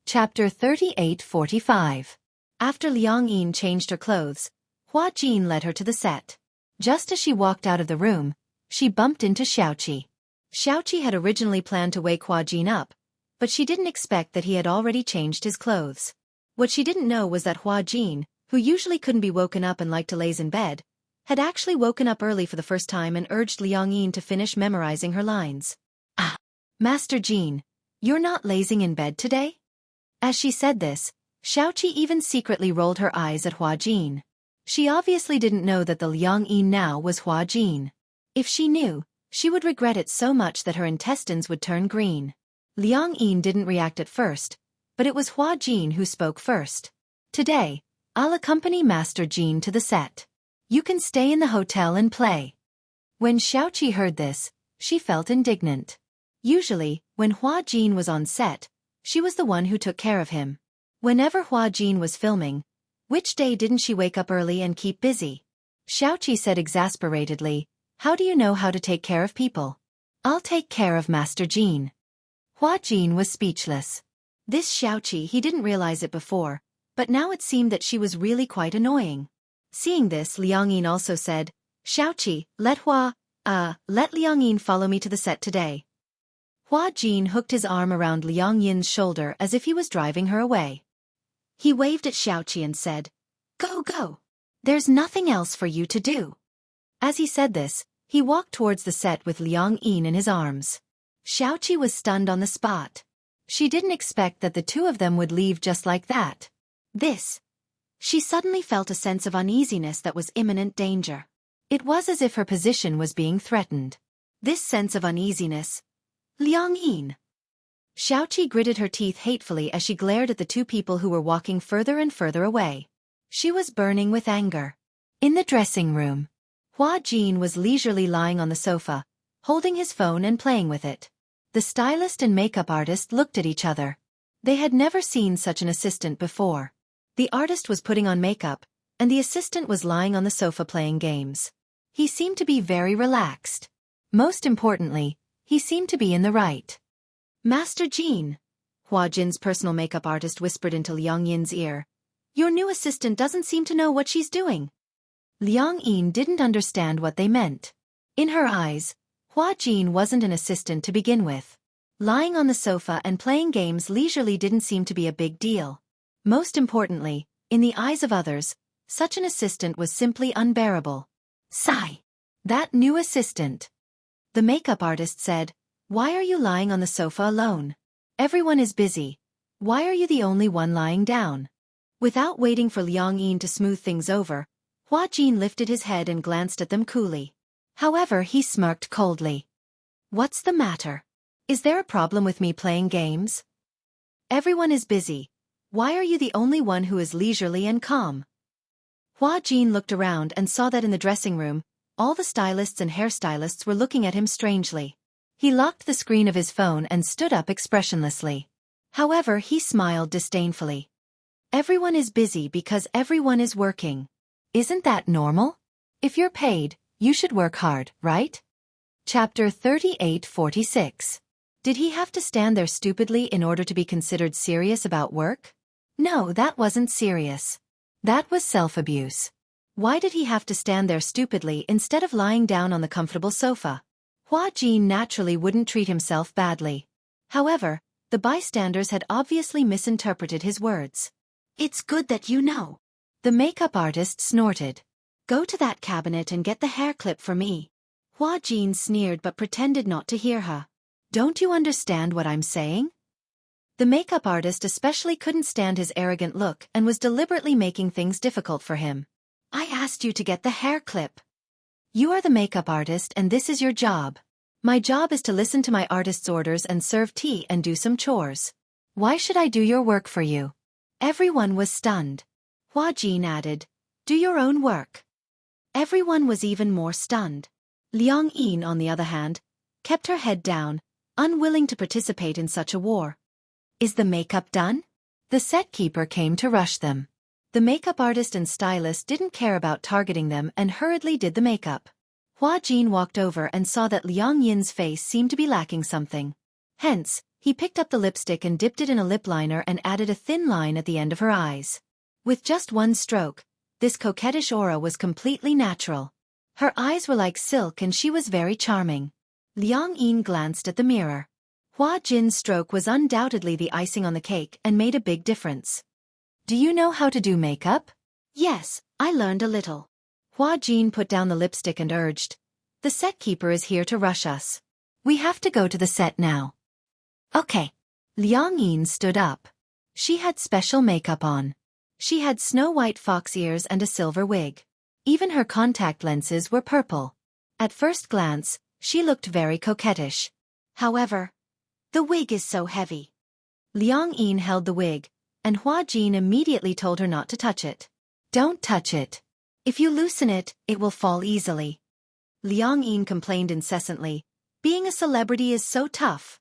Chapter 38-45. After Liang Yin changed her clothes, Hua Jin led her to the set. Just as she walked out of the room, she bumped into Xiaoqi. Xiaoqi had originally planned to wake Hua Jin up, but she didn't expect that he had already changed his clothes. What she didn't know was that Hua Jin, who usually couldn't be woken up and liked to laze in bed, had actually woken up early for the first time and urged Liang Yin to finish memorizing her lines. "Ah, Master Jin, you're not lazing in bed today?" As she said this, Xiaoqi even secretly rolled her eyes at Hua Jin. She obviously didn't know that the Liang Yin now was Hua Jin. If she knew, she would regret it so much that her intestines would turn green. Liang Yin didn't react at first, but it was Hua Jin who spoke first. "Today, I'll accompany Master Jin to the set. You can stay in the hotel and play." When Xiaoqi heard this, she felt indignant. Usually, when Hua Jin was on set, she was the one who took care of him. Whenever Hua Jin was filming, which day didn't she wake up early and keep busy? Xiaoqi said exasperatedly, "How do you know how to take care of people?" "I'll take care of Master Jin." Hua Jin was speechless. This Xiaoqi, he didn't realize it before, but now it seemed that she was really quite annoying. Seeing this, Liang Yin also said, "Xiaoqi, let Liang Yin follow me to the set today." Hua Jin hooked his arm around Liang Yin's shoulder as if he was driving her away. He waved at Xiaoqi and said, "Go, go. There's nothing else for you to do." As he said this, he walked towards the set with Liang Yin in his arms. Xiaoqi was stunned on the spot. She didn't expect that the two of them would leave just like that. She suddenly felt a sense of uneasiness that was imminent danger. It was as if her position was being threatened. This sense of uneasiness. Liang Yin. Xiaoqi gritted her teeth hatefully as she glared at the two people who were walking further and further away. She was burning with anger. In the dressing room, Hua Jin was leisurely lying on the sofa, holding his phone and playing with it. The stylist and makeup artist looked at each other. They had never seen such an assistant before. The artist was putting on makeup, and the assistant was lying on the sofa playing games. He seemed to be very relaxed. Most importantly, he seemed to be in the right. "Master Jin," Hua Jin's personal makeup artist whispered into Liang Yin's ear, "your new assistant doesn't seem to know what she's doing." Liang Yin didn't understand what they meant. In her eyes, Hua Jin wasn't an assistant to begin with. Lying on the sofa and playing games leisurely didn't seem to be a big deal. Most importantly, in the eyes of others, such an assistant was simply unbearable. "Sigh. That new assistant." The makeup artist said, "Why are you lying on the sofa alone? Everyone is busy. Why are you the only one lying down?" Without waiting for Liang Yin to smooth things over, Hua Jin lifted his head and glanced at them coolly. However, he smirked coldly. "What's the matter? Is there a problem with me playing games? Everyone is busy. Why are you the only one who is leisurely and calm?" Hua Jin looked around and saw that in the dressing room, all the stylists and hairstylists were looking at him strangely. He locked the screen of his phone and stood up expressionlessly. However, he smiled disdainfully. "Everyone is busy because everyone is working. Isn't that normal? If you're paid, you should work hard, right?" Chapter 38-46. Did he have to stand there stupidly in order to be considered serious about work? No, that wasn't serious. That was self-abuse. Why did he have to stand there stupidly instead of lying down on the comfortable sofa? Hua Jin naturally wouldn't treat himself badly. However, the bystanders had obviously misinterpreted his words. "It's good that you know." The makeup artist snorted. "Go to that cabinet and get the hair clip for me." Hua Jin sneered but pretended not to hear her. "Don't you understand what I'm saying?" The makeup artist especially couldn't stand his arrogant look and was deliberately making things difficult for him. "I asked you to get the hair clip. You are the makeup artist and this is your job. My job is to listen to my artist's orders and serve tea and do some chores. Why should I do your work for you?" Everyone was stunned. Hua Jin added, "Do your own work." Everyone was even more stunned. Liang Yin, on the other hand, kept her head down, unwilling to participate in such a war. "Is the makeup done?" The set keeper came to rush them. The makeup artist and stylist didn't care about targeting them and hurriedly did the makeup. Hua Jin walked over and saw that Liang Yin's face seemed to be lacking something. Hence, He picked up the lipstick and dipped it in a lip liner and added a thin line at the end of her eyes. With just one stroke, this coquettish aura was completely natural. Her eyes were like silk and she was very charming. Liang Yin glanced at the mirror. Hua Jin's stroke was undoubtedly the icing on the cake and made a big difference. Do you know how to do makeup? Yes, I learned a little. Hua Jin put down the lipstick and urged. The set keeper is here to rush us. We have to go to the set now. Okay. Liang Yin stood up. She had special makeup on. She had snow-white fox ears and a silver wig. Even her contact lenses were purple. At first glance, she looked very coquettish. However, the wig is so heavy. Liang Yin held the wig, and Hua Jin immediately told her not to touch it. Don't touch it. If you loosen it, it will fall easily. Liang Yin complained incessantly. Being a celebrity is so tough.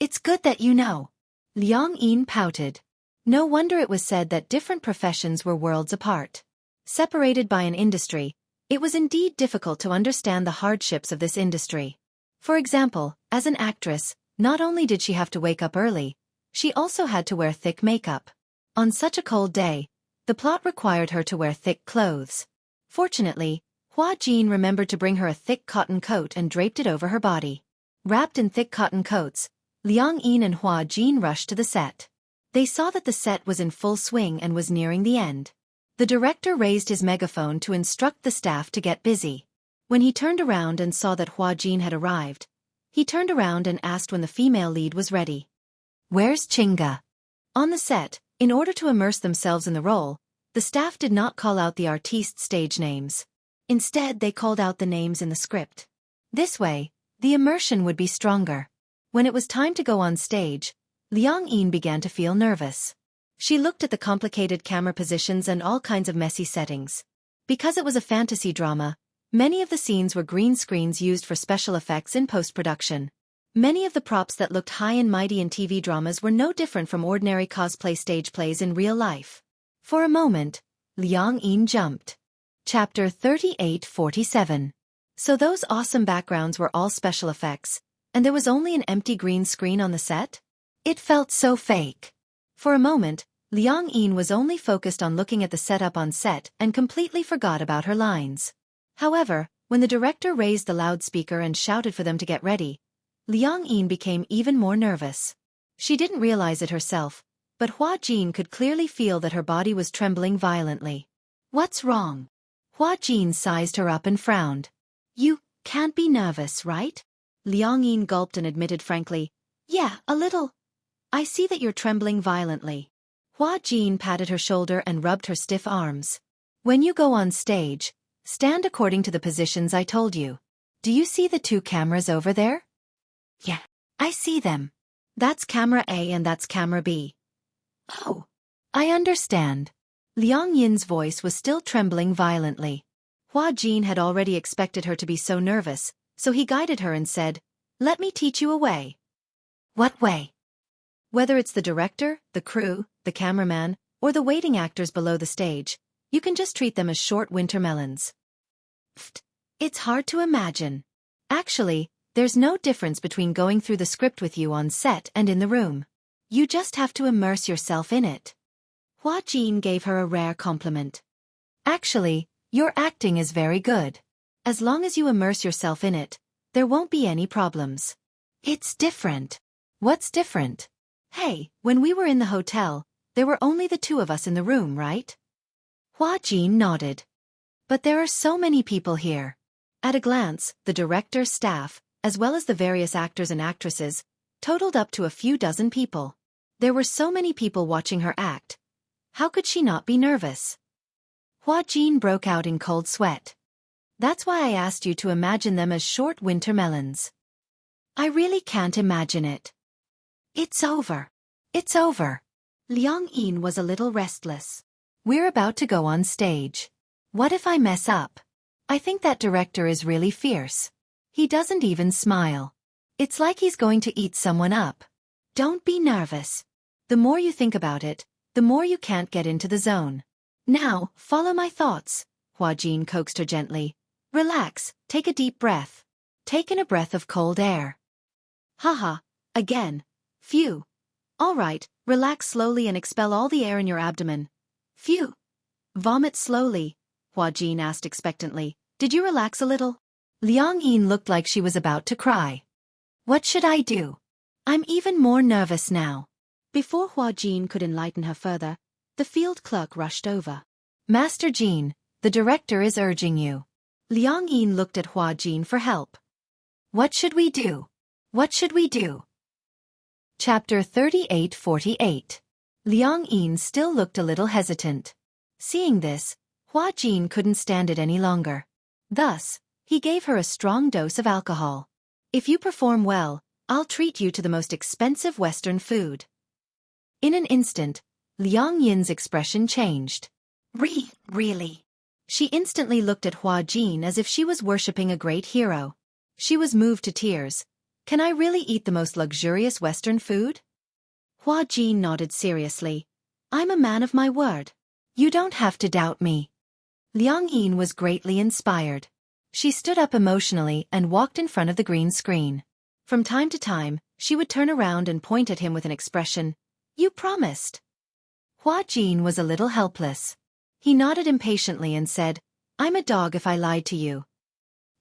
It's good that you know. Liang Yin pouted. No wonder it was said that different professions were worlds apart. Separated by an industry, it was indeed difficult to understand the hardships of this industry. For example, as an actress, not only did she have to wake up early, she also had to wear thick makeup. On such a cold day, the plot required her to wear thick clothes. Fortunately, Hua Jin remembered to bring her a thick cotton coat and draped it over her body. Wrapped in thick cotton coats, Liang Yin and Hua Jin rushed to the set. They saw that the set was in full swing and was nearing the end. The director raised his megaphone to instruct the staff to get busy. When he turned around and saw that Hua Jin had arrived, he turned around and asked when the female lead was ready. Where's Chinga? On the set, in order to immerse themselves in the role, the staff did not call out the artistes' stage names. Instead, they called out the names in the script. This way, the immersion would be stronger. When it was time to go on stage, Liang Yin began to feel nervous. She looked at the complicated camera positions and all kinds of messy settings. Because it was a fantasy drama, many of the scenes were green screens used for special effects in post-production. Many of the props that looked high and mighty in TV dramas were no different from ordinary cosplay stage plays in real life. For a moment, Liang Yin jumped. Chapter 3847. So those awesome backgrounds were all special effects, and there was only an empty green screen on the set? It felt so fake. For a moment, Liang Yin was only focused on looking at the setup on set and completely forgot about her lines. However, when the director raised the loudspeaker and shouted for them to get ready, Liang Yin became even more nervous. She didn't realize it herself, but Hua Jin could clearly feel that her body was trembling violently. What's wrong? Hua Jin sized her up and frowned. You can't be nervous, right? Liang Yin gulped and admitted frankly, yeah, a little. I see that you're trembling violently. Hua Jin patted her shoulder and rubbed her stiff arms. When you go on stage, stand according to the positions I told you. Do you see the two cameras over there? Yeah, I see them. That's camera A and that's camera B. Oh, I understand. Liang Yin's voice was still trembling violently. Hua Jin had already expected her to be so nervous, so he guided her and said, let me teach you a way. What way? Whether it's the director, the crew, the cameraman, or the waiting actors below the stage, you can just treat them as short winter melons. Pfft, it's hard to imagine. Actually, there's no difference between going through the script with you on set and in the room. You just have to immerse yourself in it. Hua Jin gave her a rare compliment. Actually, your acting is very good. As long as you immerse yourself in it, there won't be any problems. It's different. What's different? Hey, when we were in the hotel, there were only the two of us in the room, right? Hua Jin nodded. But there are so many people here. At a glance, the director, staff, as well as the various actors and actresses, totaled up to a few dozen people. There were so many people watching her act. How could she not be nervous? Hua Jin broke out in cold sweat. That's why I asked you to imagine them as short winter melons. I really can't imagine it. It's over. It's over. Liang Yin was a little restless. We're about to go on stage. What if I mess up? I think that director is really fierce. He doesn't even smile. It's like he's going to eat someone up. Don't be nervous. The more you think about it, the more you can't get into the zone. Now, follow my thoughts, Hua Jin coaxed her gently. Relax, take a deep breath. Take in a breath of cold air. Haha, again. Phew. All right, relax slowly and expel all the air in your abdomen. Phew. Vomit slowly, Hua Jin asked expectantly. Did you relax a little? Liang Yin looked like she was about to cry. What should I do? I'm even more nervous now. Before Hua Jin could enlighten her further, the field clerk rushed over. Master Jin, the director is urging you. Liang Yin looked at Hua Jin for help. What should we do? What should we do? Chapter 38:48. Liang Yin still looked a little hesitant. Seeing this, Hua Jin couldn't stand it any longer. Thus, he gave her a strong dose of alcohol. If you perform well, I'll treat you to the most expensive Western food. In an instant, Liang Yin's expression changed. Really? She instantly looked at Hua Jin as if she was worshipping a great hero. She was moved to tears. Can I really eat the most luxurious Western food? Hua Jin nodded seriously. I'm a man of my word. You don't have to doubt me. Liang Yin was greatly inspired. She stood up emotionally and walked in front of the green screen. From time to time, she would turn around and point at him with an expression. You promised. Hua Jin was a little helpless. He nodded impatiently and said, I'm a dog if I lied to you.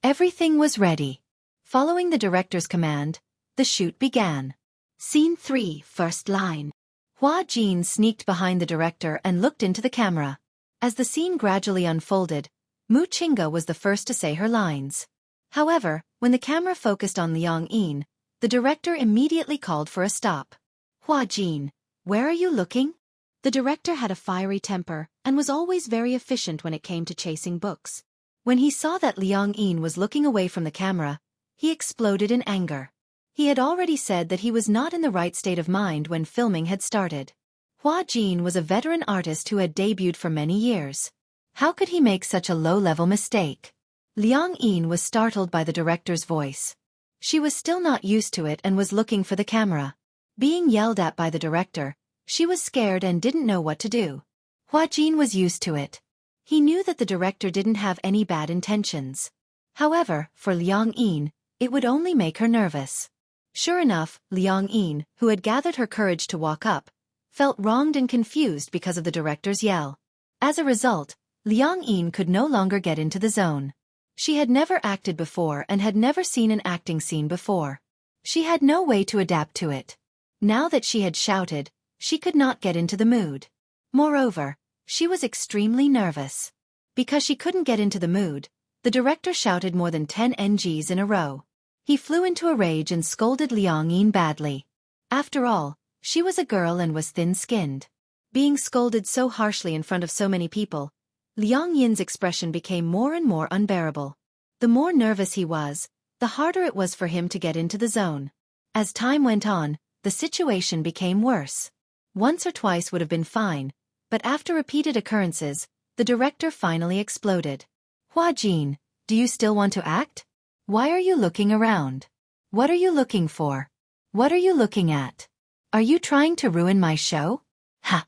Everything was ready. Following the director's command, the shoot began. Scene 3, first line. Hua Jin sneaked behind the director and looked into the camera. As the scene gradually unfolded, Mu Chinga was the first to say her lines. However, when the camera focused on Liang Yin, the director immediately called for a stop. Hua Jin, where are you looking? The director had a fiery temper and was always very efficient when it came to chasing books. When he saw that Liang Yin was looking away from the camera, he exploded in anger. He had already said that he was not in the right state of mind when filming had started. Hua Jin was a veteran artist who had debuted for many years. How could he make such a low-level mistake? Liang Yin was startled by the director's voice. She was still not used to it and was looking for the camera. Being yelled at by the director, she was scared and didn't know what to do. Hua Jin was used to it. He knew that the director didn't have any bad intentions. However, for Liang Yin, it would only make her nervous. Sure enough, Liang Yin, who had gathered her courage to walk up, felt wronged and confused because of the director's yell. As a result, Liang Yin could no longer get into the zone. She had never acted before and had never seen an acting scene before. She had no way to adapt to it. Now that she had shouted, she could not get into the mood. Moreover, she was extremely nervous. Because she couldn't get into the mood, the director shouted more than 10 NGs in a row. He flew into a rage and scolded Liang Yin badly. After all, she was a girl and was thin-skinned. Being scolded so harshly in front of so many people, Liang Yin's expression became more and more unbearable. The more nervous he was, the harder it was for him to get into the zone. As time went on, the situation became worse. Once or twice would have been fine, but after repeated occurrences, the director finally exploded. Hua Jin, do you still want to act? Why are you looking around? What are you looking for? What are you looking at? Are you trying to ruin my show? Ha!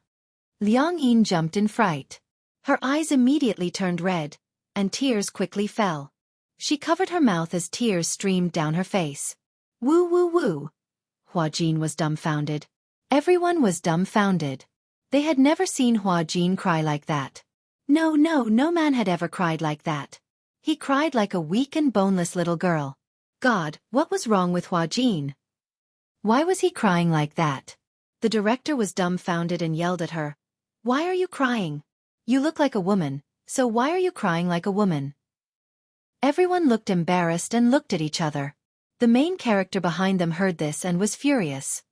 Liang Yin jumped in fright. Her eyes immediately turned red, and tears quickly fell. She covered her mouth as tears streamed down her face. Woo woo woo! Hua Jin was dumbfounded. Everyone was dumbfounded. They had never seen Hua Jin cry like that. No man had ever cried like that. He cried like a weak and boneless little girl. God, what was wrong with Hua Jin? Why was he crying like that? The director was dumbfounded and yelled at her. Why are you crying? You look like a woman, so why are you crying like a woman? Everyone looked embarrassed and looked at each other. The main character behind them heard this and was furious.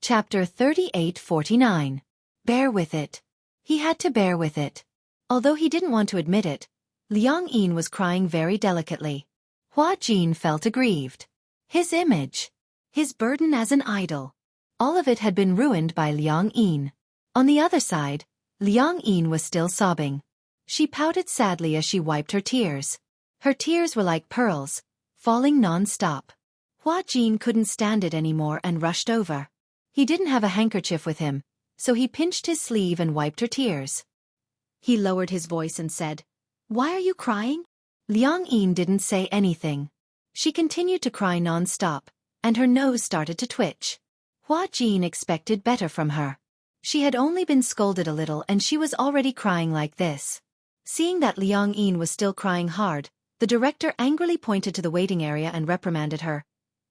Chapter 38:49. Bear with it. He had to bear with it. Although he didn't want to admit it, Liang Yin was crying very delicately. Hua Jin felt aggrieved. His image. His burden as an idol. All of it had been ruined by Liang Yin. On the other side, Liang Yin was still sobbing. She pouted sadly as she wiped her tears. Her tears were like pearls, falling non-stop. Hua Jin couldn't stand it anymore and rushed over. He didn't have a handkerchief with him, so he pinched his sleeve and wiped her tears. He lowered his voice and said, Why are you crying? Liang Yin didn't say anything. She continued to cry non-stop, and her nose started to twitch. Hua Jin expected better from her. She had only been scolded a little and she was already crying like this. Seeing that Liang Yin was still crying hard, the director angrily pointed to the waiting area and reprimanded her.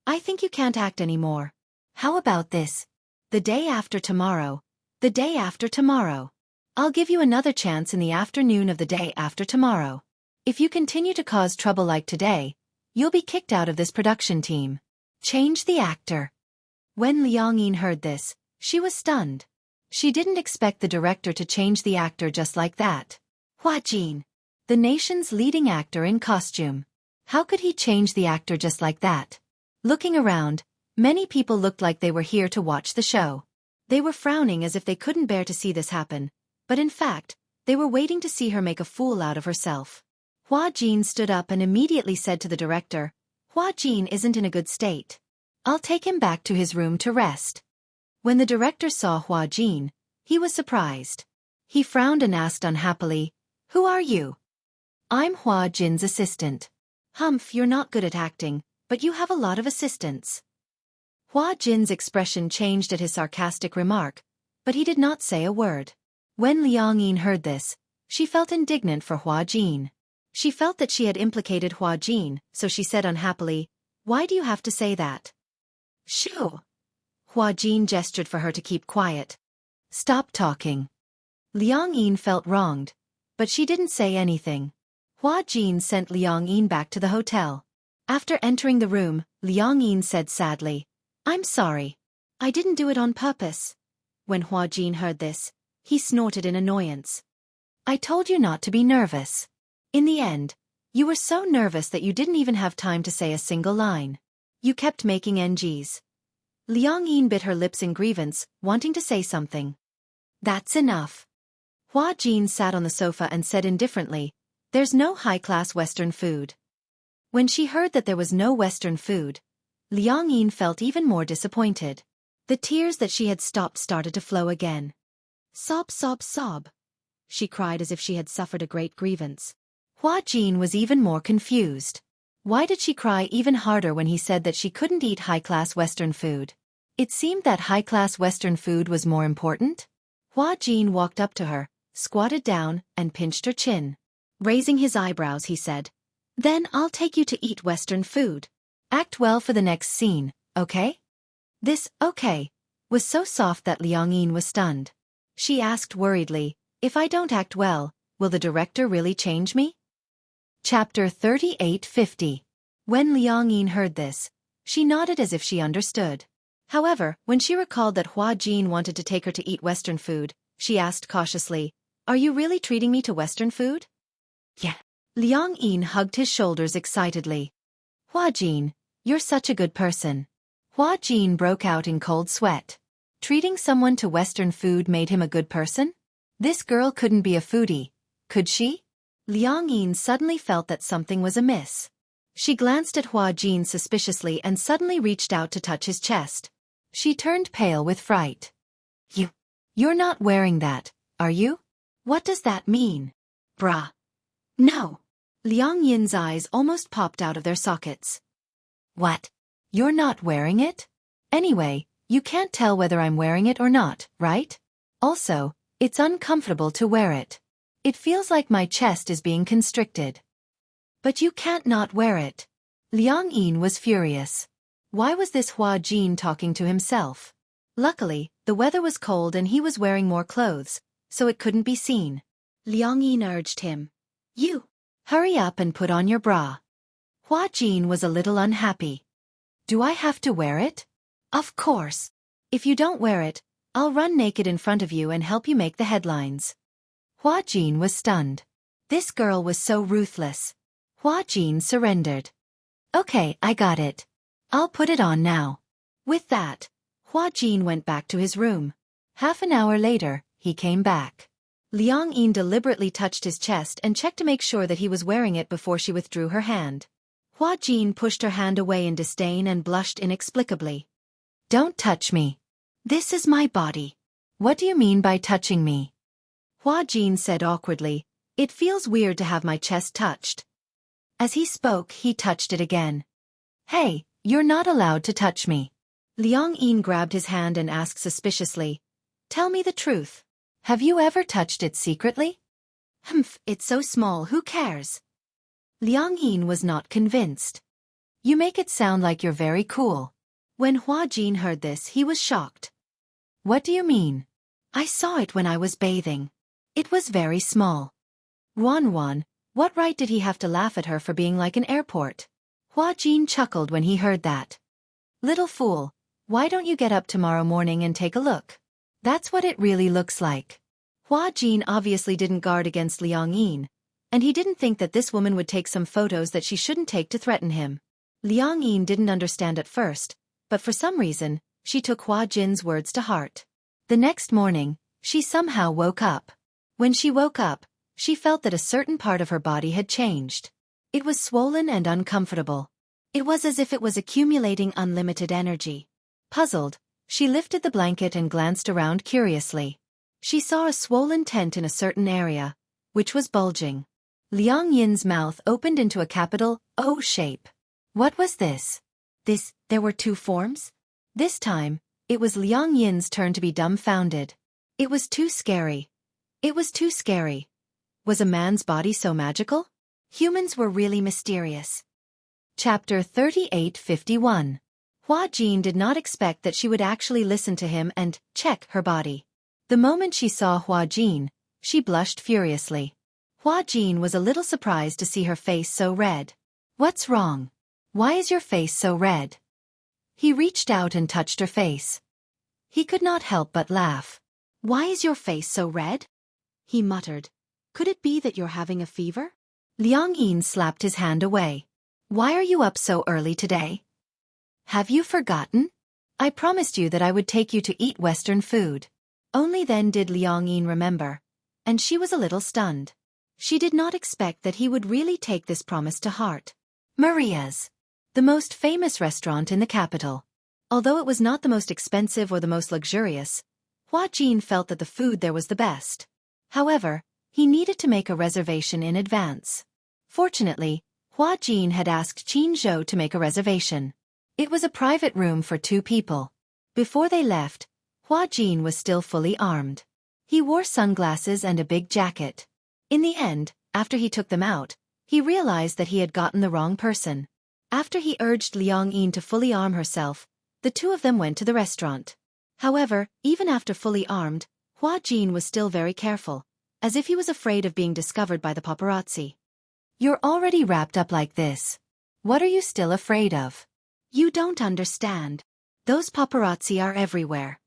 I think you can't act anymore. How about this? The day after tomorrow. The day after tomorrow. I'll give you another chance in the afternoon of the day after tomorrow. If you continue to cause trouble like today, you'll be kicked out of this production team. Change the actor. When Liang Yin heard this, she was stunned. She didn't expect the director to change the actor just like that. Hua Jin, the nation's leading actor in costume. How could he change the actor just like that? Looking around, many people looked like they were here to watch the show. They were frowning as if they couldn't bear to see this happen, but in fact, they were waiting to see her make a fool out of herself. Hua Jin stood up and immediately said to the director, Hua Jin isn't in a good state. I'll take him back to his room to rest. When the director saw Hua Jin, he was surprised. He frowned and asked unhappily, Who are you? I'm Hua Jin's assistant. Humph, you're not good at acting, but you have a lot of assistants. Hua Jin's expression changed at his sarcastic remark, but he did not say a word. When Liang Yin heard this, she felt indignant for Hua Jin. She felt that she had implicated Hua Jin, so she said unhappily, Why do you have to say that? Shoo! Hua Jin gestured for her to keep quiet. Stop talking. Liang Yin felt wronged, but she didn't say anything. Hua Jin sent Liang Yin back to the hotel. After entering the room, Liang Yin said sadly, I'm sorry. I didn't do it on purpose. When Hua Jin heard this, he snorted in annoyance. I told you not to be nervous. In the end, you were so nervous that you didn't even have time to say a single line. You kept making NGs. Liang Yin bit her lips in grievance, wanting to say something. That's enough. Hua Jin sat on the sofa and said indifferently, There's no high-class Western food. When she heard that there was no Western food, Liang Yin felt even more disappointed. The tears that she had stopped started to flow again. Sob, sob, sob. She cried as if she had suffered a great grievance. Hua Jin was even more confused. Why did she cry even harder when he said that she couldn't eat high-class Western food? It seemed that high-class Western food was more important. Hua Jin walked up to her, squatted down, and pinched her chin. Raising his eyebrows, he said, Then I'll take you to eat Western food. Act well for the next scene, okay? This, okay, was so soft that Liang Yin was stunned. She asked worriedly, If I don't act well, will the director really change me? Chapter 3850. When Liang Yin heard this, she nodded as if she understood. However, when she recalled that Hua Jin wanted to take her to eat Western food, she asked cautiously, Are you really treating me to Western food? Yeah. Liang Yin hugged his shoulders excitedly. Hua Jin, you're such a good person. Hua Jin broke out in cold sweat. Treating someone to Western food made him a good person? This girl couldn't be a foodie, could she? Liang Yin suddenly felt that something was amiss. She glanced at Hua Jin suspiciously and suddenly reached out to touch his chest. She turned pale with fright. You're not wearing that, are you? What does that mean? Brah. No. Liang Yin's eyes almost popped out of their sockets. What? You're not wearing it? Anyway, you can't tell whether I'm wearing it or not, right? Also, it's uncomfortable to wear it. It feels like my chest is being constricted. But you can't not wear it. Liang Yin was furious. Why was this Hua Jin talking to himself? Luckily, the weather was cold and he was wearing more clothes, so it couldn't be seen. Liang Yin urged him. You, hurry up and put on your bra. Hua Jin was a little unhappy. Do I have to wear it? Of course. If you don't wear it, I'll run naked in front of you and help you make the headlines. Hua Jin was stunned. This girl was so ruthless. Hua Jin surrendered. Okay, I got it. I'll put it on now. With that, Hua Jin went back to his room. Half an hour later, he came back. Liang Yin deliberately touched his chest and checked to make sure that he was wearing it before she withdrew her hand. Hua Jin pushed her hand away in disdain and blushed inexplicably. Don't touch me. This is my body. What do you mean by touching me? Hua Jin said awkwardly, It feels weird to have my chest touched. As he spoke, he touched it again. Hey, you're not allowed to touch me. Liang Yin grabbed his hand and asked suspiciously, "Tell me the truth. Have you ever touched it secretly?" "Humph, it's so small, who cares?" Liang Yin was not convinced. "You make it sound like you're very cool." When Hua Jin heard this, he was shocked. "What do you mean?" "I saw it when I was bathing. It was very small." Wan, what right did he have to laugh at her for being like an airport? Hua Jin chuckled when he heard that. "Little fool, why don't you get up tomorrow morning and take a look? That's what it really looks like." Hua Jin obviously didn't guard against Liang Yin, and he didn't think that this woman would take some photos that she shouldn't take to threaten him. Liang Yin didn't understand at first, but for some reason, she took Hua Jin's words to heart. The next morning, she somehow woke up. When she woke up, she felt that a certain part of her body had changed. It was swollen and uncomfortable. It was as if it was accumulating unlimited energy. Puzzled, she lifted the blanket and glanced around curiously. She saw a swollen tent in a certain area, which was bulging. Liang Yin's mouth opened into a capital O shape. What was this? There were two forms? This time, it was Liang Yin's turn to be dumbfounded. It was too scary. It was too scary. Was a man's body so magical? Humans were really mysterious. Chapter 3851. Hua Jin did not expect that she would actually listen to him and check her body. The moment she saw Hua Jin, she blushed furiously. Hua Jin was a little surprised to see her face so red. "What's wrong? Why is your face so red?" He reached out and touched her face. He could not help but laugh. "Why is your face so red?" he muttered. "Could it be that you're having a fever?" Liang Yin slapped his hand away. "Why are you up so early today? Have you forgotten? I promised you that I would take you to eat Western food." Only then did Liang Yin remember, and she was a little stunned. She did not expect that he would really take this promise to heart. Maria's, the most famous restaurant in the capital. Although it was not the most expensive or the most luxurious, Hua Jin felt that the food there was the best. However, he needed to make a reservation in advance. Fortunately, Hua Jin had asked Qin Zhou to make a reservation. It was a private room for 2 people. Before they left, Hua Jin was still fully armed. He wore sunglasses and a big jacket. In the end, after he took them out, he realized that he had gotten the wrong person. After he urged Liang Yin to fully arm herself, the two of them went to the restaurant. However, even after fully armed, Hua Jin was still very careful, as if he was afraid of being discovered by the paparazzi. "You're already wrapped up like this. What are you still afraid of?" "You don't understand. Those paparazzi are everywhere."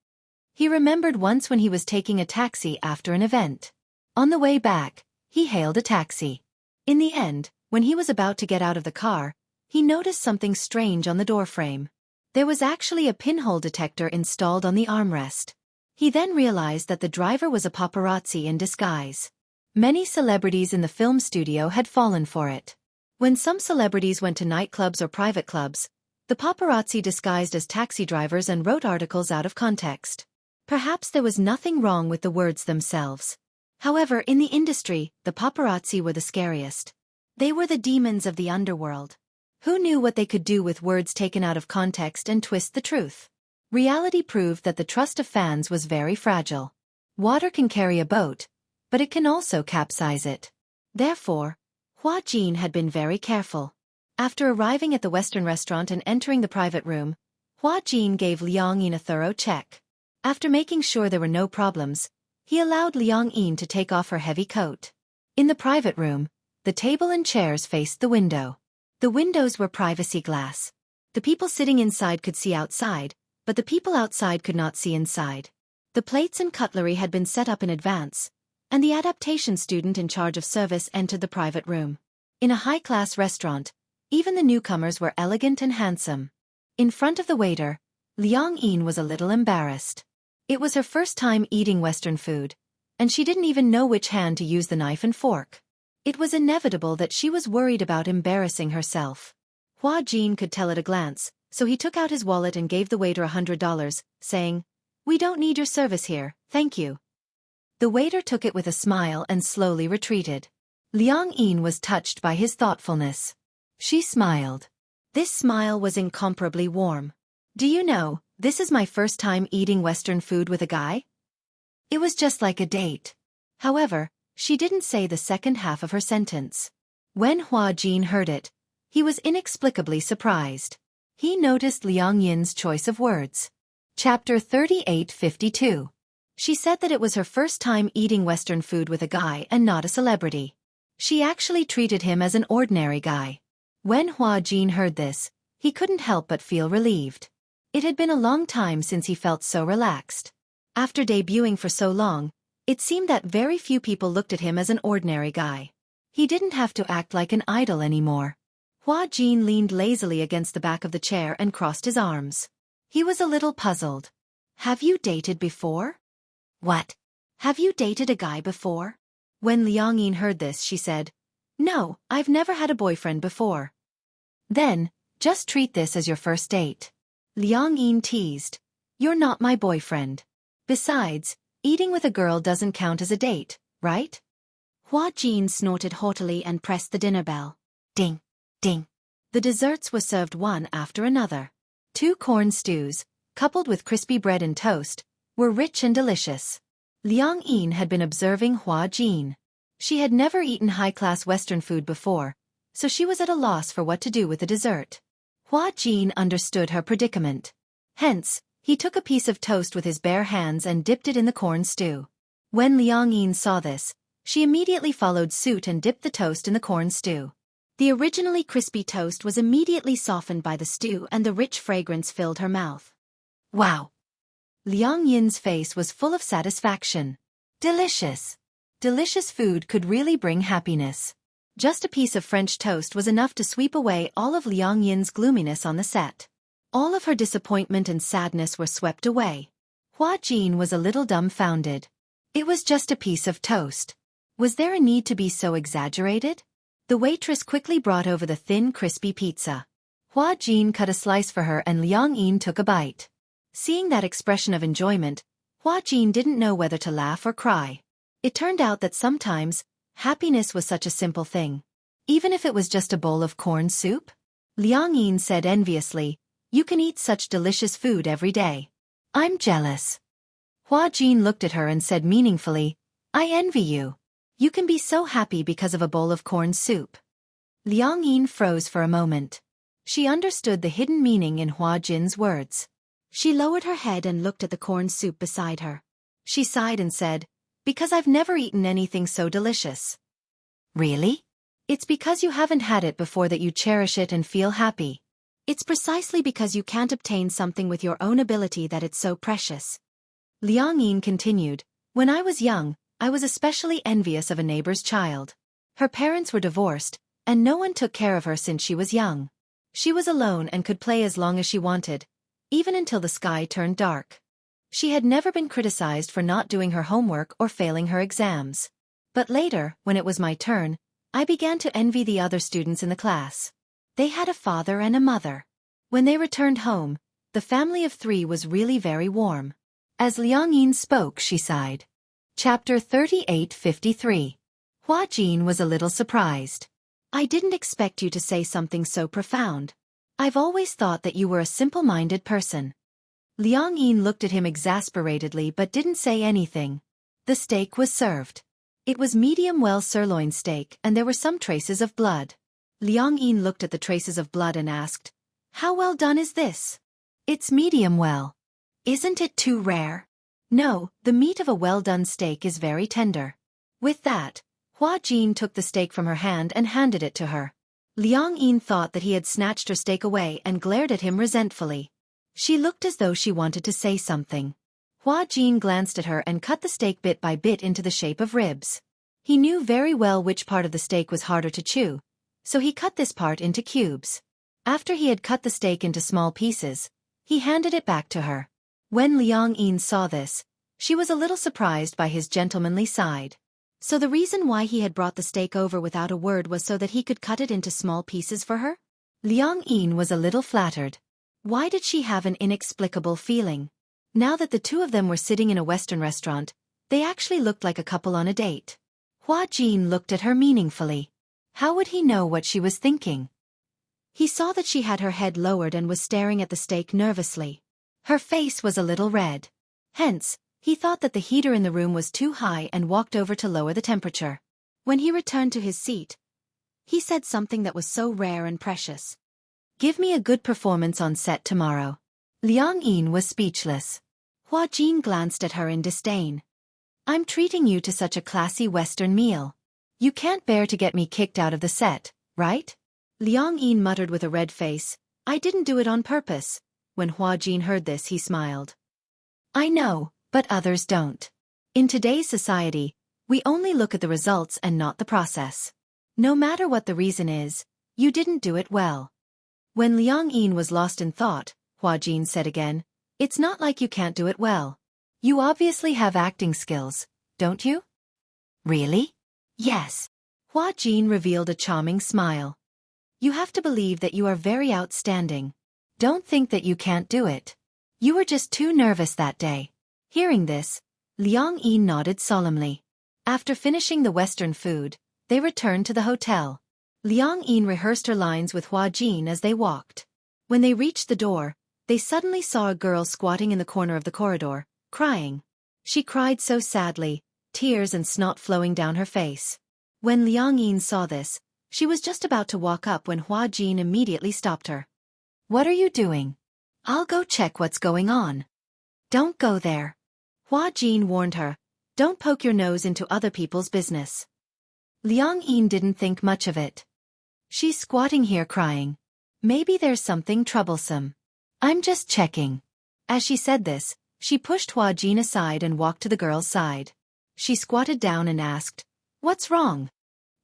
He remembered once when he was taking a taxi after an event. On the way back, he hailed a taxi. In the end, when he was about to get out of the car, he noticed something strange on the doorframe. There was actually a pinhole detector installed on the armrest. He then realized that the driver was a paparazzi in disguise. Many celebrities in the film studio had fallen for it. When some celebrities went to nightclubs or private clubs, the paparazzi disguised as taxi drivers and wrote articles out of context. Perhaps there was nothing wrong with the words themselves. However, in the industry, the paparazzi were the scariest. They were the demons of the underworld. Who knew what they could do with words taken out of context and twist the truth? Reality proved that the trust of fans was very fragile. Water can carry a boat, but it can also capsize it. Therefore, Hua Jin had been very careful. After arriving at the Western restaurant and entering the private room, Hua Jin gave Liang Yin a thorough check. After making sure there were no problems, he allowed Liang Yin to take off her heavy coat. In the private room, the table and chairs faced the window. The windows were privacy glass. The people sitting inside could see outside, but the people outside could not see inside. The plates and cutlery had been set up in advance, and the adaptation student in charge of service entered the private room. In a high-class restaurant, even the newcomers were elegant and handsome. In front of the waiter, Liang Yin was a little embarrassed. It was her first time eating Western food, and she didn't even know which hand to use the knife and fork. It was inevitable that she was worried about embarrassing herself. Hua Jin could tell at a glance, so he took out his wallet and gave the waiter $100, saying, "We don't need your service here, thank you." The waiter took it with a smile and slowly retreated. Liang Yin was touched by his thoughtfulness. She smiled. This smile was incomparably warm. "Do you know, This is my first time eating Western food with a guy? It was just like a date. However, she didn't say the second half of her sentence. When Hua Jin heard it, he was inexplicably surprised. He noticed Liang Yin's choice of words. Chapter 38:52. She said that it was her first time eating Western food with a guy and not a celebrity. She actually treated him as an ordinary guy. When Hua Jin heard this, he couldn't help but feel relieved. It had been a long time since he felt so relaxed. After debuting for so long, it seemed that very few people looked at him as an ordinary guy. He didn't have to act like an idol anymore. Hua Jin leaned lazily against the back of the chair and crossed his arms. He was a little puzzled. Have you dated before? What? Have you dated a guy before? When Liang Yin heard this, she said, No, I've never had a boyfriend before. Then, just treat this as your first date. Liang Yin teased. You're not my boyfriend. Besides, eating with a girl doesn't count as a date, right? Hua Jin snorted haughtily and pressed the dinner bell. Ding, ding. The desserts were served one after another. 2 corn stews, coupled with crispy bread and toast, were rich and delicious. Liang Yin had been observing Hua Jin. She had never eaten high-class Western food before, so she was at a loss for what to do with the dessert. Hua Jin understood her predicament. Hence, he took a piece of toast with his bare hands and dipped it in the corn stew. When Liang Yin saw this, she immediately followed suit and dipped the toast in the corn stew. The originally crispy toast was immediately softened by the stew and the rich fragrance filled her mouth. Wow! Liang Yin's face was full of satisfaction. Delicious! Delicious food could really bring happiness. Just a piece of French toast was enough to sweep away all of Liang Yin's gloominess on the set. All of her disappointment and sadness were swept away. Hua Jin was a little dumbfounded. It was just a piece of toast. Was there a need to be so exaggerated? The waitress quickly brought over the thin, crispy pizza. Hua Jin cut a slice for her and Liang Yin took a bite. Seeing that expression of enjoyment, Hua Jin didn't know whether to laugh or cry. It turned out that sometimes, happiness was such a simple thing. Even if it was just a bowl of corn soup? Liang Yin said enviously, You can eat such delicious food every day. I'm jealous. Hua Jin looked at her and said meaningfully, I envy you. You can be so happy because of a bowl of corn soup. Liang Yin froze for a moment. She understood the hidden meaning in Hua Jin's words. She lowered her head and looked at the corn soup beside her. She sighed and said, Because I've never eaten anything so delicious. Really? It's because you haven't had it before that you cherish it and feel happy. It's precisely because you can't obtain something with your own ability that it's so precious. Liang Yin continued, When I was young, I was especially envious of a neighbor's child. Her parents were divorced, and no one took care of her since she was young. She was alone and could play as long as she wanted, even until the sky turned dark. She had never been criticized for not doing her homework or failing her exams. But later, when it was my turn, I began to envy the other students in the class. They had a father and a mother. When they returned home, the family of 3 was really very warm. As Liang Yin spoke, she sighed. Chapter 38:53. Hua Jin was a little surprised. I didn't expect you to say something so profound. I've always thought that you were a simple-minded person. Liang Yin looked at him exasperatedly but didn't say anything. The steak was served. It was medium-well sirloin steak and there were some traces of blood. Liang Yin looked at the traces of blood and asked, How well done is this? It's medium well. Isn't it too rare? No, the meat of a well-done steak is very tender. With that, Hua Jin took the steak from her hand and handed it to her. Liang Yin thought that he had snatched her steak away and glared at him resentfully. She looked as though she wanted to say something. Hua Jin glanced at her and cut the steak bit by bit into the shape of ribs. He knew very well which part of the steak was harder to chew, so he cut this part into cubes. After he had cut the steak into small pieces, he handed it back to her. When Liang Yin saw this, she was a little surprised by his gentlemanly side. So the reason why he had brought the steak over without a word was so that he could cut it into small pieces for her? Liang Yin was a little flattered. Why did she have an inexplicable feeling? Now that the 2 of them were sitting in a Western restaurant, they actually looked like a couple on a date. Hua Jin looked at her meaningfully. How would he know what she was thinking? He saw that she had her head lowered and was staring at the steak nervously. Her face was a little red. Hence, he thought that the heater in the room was too high and walked over to lower the temperature. When he returned to his seat, he said something that was so rare and precious. "Give me a good performance on set tomorrow." Liang Yin was speechless. Hua Jin glanced at her in disdain. "I'm treating you to such a classy Western meal. You can't bear to get me kicked out of the set, right?" Liang Yin muttered with a red face, "I didn't do it on purpose." When Hua Jin heard this, he smiled. "I know, but others don't. In today's society, we only look at the results and not the process. No matter what the reason is, you didn't do it well." When Liang Yin was lost in thought, Hua Jin said again, "It's not like you can't do it well. You obviously have acting skills, don't you?" "Really?" "Yes." Hua Jin revealed a charming smile. "You have to believe that you are very outstanding. Don't think that you can't do it. You were just too nervous that day." Hearing this, Liang Yin nodded solemnly. After finishing the Western food, they returned to the hotel. Liang Yin rehearsed her lines with Hua Jin as they walked. When they reached the door, they suddenly saw a girl squatting in the corner of the corridor, crying. She cried so sadly, tears and snot flowing down her face. When Liang Yin saw this, she was just about to walk up when Hua Jin immediately stopped her. "What are you doing?" "I'll go check what's going on." "Don't go there." Hua Jin warned her, "Don't poke your nose into other people's business." Liang Yin didn't think much of it. "She's squatting here crying. Maybe there's something troublesome. I'm just checking." As she said this, she pushed Hua Jin aside and walked to the girl's side. She squatted down and asked, "What's wrong?"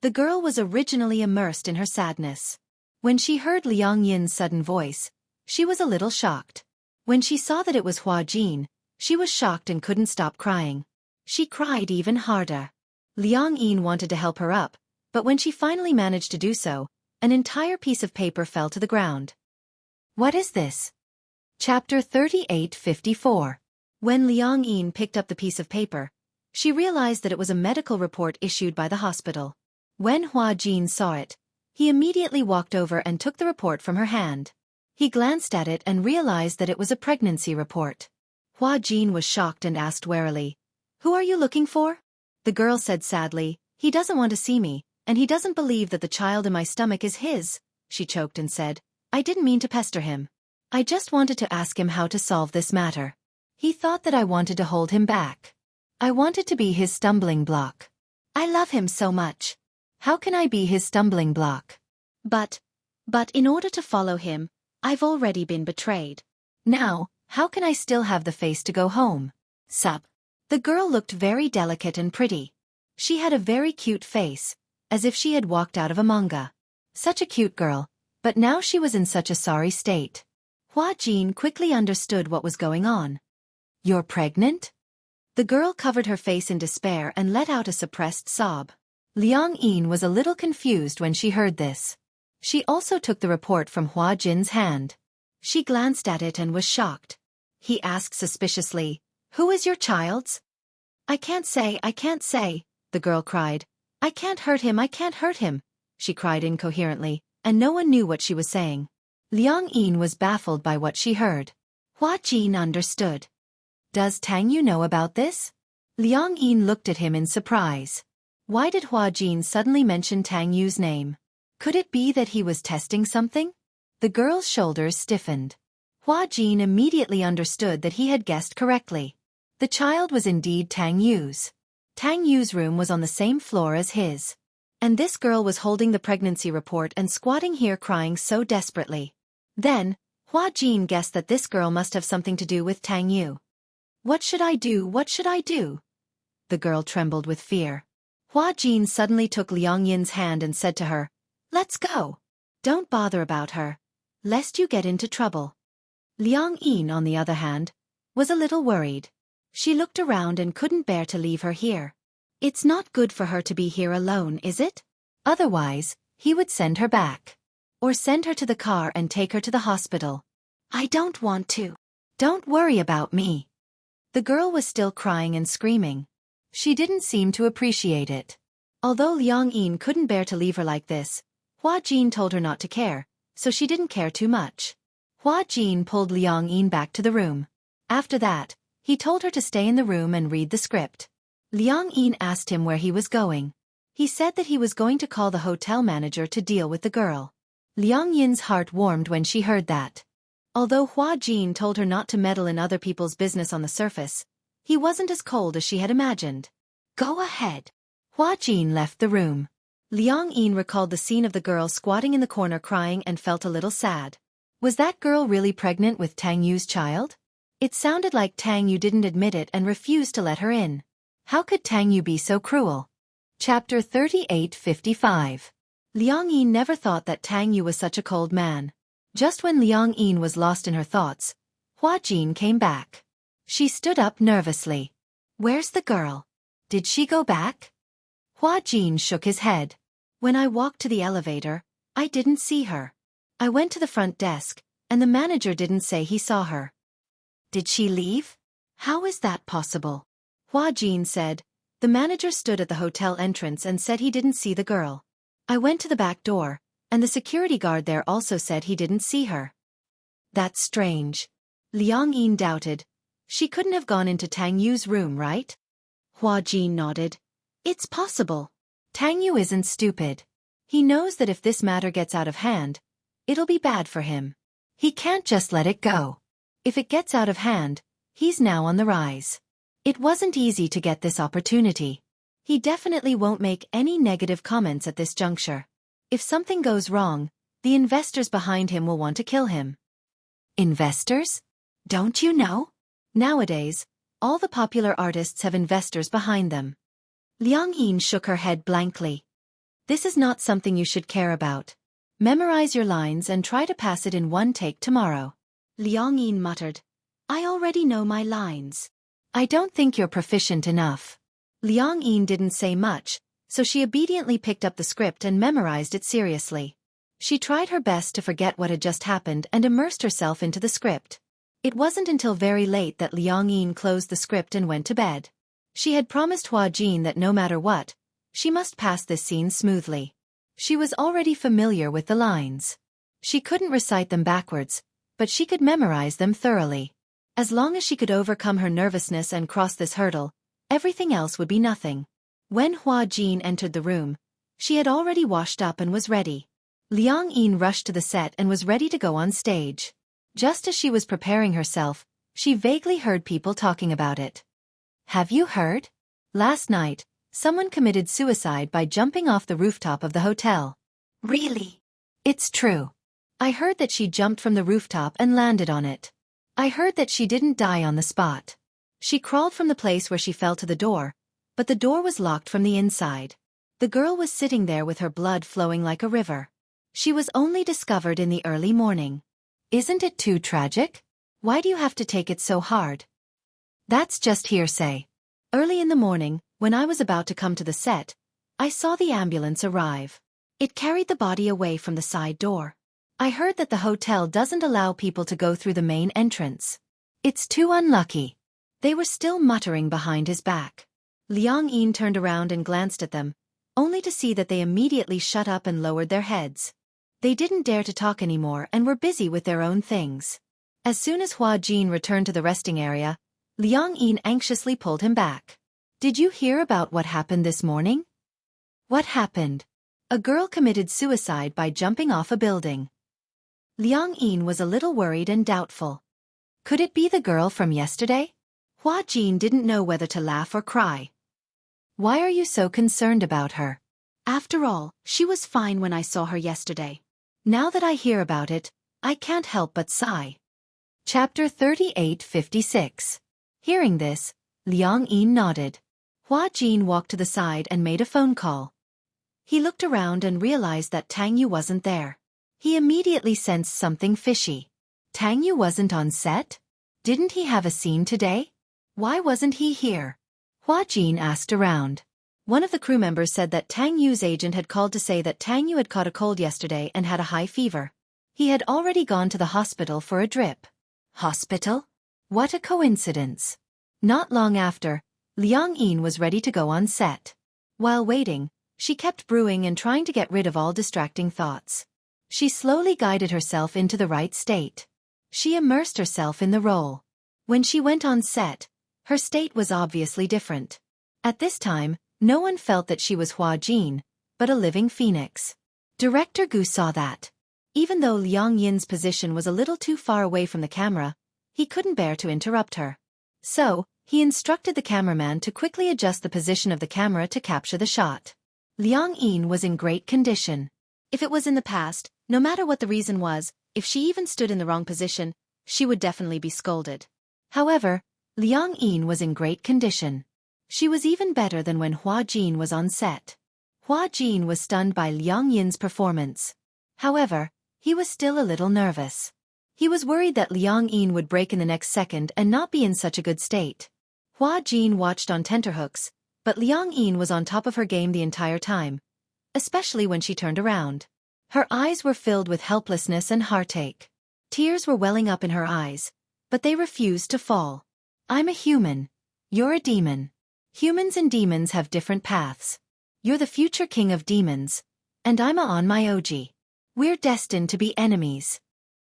The girl was originally immersed in her sadness. When she heard Liang Yin's sudden voice, she was a little shocked. When she saw that it was Hua Jin, she was shocked and couldn't stop crying. She cried even harder. Liang Yin wanted to help her up, but when she finally managed to do so, an entire piece of paper fell to the ground. "What is this?" Chapter 3854. When Liang Yin picked up the piece of paper, she realized that it was a medical report issued by the hospital. When Hua Jin saw it, he immediately walked over and took the report from her hand. He glanced at it and realized that it was a pregnancy report. Hua Jin was shocked and asked warily, "Who are you looking for?" The girl said sadly, "He doesn't want to see me, and he doesn't believe that the child in my stomach is his." She choked and said, "I didn't mean to pester him. I just wanted to ask him how to solve this matter. He thought that I wanted to hold him back. I wanted to be his stumbling block. I love him so much. How can I be his stumbling block? But in order to follow him, I've already been betrayed. Now, how can I still have the face to go home?" Sup. The girl looked very delicate and pretty. She had a very cute face, as if she had walked out of a manga. Such a cute girl, but now she was in such a sorry state. Hua Jin quickly understood what was going on. "You're pregnant?" The girl covered her face in despair and let out a suppressed sob. Liang Yin was a little confused when she heard this. She also took the report from Hua Jin's hand. She glanced at it and was shocked. He asked suspiciously, "Who is your child's?" I can't say," the girl cried. I can't hurt him," she cried incoherently, and no one knew what she was saying. Liang Yin was baffled by what she heard. Hua Jin understood. "Does Tang Yu know about this?" Liang Yin looked at him in surprise. Why did Hua Jin suddenly mention Tang Yu's name? Could it be that he was testing something? The girl's shoulders stiffened. Hua Jin immediately understood that he had guessed correctly. The child was indeed Tang Yu's. Tang Yu's room was on the same floor as his. And this girl was holding the pregnancy report and squatting here crying so desperately. Then, Hua Jin guessed that this girl must have something to do with Tang Yu. What should I do? The girl trembled with fear. Hua Jin suddenly took Liang Yin's hand and said to her, "Let's go. Don't bother about her, lest you get into trouble." Liang Yin, on the other hand, was a little worried. She looked around and couldn't bear to leave her here. It's not good for her to be here alone, is it? Otherwise, he would send her back. Or send her to the car and take her to the hospital. I don't want to. Don't worry about me. The girl was still crying and screaming. She didn't seem to appreciate it. Although Liang Yin couldn't bear to leave her like this, Hua Jin told her not to care, so she didn't care too much. Hua Jin pulled Liang Yin back to the room. After that, he told her to stay in the room and read the script. Liang Yin asked him where he was going. He said that he was going to call the hotel manager to deal with the girl. Liang Yin's heart warmed when she heard that. Although Hua Jin told her not to meddle in other people's business on the surface, he wasn't as cold as she had imagined. Go ahead. Hua Jin left the room. Liang Yin recalled the scene of the girl squatting in the corner crying and felt a little sad. Was that girl really pregnant with Tang Yu's child? It sounded like Tang Yu didn't admit it and refused to let her in. How could Tang Yu be so cruel? Chapter 38:55. Liang Yin never thought that Tang Yu was such a cold man. Just when Liang Yin was lost in her thoughts, Hua Jin came back. She stood up nervously. Where's the girl? Did she go back? Hua Jin shook his head. When I walked to the elevator, I didn't see her. I went to the front desk, and the manager didn't say he saw her. Did she leave? How is that possible? Hua Jin said. The manager stood at the hotel entrance and said he didn't see the girl. I went to the back door, and the security guard there also said he didn't see her. That's strange. Liang Yin doubted. She couldn't have gone into Tang Yu's room, right? Hua Jin nodded. It's possible. Tang Yu isn't stupid. He knows that if this matter gets out of hand, it'll be bad for him. He can't just let it go. If it gets out of hand, he's now on the rise. It wasn't easy to get this opportunity. He definitely won't make any negative comments at this juncture. If something goes wrong, the investors behind him will want to kill him. Investors? Don't you know? Nowadays, all the popular artists have investors behind them. Liang Yin shook her head blankly. This is not something you should care about. Memorize your lines and try to pass it in one take tomorrow. Liang Yin muttered. I already know my lines. I don't think you're proficient enough. Liang Yin didn't say much, so she obediently picked up the script and memorized it seriously. She tried her best to forget what had just happened and immersed herself into the script. It wasn't until very late that Liang Yin closed the script and went to bed. She had promised Hua Jin that no matter what, she must pass this scene smoothly. She was already familiar with the lines. She couldn't recite them backwards, but she could memorize them thoroughly. As long as she could overcome her nervousness and cross this hurdle, everything else would be nothing. When Hua Jin entered the room, she had already washed up and was ready. Liang Yin rushed to the set and was ready to go on stage. Just as she was preparing herself, she vaguely heard people talking about it. Have you heard? Last night, someone committed suicide by jumping off the rooftop of the hotel. Really? It's true. I heard that she jumped from the rooftop and landed on it. I heard that she didn't die on the spot. She crawled from the place where she fell to the door, but the door was locked from the inside. The girl was sitting there with her blood flowing like a river. She was only discovered in the early morning. Isn't it too tragic? Why do you have to take it so hard? That's just hearsay. Early in the morning, when I was about to come to the set, I saw the ambulance arrive. It carried the body away from the side door. I heard that the hotel doesn't allow people to go through the main entrance. It's too unlucky. They were still muttering behind his back. Liang Yin turned around and glanced at them, only to see that they immediately shut up and lowered their heads. They didn't dare to talk anymore and were busy with their own things. As soon as Hua Jin returned to the resting area, Liang Yin anxiously pulled him back. Did you hear about what happened this morning? What happened? A girl committed suicide by jumping off a building. Liang Yin was a little worried and doubtful. Could it be the girl from yesterday? Hua Jin didn't know whether to laugh or cry. Why are you so concerned about her? After all, she was fine when I saw her yesterday. Now that I hear about it, I can't help but sigh. Chapter 38:56. Hearing this, Liang Yin nodded. Hua Jin walked to the side and made a phone call. He looked around and realized that Tang Yu wasn't there. He immediately sensed something fishy. Tang Yu wasn't on set? Didn't he have a scene today? Why wasn't he here? Hua Jin asked around. One of the crew members said that Tang Yu's agent had called to say that Tang Yu had caught a cold yesterday and had a high fever. He had already gone to the hospital for a drip. Hospital? What a coincidence. Not long after, Liang Yin was ready to go on set. While waiting, she kept brewing and trying to get rid of all distracting thoughts. She slowly guided herself into the right state. She immersed herself in the role. When she went on set, her state was obviously different. At this time, no one felt that she was Hua Jin, but a living phoenix. Director Gu saw that. Even though Liang Yin's position was a little too far away from the camera, he couldn't bear to interrupt her. So, he instructed the cameraman to quickly adjust the position of the camera to capture the shot. Liang Yin was in great condition. If it was in the past, no matter what the reason was, if she even stood in the wrong position, she would definitely be scolded. However, Liang Yin was in great condition. She was even better than when Hua Jin was on set. Hua Jin was stunned by Liang Yin's performance. However, he was still a little nervous. He was worried that Liang Yin would break in the next second and not be in such a good state. Hua Jin watched on tenterhooks, but Liang Yin was on top of her game the entire time, especially when she turned around. Her eyes were filled with helplessness and heartache. Tears were welling up in her eyes, but they refused to fall. I'm a human. You're a demon. Humans and demons have different paths. You're the future king of demons, and I'm a on my OG. We're destined to be enemies.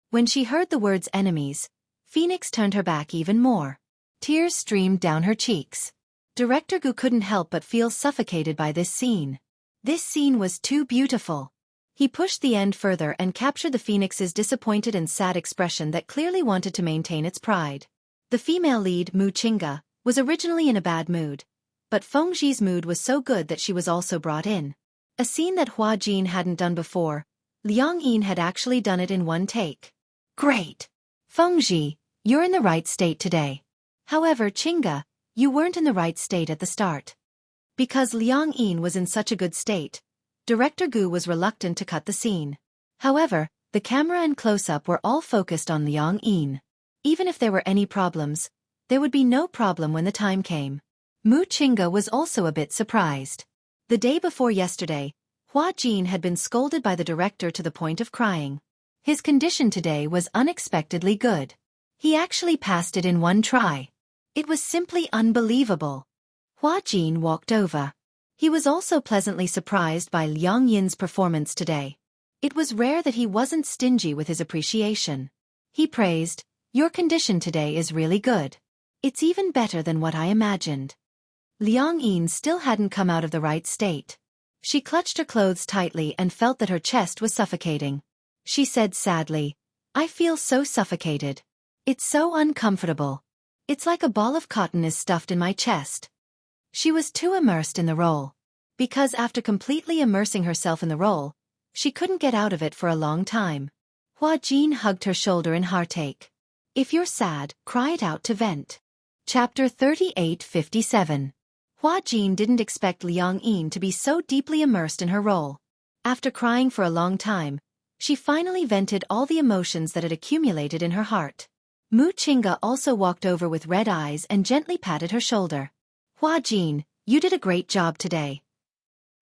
When she heard the words enemies, Phoenix turned her back even more. Tears streamed down her cheeks. Director Gu couldn't help but feel suffocated by this scene. This scene was too beautiful. He pushed the end further and captured the phoenix's disappointed and sad expression that clearly wanted to maintain its pride. The female lead, Mu Qingge, was originally in a bad mood, but Feng Zhi's mood was so good that she was also brought in. A scene that Hua Jin hadn't done before, Liang Yin had actually done it in one take. Great! Feng Zhi, you're in the right state today. However, Qingge, you weren't in the right state at the start. Because Liang Yin was in such a good state, Director Gu was reluctant to cut the scene. However, the camera and close-up were all focused on Liang Yin. Even if there were any problems, there would be no problem when the time came. Mu Qingge was also a bit surprised. The day before yesterday, Hua Jin had been scolded by the director to the point of crying. His condition today was unexpectedly good. He actually passed it in one try. It was simply unbelievable. Hua Jin walked over. He was also pleasantly surprised by Liang Yin's performance today. It was rare that he wasn't stingy with his appreciation. He praised, "Your condition today is really good. It's even better than what I imagined." Liang Yin still hadn't come out of the right state. She clutched her clothes tightly and felt that her chest was suffocating. She said sadly, "I feel so suffocated. It's so uncomfortable. It's like a ball of cotton is stuffed in my chest." She was too immersed in the role. Because after completely immersing herself in the role, she couldn't get out of it for a long time. Hua Jin hugged her shoulder in heartache. If you're sad, cry it out to vent. Chapter 3857. Hua Jin didn't expect Liang Yin to be so deeply immersed in her role. After crying for a long time, she finally vented all the emotions that had accumulated in her heart. Mu Qingge also walked over with red eyes and gently patted her shoulder. "Hua Jin, you did a great job today."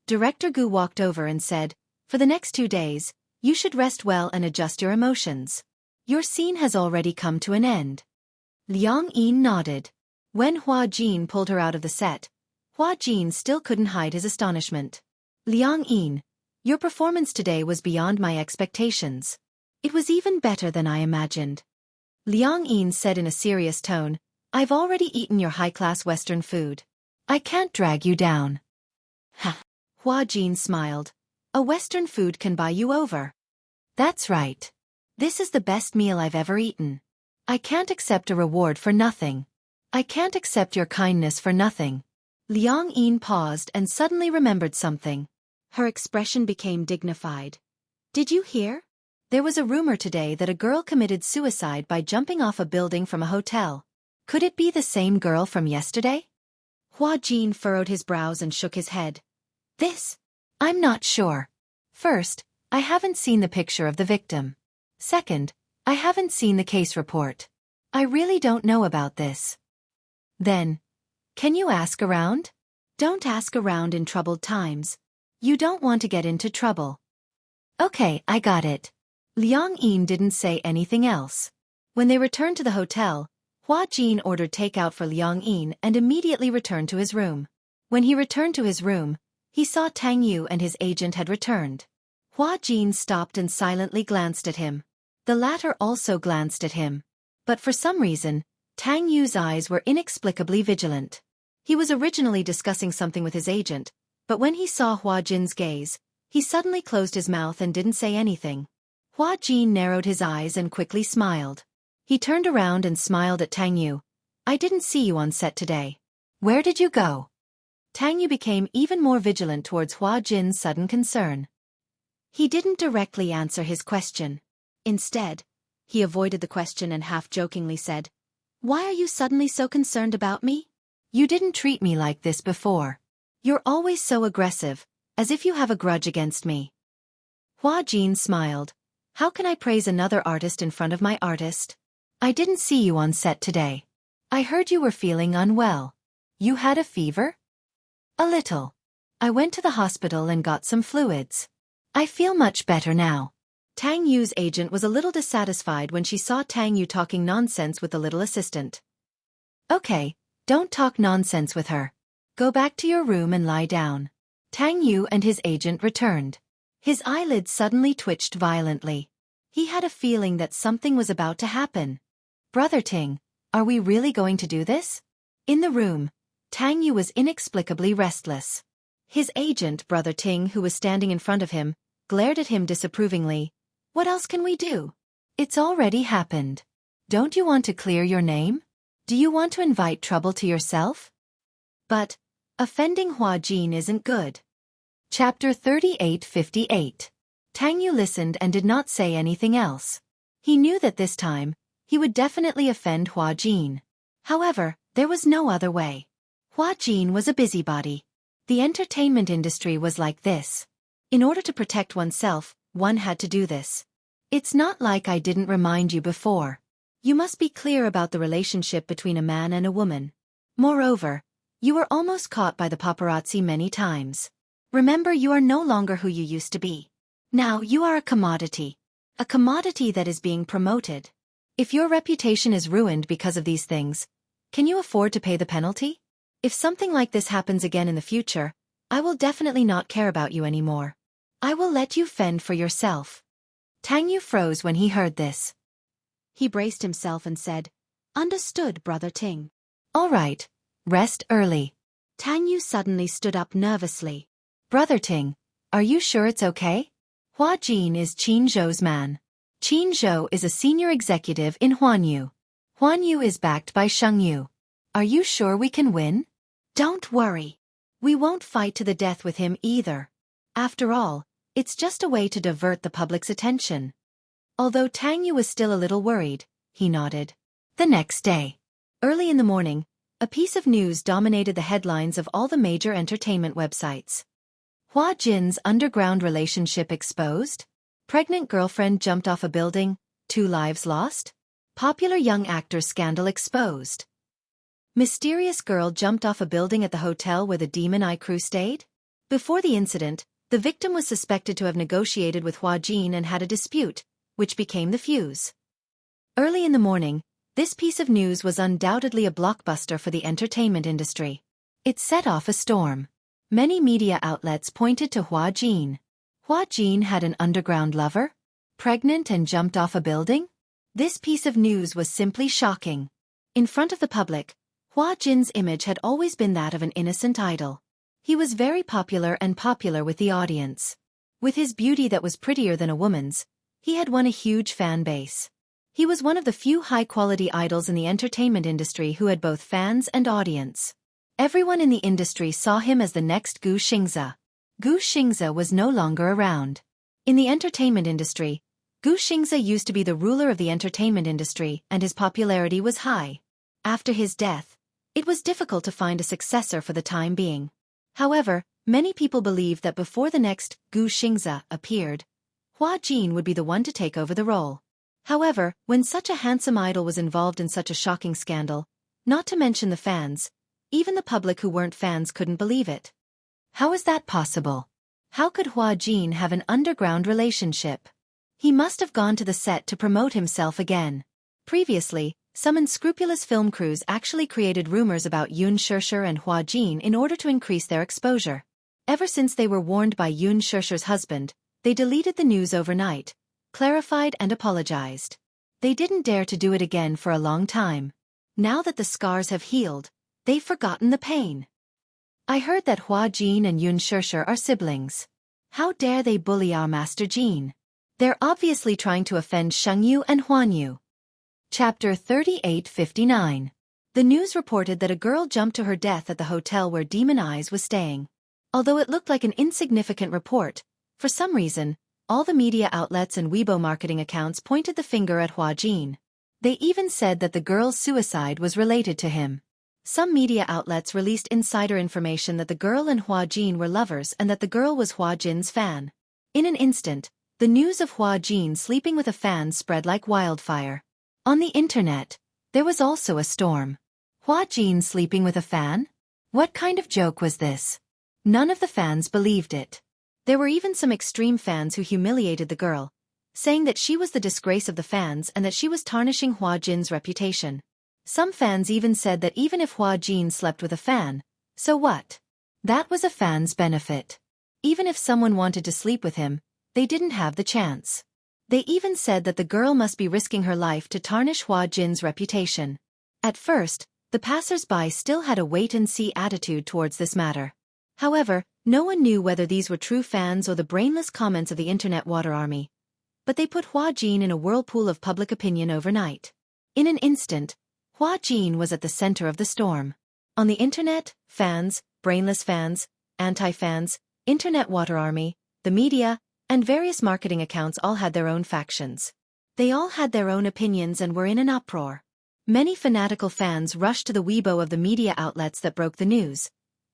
Director Gu walked over and said, "For the next 2 days, you should rest well and adjust your emotions. Your scene has already come to an end." Liang Yin nodded. When Hua Jin pulled her out of the set, Hua Jin still couldn't hide his astonishment. "Liang Yin, your performance today was beyond my expectations. It was even better than I imagined." Liang Yin said in a serious tone, "I've already eaten your high-class Western food. I can't drag you down." Ha! Hua Jin smiled. "A Western food can buy you over." "That's right. This is the best meal I've ever eaten. I can't accept a reward for nothing. I can't accept your kindness for nothing." Liang Yin paused and suddenly remembered something. Her expression became dignified. "Did you hear? There was a rumor today that a girl committed suicide by jumping off a building from a hotel. Could it be the same girl from yesterday?" Hua Jin furrowed his brows and shook his head. I'm not sure. First, I haven't seen the picture of the victim. Second, I haven't seen the case report. I really don't know about this." "Then, can you ask around?" "Don't ask around in troubled times. You don't want to get into trouble." "Okay, I got it." Liang Yin didn't say anything else. When they returned to the hotel, Hua Jin ordered takeout for Liang Yin and immediately returned to his room. When he returned to his room, he saw Tang Yu and his agent had returned. Hua Jin stopped and silently glanced at him. The latter also glanced at him. But for some reason, Tang Yu's eyes were inexplicably vigilant. He was originally discussing something with his agent, but when he saw Hua Jin's gaze, he suddenly closed his mouth and didn't say anything. Hua Jin narrowed his eyes and quickly smiled. He turned around and smiled at Tang Yu. I didn't see you on set today. Where did you go? Tang Yu became even more vigilant towards Hua Jin's sudden concern. He didn't directly answer his question. Instead, he avoided the question and half-jokingly said, Why are you suddenly so concerned about me? You didn't treat me like this before. You're always so aggressive, as if you have a grudge against me. Hua Jin smiled. How can I praise another artist in front of my artist? I didn't see you on set today. I heard you were feeling unwell. You had a fever? A little. I went to the hospital and got some fluids. I feel much better now. Tang Yu's agent was a little dissatisfied when she saw Tang Yu talking nonsense with the little assistant. Okay, don't talk nonsense with her. Go back to your room and lie down. Tang Yu and his agent returned. His eyelids suddenly twitched violently. He had a feeling that something was about to happen. Brother Ting, are we really going to do this? In the room, Tang Yu was inexplicably restless. His agent, Brother Ting, who was standing in front of him, glared at him disapprovingly. What else can we do? It's already happened. Don't you want to clear your name? Do you want to invite trouble to yourself? But offending Hua Jin isn't good. Chapter 38:58. Tang Yu listened and did not say anything else. He knew that this time, he would definitely offend Hua Jin. However, there was no other way. Hua Jin was a busybody. The entertainment industry was like this. In order to protect oneself, one had to do this. It's not like I didn't remind you before. You must be clear about the relationship between a man and a woman. Moreover, you were almost caught by the paparazzi many times. Remember, you are no longer who you used to be. Now you are a commodity. A commodity that is being promoted. If your reputation is ruined because of these things, can you afford to pay the penalty? If something like this happens again in the future, I will definitely not care about you anymore. I will let you fend for yourself. Tang Yu froze when he heard this. He braced himself and said, Understood, Brother Ting. All right, rest early. Tang Yu suddenly stood up nervously. Brother Ting, are you sure it's okay? Hua Jin is Qin Zhou's man. Qin Zhou is a senior executive in Huanyu. Huanyu is backed by Shengyu. Are you sure we can win? Don't worry. We won't fight to the death with him either. After all, it's just a way to divert the public's attention. Although Tang Yu was still a little worried, he nodded. The next day, early in the morning, a piece of news dominated the headlines of all the major entertainment websites. Hua Jin's underground relationship exposed? Pregnant girlfriend jumped off a building, 2 lives lost? Popular young actor scandal exposed. Mysterious girl jumped off a building at the hotel where the Demon Eye crew stayed? Before the incident, the victim was suspected to have negotiated with Hua Jin and had a dispute, which became the fuse. Early in the morning, this piece of news was undoubtedly a blockbuster for the entertainment industry. It set off a storm. Many media outlets pointed to Hua Jin. Hua Jin had an underground lover? Pregnant and jumped off a building? This piece of news was simply shocking. In front of the public, Hua Jin's image had always been that of an innocent idol. He was very popular with the audience. With his beauty that was prettier than a woman's, he had won a huge fan base. He was one of the few high-quality idols in the entertainment industry who had both fans and audience. Everyone in the industry saw him as the next Gu Xingze. Gu Xingze was no longer around. In the entertainment industry, Gu Xingze used to be the ruler of the entertainment industry and his popularity was high. After his death, it was difficult to find a successor for the time being. However, many people believed that before the next Gu Xingze appeared, Hua Jin would be the one to take over the role. However, when such a handsome idol was involved in such a shocking scandal, not to mention the fans, even the public who weren't fans couldn't believe it. How is that possible? How could Hua Jin have an underground relationship? He must have gone to the set to promote himself again. Previously, some unscrupulous film crews actually created rumors about Yun Shishir and Hua Jin in order to increase their exposure. Ever since they were warned by Yun Shishir's husband, they deleted the news overnight, clarified and apologized. They didn't dare to do it again for a long time. Now that the scars have healed, they've forgotten the pain. I heard that Hua Jin and Yun Shishir are siblings. How dare they bully our Master Jin? They're obviously trying to offend Shengyu and Huanyu. Chapter 3859. The news reported that a girl jumped to her death at the hotel where Demon Eyes was staying. Although it looked like an insignificant report, for some reason, all the media outlets and Weibo marketing accounts pointed the finger at Hua Jin. They even said that the girl's suicide was related to him. Some media outlets released insider information that the girl and Hua Jin were lovers and that the girl was Hua Jin's fan. In an instant, the news of Hua Jin sleeping with a fan spread like wildfire. On the internet, there was also a storm. Hua Jin sleeping with a fan? What kind of joke was this? None of the fans believed it. There were even some extreme fans who humiliated the girl, saying that she was the disgrace of the fans and that she was tarnishing Hua Jin's reputation. Some fans even said that even if Hua Jin slept with a fan, so what? That was a fan's benefit. Even if someone wanted to sleep with him, they didn't have the chance. They even said that the girl must be risking her life to tarnish Hua Jin's reputation. At first, the passers-by still had a wait-and-see attitude towards this matter. However, no one knew whether these were true fans or the brainless comments of the internet water army. But they put Hua Jin in a whirlpool of public opinion overnight. In an instant, Hua Jin was at the center of the storm. On the internet, fans, brainless fans, anti-fans, internet water army, the media, and various marketing accounts all had their own factions. They all had their own opinions and were in an uproar. Many fanatical fans rushed to the Weibo of the media outlets that broke the news,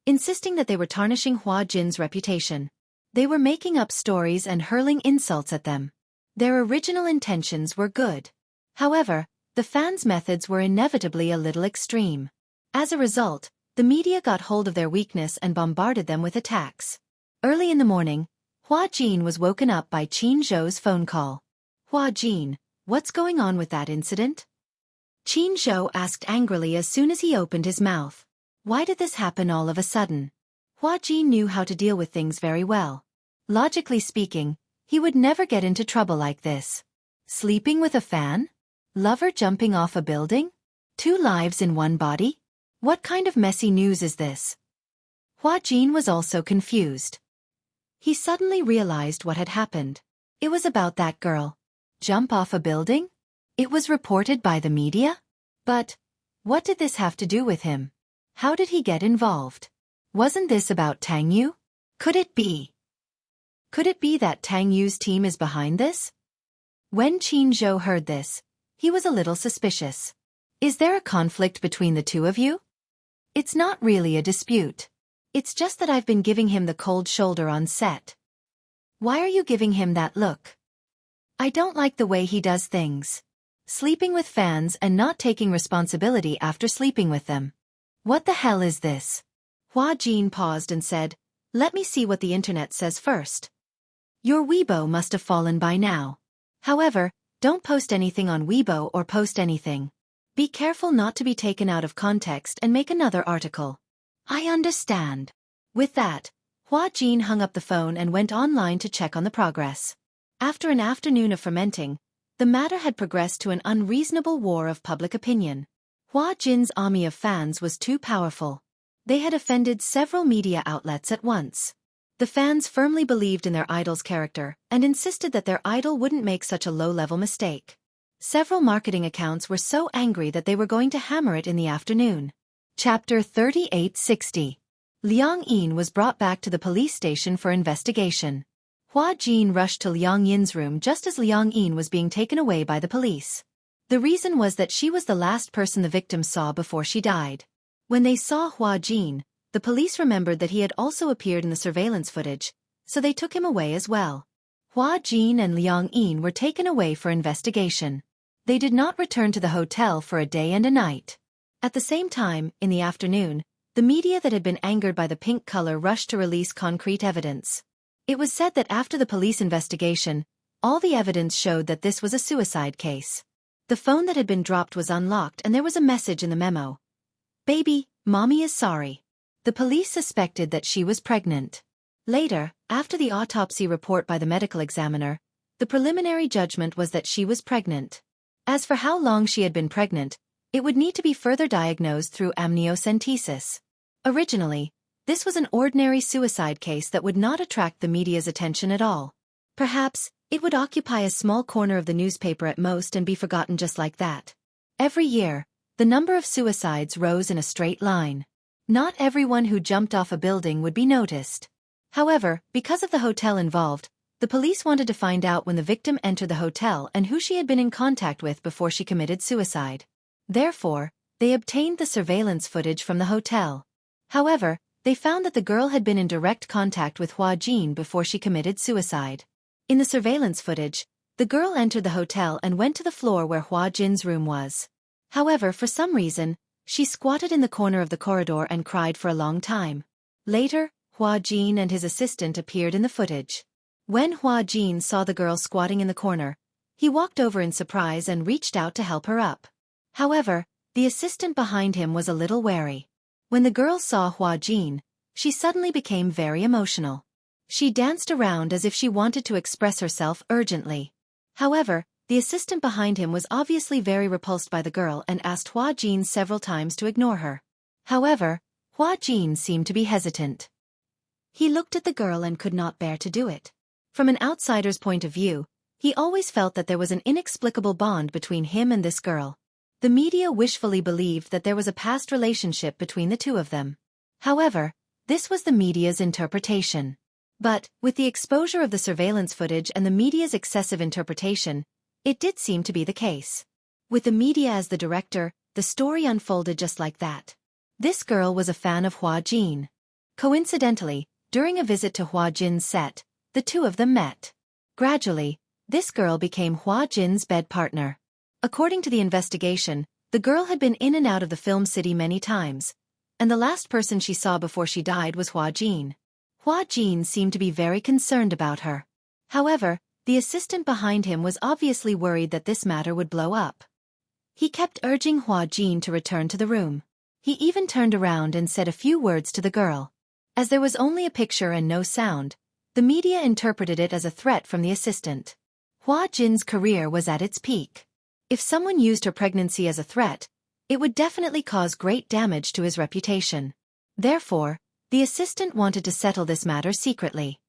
insisting that they were tarnishing Hua Jin's reputation. They were making up stories and hurling insults at them. Their original intentions were good. However, the fans' methods were inevitably a little extreme. As a result, the media got hold of their weakness and bombarded them with attacks. Early in the morning, Hua Jin was woken up by Qin Zhou's phone call. Hua Jin, what's going on with that incident? Qin Zhou asked angrily as soon as he opened his mouth. Why did this happen all of a sudden? Hua Jin knew how to deal with things very well. Logically speaking, he would never get into trouble like this. Sleeping with a fan? Lover jumping off a building? 2 lives in one body? What kind of messy news is this? Hua Jin was also confused. He suddenly realized what had happened. It was about that girl. Jump off a building? It was reported by the media? But what did this have to do with him? How did he get involved? Wasn't this about Tang Yu? Could it be? Could it be that Tang Yu's team is behind this? When Qin Zhou heard this, he was a little suspicious. Is there a conflict between the two of you? It's not really a dispute. It's just that I've been giving him the cold shoulder on set. Why are you giving him that look? I don't like the way he does things. Sleeping with fans and not taking responsibility after sleeping with them. What the hell is this? Hua Jin paused and said, let me see what the internet says first. Your Weibo must have fallen by now. However, don't post anything on Weibo or post anything. Be careful not to be taken out of context and make another article. I understand. With that, Hua Jin hung up the phone and went online to check on the progress. After an afternoon of fermenting, the matter had progressed to an unreasonable war of public opinion. Hua Jin's army of fans was too powerful. They had offended several media outlets at once. The fans firmly believed in their idol's character and insisted that their idol wouldn't make such a low-level mistake. Several marketing accounts were so angry that they were going to hammer it in the afternoon. Chapter 3860. Liang Yin was brought back to the police station for investigation. Hua Jin rushed to Liang Yin's room just as Liang Yin was being taken away by the police. The reason was that she was the last person the victim saw before she died. When they saw Hua Jin, the police remembered that he had also appeared in the surveillance footage, so they took him away as well. Hua Jin and Liang Yin were taken away for investigation. They did not return to the hotel for a day and a night. At the same time, in the afternoon, the media that had been angered by the pink color rushed to release concrete evidence. It was said that after the police investigation, all the evidence showed that this was a suicide case. The phone that had been dropped was unlocked and there was a message in the memo. Baby, mommy is sorry. The police suspected that she was pregnant. Later, after the autopsy report by the medical examiner, The preliminary judgment was that she was pregnant. As for how long she had been pregnant, it would need to be further diagnosed through amniocentesis. Originally, this was an ordinary suicide case that would not attract the media's attention at all. Perhaps, it would occupy a small corner of the newspaper at most and be forgotten just like that. Every year, the number of suicides rose in a straight line. Not everyone who jumped off a building would be noticed. However, because of the hotel involved, the police wanted to find out when the victim entered the hotel and who she had been in contact with before she committed suicide. Therefore, they obtained the surveillance footage from the hotel. However, they found that the girl had been in direct contact with Hua Jin before she committed suicide. In the surveillance footage, the girl entered the hotel and went to the floor where Hua Jin's room was. However, for some reason, she squatted in the corner of the corridor and cried for a long time. Later, Hua Jin and his assistant appeared in the footage. When Hua Jin saw the girl squatting in the corner, he walked over in surprise and reached out to help her up. However, the assistant behind him was a little wary. When the girl saw Hua Jin, she suddenly became very emotional. She danced around as if she wanted to express herself urgently. However, the assistant behind him was obviously very repulsed by the girl and asked Hua Jin several times to ignore her. However, Hua Jin seemed to be hesitant. He looked at the girl and could not bear to do it. From an outsider's point of view, he always felt that there was an inexplicable bond between him and this girl. The media wishfully believed that there was a past relationship between the two of them. However, this was the media's interpretation. But, with the exposure of the surveillance footage and the media's excessive interpretation, it did seem to be the case. With the media as the director, the story unfolded just like that. This girl was a fan of Hua Jin. Coincidentally, during a visit to Hua Jin's set, the two of them met. Gradually, this girl became Hua Jin's bed partner. According to the investigation, the girl had been in and out of the film city many times, and the last person she saw before she died was Hua Jin. Hua Jin seemed to be very concerned about her. However, the assistant behind him was obviously worried that this matter would blow up. He kept urging Hua Jin to return to the room. He even turned around and said a few words to the girl. As there was only a picture and no sound, the media interpreted it as a threat from the assistant. Hua Jin's career was at its peak. If someone used her pregnancy as a threat, it would definitely cause great damage to his reputation. Therefore, the assistant wanted to settle this matter secretly.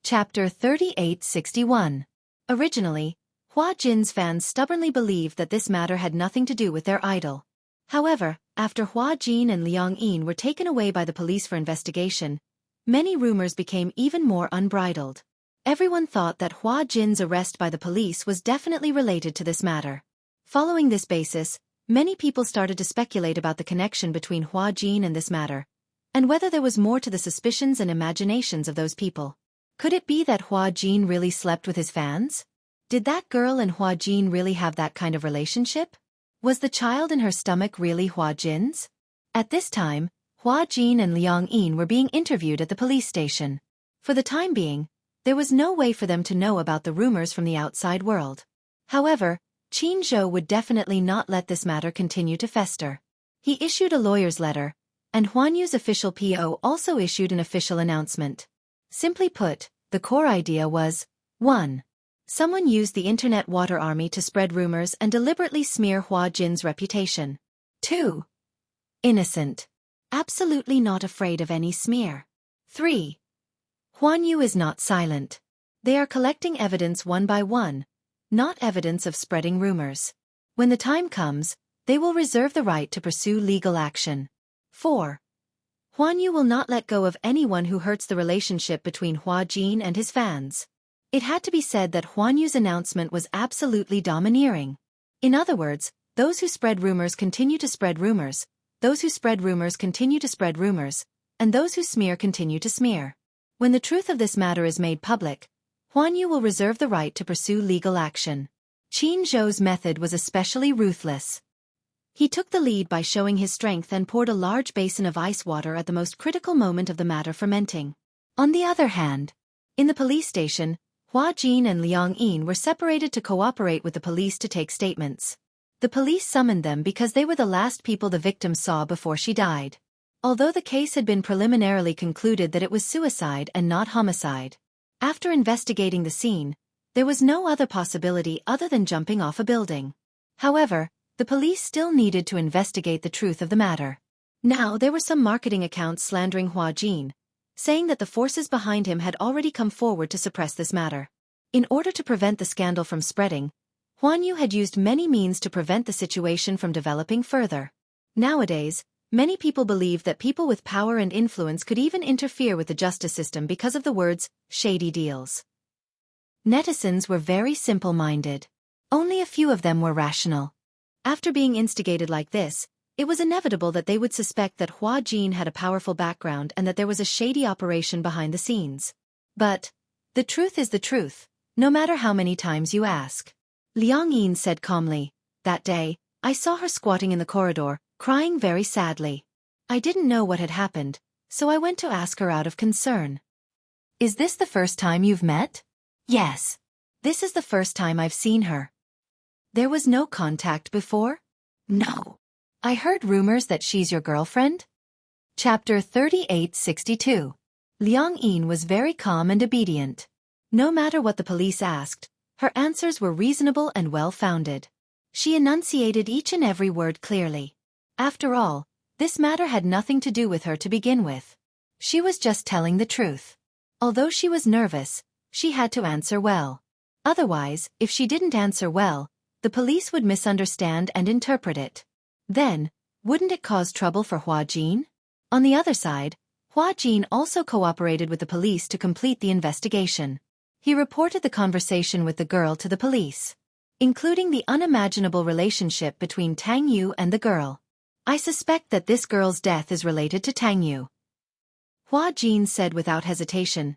Chapter 3861. Originally, Hua Jin's fans stubbornly believed that this matter had nothing to do with their idol. However, after Hua Jin and Liang Yin were taken away by the police for investigation, many rumors became even more unbridled. Everyone thought that Hua Jin's arrest by the police was definitely related to this matter. Following this basis, many people started to speculate about the connection between Hua Jin and this matter, and whether there was more to the suspicions and imaginations of those people. Could it be that Hua Jin really slept with his fans? Did that girl and Hua Jin really have that kind of relationship? Was the child in her stomach really Hua Jin's? At this time, Hua Jin and Liang Yin were being interviewed at the police station. For the time being, there was no way for them to know about the rumors from the outside world. However, Qin Zhou would definitely not let this matter continue to fester. He issued a lawyer's letter, and Huanyu's official PO also issued an official announcement. Simply put, the core idea was, 1. Someone used the internet water army to spread rumors and deliberately smear Hua Jin's reputation. 2. Innocent. Absolutely not afraid of any smear. 3. Huanyu is not silent. They are collecting evidence one by one, not evidence of spreading rumors. When the time comes, they will reserve the right to pursue legal action. 4. Huanyu will not let go of anyone who hurts the relationship between Hua Jin and his fans. It had to be said that Huanyu's announcement was absolutely domineering. In other words, those who spread rumors continue to spread rumors, those who spread rumors continue to spread rumors, and those who smear continue to smear. When the truth of this matter is made public, Huanyu will reserve the right to pursue legal action. Qin Zhou's method was especially ruthless. He took the lead by showing his strength and poured a large basin of ice water at the most critical moment of the matter fermenting. On the other hand, in the police station, Hua Jin and Liang Yin were separated to cooperate with the police to take statements. The police summoned them because they were the last people the victim saw before she died. Although the case had been preliminarily concluded that it was suicide and not homicide. After investigating the scene, There was no other possibility other than jumping off a building. However, the police still needed to investigate the truth of the matter. Now there were some marketing accounts slandering Hua Jin, saying that the forces behind him had already come forward to suppress this matter. In order to prevent the scandal from spreading, Huan Yu had used many means to prevent the situation from developing further. Nowadays, many people believe that people with power and influence could even interfere with the justice system because of the words, shady deals. Netizens were very simple-minded. Only a few of them were rational. After being instigated like this, it was inevitable that they would suspect that Hua Jin had a powerful background and that there was a shady operation behind the scenes. But the truth is the truth, no matter how many times you ask. Liang Yin said calmly, "That day, I saw her squatting in the corridor, crying very sadly. I didn't know what had happened, so I went to ask her out of concern." "Is this the first time you've met?" "Yes. This is the first time I've seen her." "There was no contact before?" "No. I heard rumors that she's your girlfriend?" Chapter 3862. Liang Yin was very calm and obedient. No matter what the police asked, her answers were reasonable and well-founded. She enunciated each and every word clearly. After all, this matter had nothing to do with her to begin with. She was just telling the truth. Although she was nervous, she had to answer well. Otherwise, if she didn't answer well, the police would misunderstand and interpret it. Then, wouldn't it cause trouble for Hua Jin? On the other side, Hua Jin also cooperated with the police to complete the investigation. He reported the conversation with the girl to the police, including the unimaginable relationship between Tang Yu and the girl. "I suspect that this girl's death is related to Tang Yu," Hua Jin said without hesitation.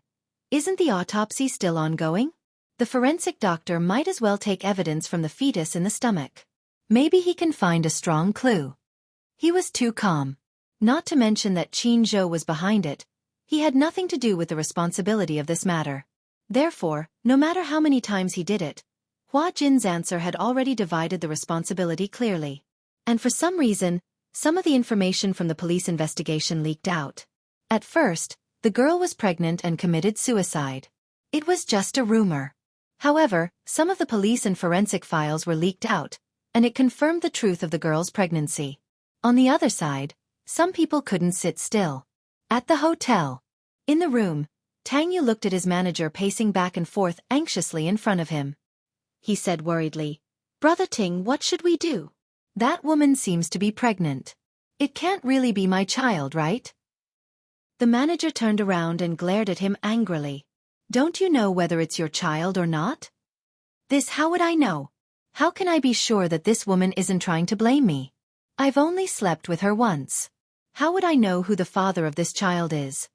"Isn't the autopsy still ongoing? The forensic doctor might as well take evidence from the fetus in the stomach. Maybe he can find a strong clue." He was too calm. Not to mention that Qin Zhou was behind it. He had nothing to do with the responsibility of this matter. Therefore, no matter how many times he did it, Hua Jin's answer had already divided the responsibility clearly. And for some reason, some of the information from the police investigation leaked out. At first, the girl was pregnant and committed suicide. It was just a rumor. However, some of the police and forensic files were leaked out, and it confirmed the truth of the girl's pregnancy. On the other side, some people couldn't sit still. At the hotel, in the room, Tang Yu looked at his manager pacing back and forth anxiously in front of him. He said worriedly, "Brother Ting, what should we do? That woman seems to be pregnant. It can't really be my child, right?" The manager turned around and glared at him angrily. "Don't you know whether it's your child or not?" How would I know? How can I be sure that this woman isn't trying to blame me? I've only slept with her once. How would I know who the father of this child is?"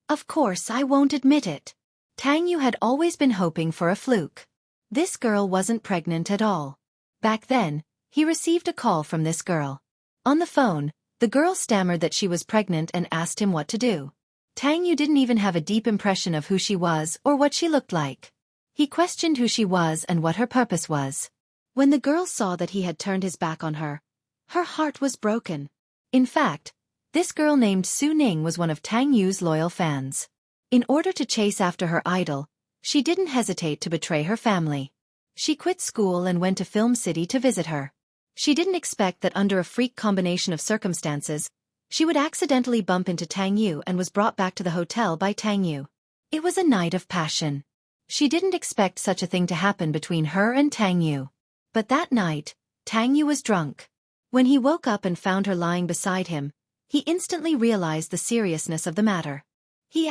"Of course I won't admit it." Tang Yu had always been hoping for a fluke. This girl wasn't pregnant at all. Back then, he received a call from this girl. On the phone, the girl stammered that she was pregnant and asked him what to do. Tang Yu didn't even have a deep impression of who she was or what she looked like. He questioned who she was and what her purpose was. When the girl saw that he had turned his back on her, her heart was broken. In fact, this girl named Su Ning was one of Tang Yu's loyal fans. In order to chase after her idol, she didn't hesitate to betray her family. She quit school and went to Film City to visit her. She didn't expect that under a freak combination of circumstances, she would accidentally bump into Tang Yu and was brought back to the hotel by Tang Yu. It was a night of passion. She didn't expect such a thing to happen between her and Tang Yu. But that night, Tang Yu was drunk. When he woke up and found her lying beside him, he instantly realized the seriousness of the matter. He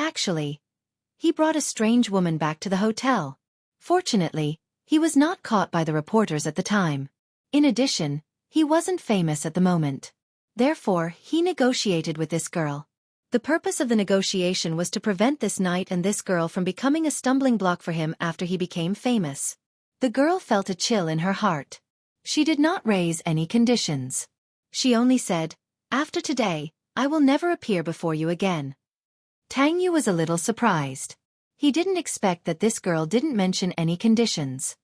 brought a strange woman back to the hotel. Fortunately, he was not caught by the reporters at the time. In addition, he wasn't famous at the moment. Therefore, he negotiated with this girl. The purpose of the negotiation was to prevent this night and this girl from becoming a stumbling block for him after he became famous. The girl felt a chill in her heart. She did not raise any conditions. She only said, "After today, I will never appear before you again." Tang Yu was a little surprised. He didn't expect that this girl didn't mention any conditions.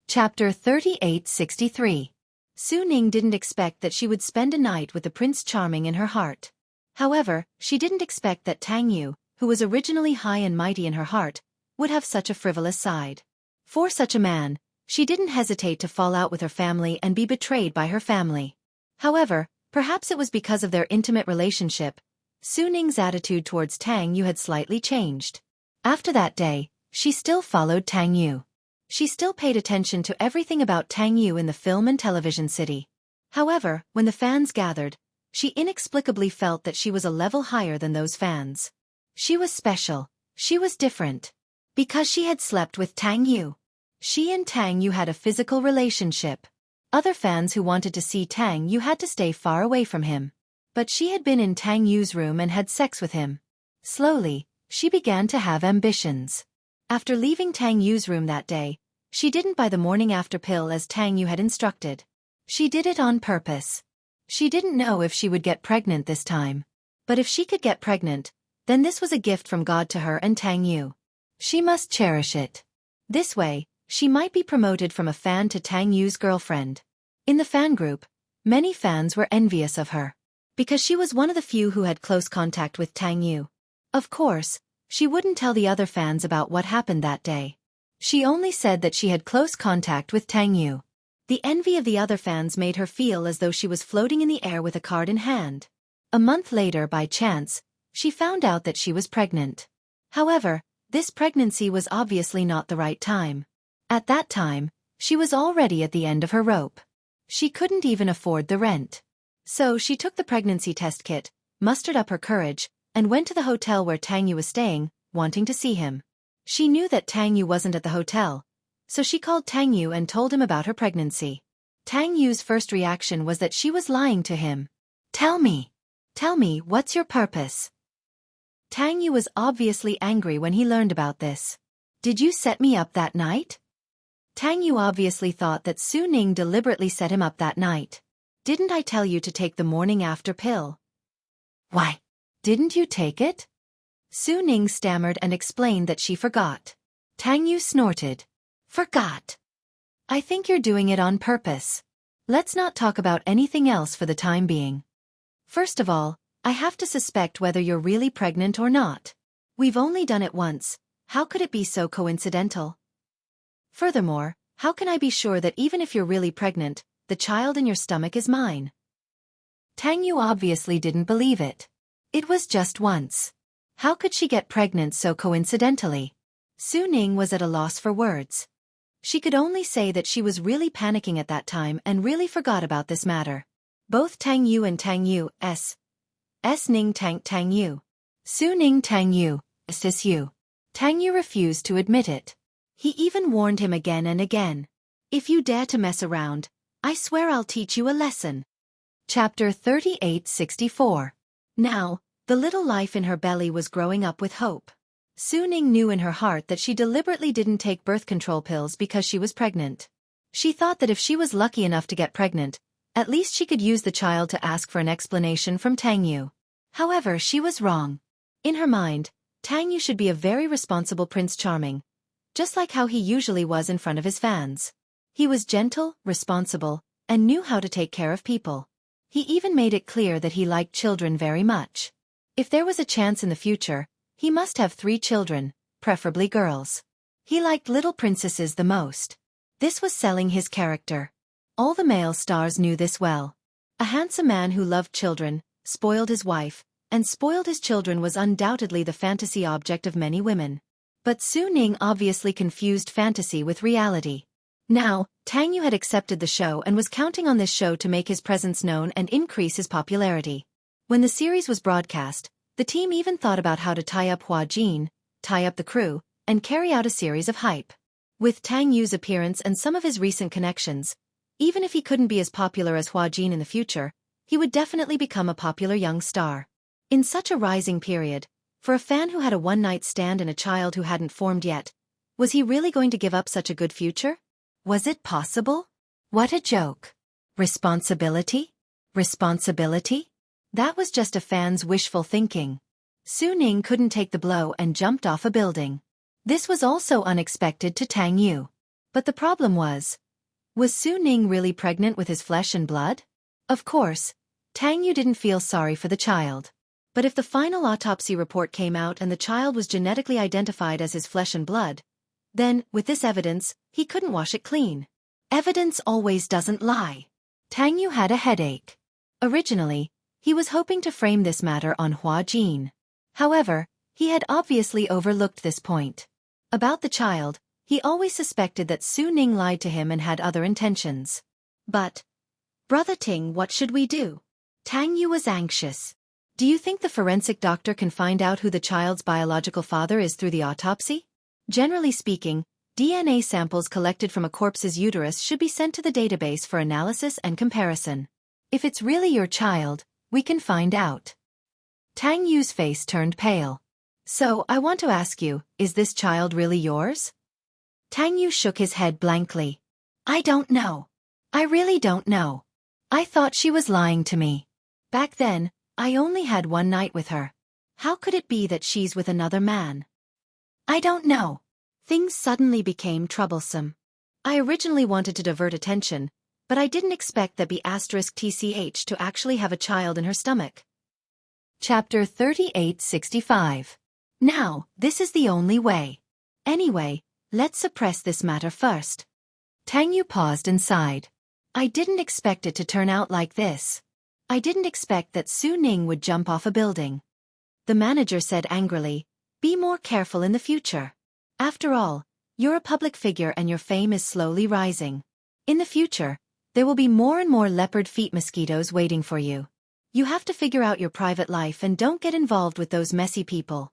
Chapter 3863. Su Ning didn't expect that she would spend a night with the Prince Charming in her heart. However, she didn't expect that Tang Yu, who was originally high and mighty in her heart, would have such a frivolous side. For such a man, she didn't hesitate to fall out with her family and be betrayed by her family. However, perhaps it was because of their intimate relationship, Su Ning's attitude towards Tang Yu had slightly changed. After that day, she still followed Tang Yu. She still paid attention to everything about Tang Yu in the film and television city. However, when the fans gathered, she inexplicably felt that she was a level higher than those fans. She was special. She was different. Because she had slept with Tang Yu. She and Tang Yu had a physical relationship. Other fans who wanted to see Tang Yu had to stay far away from him. But she had been in Tang Yu's room and had sex with him. Slowly, she began to have ambitions. After leaving Tang Yu's room that day, she didn't buy the morning after pill as Tang Yu had instructed. She did it on purpose. She didn't know if she would get pregnant this time. But if she could get pregnant, then this was a gift from God to her and Tang Yu. She must cherish it. This way, she might be promoted from a fan to Tang Yu's girlfriend. In the fan group, many fans were envious of her. Because she was one of the few who had close contact with Tang Yu. Of course, she wouldn't tell the other fans about what happened that day. She only said that she had close contact with Tang Yu. The envy of the other fans made her feel as though she was floating in the air with a card in hand. A month later, by chance, she found out that she was pregnant. However, this pregnancy was obviously not the right time. At that time, she was already at the end of her rope. She couldn't even afford the rent. So she took the pregnancy test kit, mustered up her courage, and went to the hotel where Tang Yu was staying, wanting to see him. She knew that Tang Yu wasn't at the hotel, so she called Tang Yu and told him about her pregnancy. Tang Yu's first reaction was that she was lying to him. Tell me, what's your purpose? Tang Yu was obviously angry when he learned about this. Did you set me up that night? Tang Yu obviously thought that Su Ning deliberately set him up that night. Didn't I tell you to take the morning after pill? Why? Didn't you take it? Su Ning stammered and explained that she forgot. Tang Yu snorted. Forgot? I think you're doing it on purpose. Let's not talk about anything else for the time being. First of all, I have to suspect whether you're really pregnant or not. We've only done it once. How could it be so coincidental? Furthermore, how can I be sure that even if you're really pregnant, the child in your stomach is mine? Tang Yu obviously didn't believe it. It was just once. How could she get pregnant so coincidentally? Su Ning was at a loss for words. She could only say that she was really panicking at that time and really forgot about this matter. Both Tang Yu and Tang Yu, S. Ning Tang Yu. Su Ning Tang Yu, S Yu. Tang Yu refused to admit it. He even warned him again and again. If you dare to mess around, I swear I'll teach you a lesson. Chapter 3864. Now, the little life in her belly was growing up with hope. Su Ning knew in her heart that she deliberately didn't take birth control pills because she was pregnant. She thought that if she was lucky enough to get pregnant, at least she could use the child to ask for an explanation from Tang Yu. However, she was wrong. In her mind, Tang Yu should be a very responsible Prince Charming, just like how he usually was in front of his fans. He was gentle, responsible, and knew how to take care of people. He even made it clear that he liked children very much. If there was a chance in the future, he must have 3 children, preferably girls. He liked little princesses the most. This was selling his character. All the male stars knew this well. A handsome man who loved children, spoiled his wife, and spoiled his children was undoubtedly the fantasy object of many women. But Su Ning obviously confused fantasy with reality. Now, Tang Yu had accepted the show and was counting on this show to make his presence known and increase his popularity. When the series was broadcast, the team even thought about how to tie up Hua Jin, tie up the crew, and carry out a series of hype. With Tang Yu's appearance and some of his recent connections, even if he couldn't be as popular as Hua Jin in the future, he would definitely become a popular young star. In such a rising period, for a fan who had a one-night stand and a child who hadn't formed yet, was he really going to give up such a good future? Was it possible? What a joke. Responsibility? Responsibility? That was just a fan's wishful thinking. Su Ning couldn't take the blow and jumped off a building. This was also unexpected to Tang Yu. But the problem was Su Ning really pregnant with his flesh and blood? Of course, Tang Yu didn't feel sorry for the child. But if the final autopsy report came out and the child was genetically identified as his flesh and blood, Then, with this evidence, he couldn't wash it clean. Evidence always doesn't lie. Tang Yu had a headache. Originally, he was hoping to frame this matter on Hua Jin. However, he had obviously overlooked this point. About the child, he always suspected that Su Ning lied to him and had other intentions. But, Brother Ting, what should we do? Tang Yu was anxious. Do you think the forensic doctor can find out who the child's biological father is through the autopsy? Generally speaking, DNA samples collected from a corpse's uterus should be sent to the database for analysis and comparison. If it's really your child, we can find out. Tang Yu's face turned pale. So, I want to ask you, is this child really yours? Tang Yu shook his head blankly. I don't know. I really don't know. I thought she was lying to me. Back then, I only had one night with her. How could it be that she's with another man? I don't know. Things suddenly became troublesome. I originally wanted to divert attention, but I didn't expect that B*TCH to actually have a child in her stomach. Chapter 3865. Now, this is the only way. Anyway, let's suppress this matter first. Tang Yu paused and sighed. I didn't expect it to turn out like this. I didn't expect that Su Ning would jump off a building. The manager said angrily, be more careful in the future. After all, you're a public figure and your fame is slowly rising. In the future, there will be more and more leopard feet mosquitoes waiting for you. You have to figure out your private life and don't get involved with those messy people.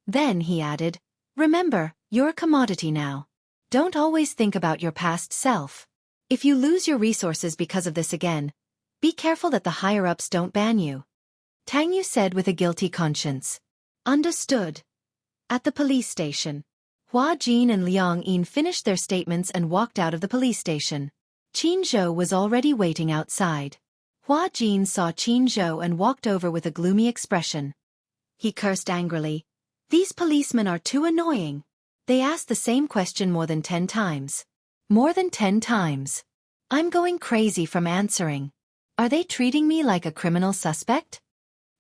Then, he added, remember, you're a commodity now. Don't always think about your past self. If you lose your resources because of this again, be careful that the higher-ups don't ban you. Tang Yu said with a guilty conscience. Understood. At the police station, Hua Jin and Liang Yin finished their statements and walked out of the police station. Qin Zhou was already waiting outside. Hua Jin saw Qin Zhou and walked over with a gloomy expression. He cursed angrily. These policemen are too annoying. They asked the same question more than 10 times. More than 10 times. I'm going crazy from answering. Are they treating me like a criminal suspect?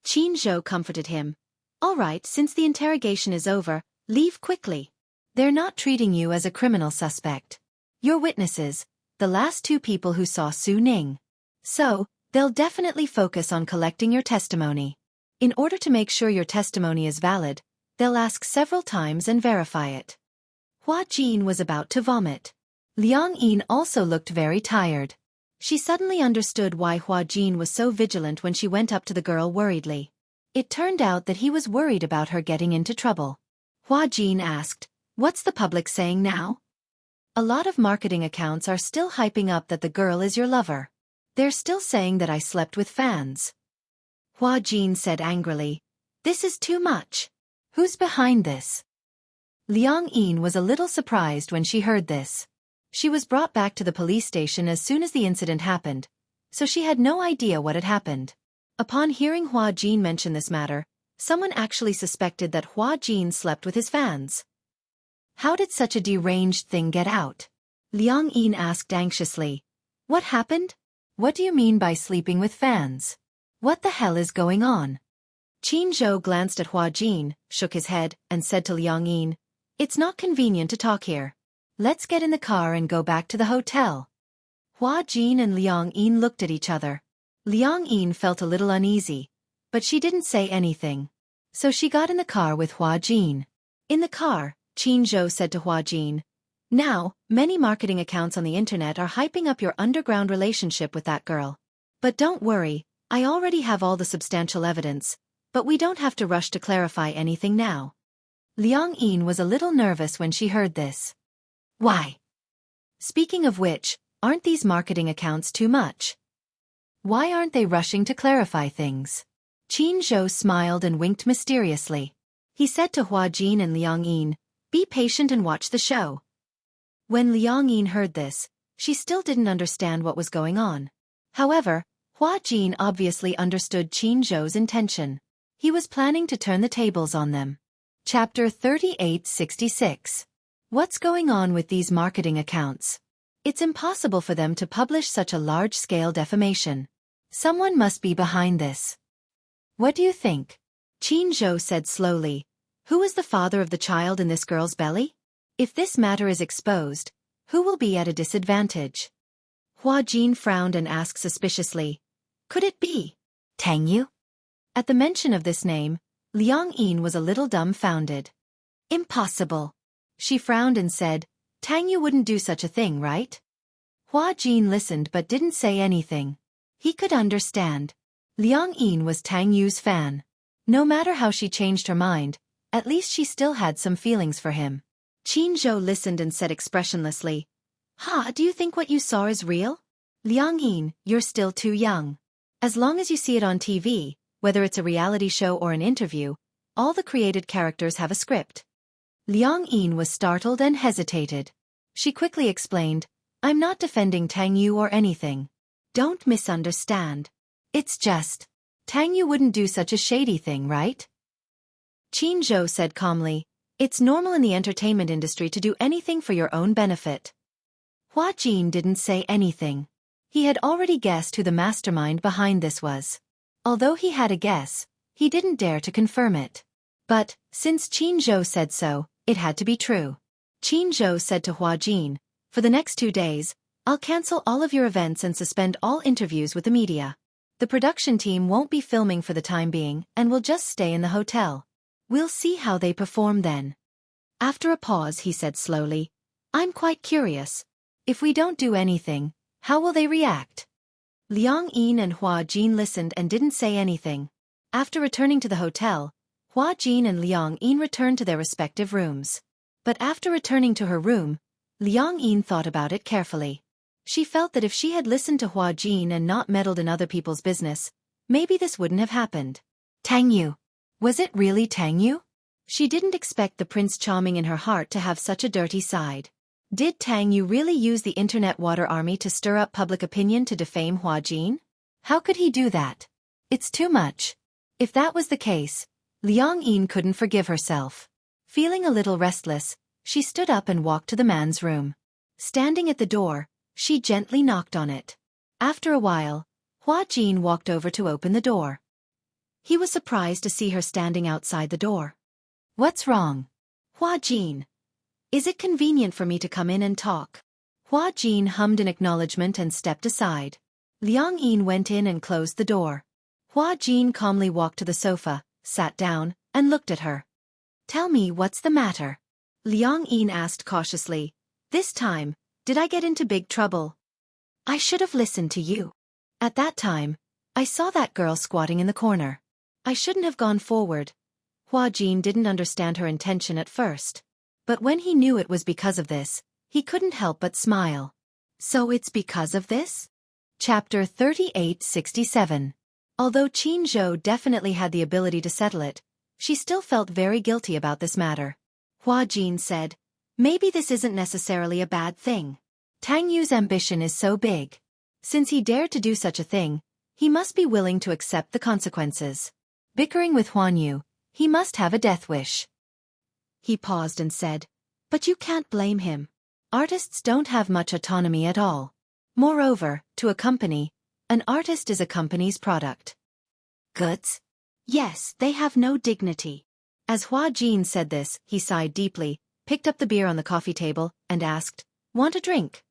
Qin Zhou comforted him. All right, since the interrogation is over, leave quickly. They're not treating you as a criminal suspect. You're witnesses, the last 2 people who saw Su Ning. So, they'll definitely focus on collecting your testimony. In order to make sure your testimony is valid, they'll ask several times and verify it. Hua Jin was about to vomit. Liang Yin also looked very tired. She suddenly understood why Hua Jin was so vigilant when she went up to the girl worriedly. It turned out that he was worried about her getting into trouble. Hua Jin asked, what's the public saying now? A lot of marketing accounts are still hyping up that the girl is your lover. They're still saying that I slept with fans. Hua Jin said angrily, this is too much. Who's behind this? Liang Yin was a little surprised when she heard this. She was brought back to the police station as soon as the incident happened, so she had no idea what had happened. Upon hearing Hua Jin mention this matter, someone actually suspected that Hua Jin slept with his fans. How did such a deranged thing get out? Liang Yin asked anxiously. What happened? What do you mean by sleeping with fans? What the hell is going on? Qin Zhou glanced at Hua Jin, shook his head, and said to Liang Yin, it's not convenient to talk here. Let's get in the car and go back to the hotel. Hua Jin and Liang Yin looked at each other. Liang Yin felt a little uneasy, but she didn't say anything. So she got in the car with Hua Jin. In the car, Qin Zhou said to Hua Jin, now, many marketing accounts on the internet are hyping up your underground relationship with that girl. But don't worry, I already have all the substantial evidence, but we don't have to rush to clarify anything now. Liang Yin was a little nervous when she heard this. Why? Speaking of which, aren't these marketing accounts too much? Why aren't they rushing to clarify things? Qin Zhou smiled and winked mysteriously. He said to Hua Jin and Liang Yin, be patient and watch the show. When Liang Yin heard this, she still didn't understand what was going on. However, Hua Jin obviously understood Qin Zhou's intention. He was planning to turn the tables on them. Chapter 3866. What's going on with these marketing accounts? It's impossible for them to publish such a large-scale defamation. Someone must be behind this. What do you think? Qin Zhou said slowly. Who is the father of the child in this girl's belly? If this matter is exposed, who will be at a disadvantage? Hua Jin frowned and asked suspiciously, could it be Tang Yu? At the mention of this name, Liang Yin was a little dumbfounded. Impossible. She frowned and said, Tang Yu wouldn't do such a thing, right? Hua Jin listened but didn't say anything. He could understand. Liang Yin was Tang Yu's fan. No matter how she changed her mind, at least she still had some feelings for him. Qin Zhou listened and said expressionlessly, do you think what you saw is real? Liang Yin, you're still too young. As long as you see it on TV, whether it's a reality show or an interview, all the created characters have a script. Liang Yin was startled and hesitated. She quickly explained, I'm not defending Tang Yu or anything. Don't misunderstand. It's just, Tang Yu wouldn't do such a shady thing, right? Qin Zhou said calmly, it's normal in the entertainment industry to do anything for your own benefit. Hua Jin didn't say anything. He had already guessed who the mastermind behind this was. Although he had a guess, he didn't dare to confirm it. But, since Qin Zhou said so, it had to be true. Qin Zhou said to Hua Jin, for the next 2 days, I'll cancel all of your events and suspend all interviews with the media. The production team won't be filming for the time being and will just stay in the hotel. We'll see how they perform then. After a pause he said slowly, I'm quite curious. If we don't do anything, how will they react? Liang Yin and Hua Jin listened and didn't say anything. After returning to the hotel, Hua Jin and Liang Yin returned to their respective rooms. But after returning to her room, Liang Yin thought about it carefully. She felt that if she had listened to Hua Jin and not meddled in other people's business, maybe this wouldn't have happened. Tang Yu. Was it really Tang Yu? She didn't expect the Prince Charming in her heart to have such a dirty side. Did Tang Yu really use the internet water army to stir up public opinion to defame Hua Jin? How could he do that? It's too much. If that was the case, Liang Yin couldn't forgive herself. Feeling a little restless, she stood up and walked to the man's room. Standing at the door, she gently knocked on it. After a while, Hua Jin walked over to open the door. He was surprised to see her standing outside the door. What's wrong? Hua Jin. Is it convenient for me to come in and talk? Hua Jin hummed in acknowledgement and stepped aside. Liang Yin went in and closed the door. Hua Jin calmly walked to the sofa, sat down, and looked at her. Tell me what's the matter? Liang Yin asked cautiously. This time, did I get into big trouble? I should have listened to you. At that time, I saw that girl squatting in the corner. I shouldn't have gone forward. Hua Jin didn't understand her intention at first. But when he knew it was because of this, he couldn't help but smile. So it's because of this? Chapter 3867. Although Qin Zhou definitely had the ability to settle it, she still felt very guilty about this matter. Hua Jin said, maybe this isn't necessarily a bad thing. Tang Yu's ambition is so big. Since he dared to do such a thing, he must be willing to accept the consequences. Bickering with Huan Yu, he must have a death wish. He paused and said, but you can't blame him. Artists don't have much autonomy at all. Moreover, to a company, an artist is a company's product. Goods? Yes, they have no dignity. As Hua Jin said this, he sighed deeply, picked up the beer on the coffee table, and asked, want a drink?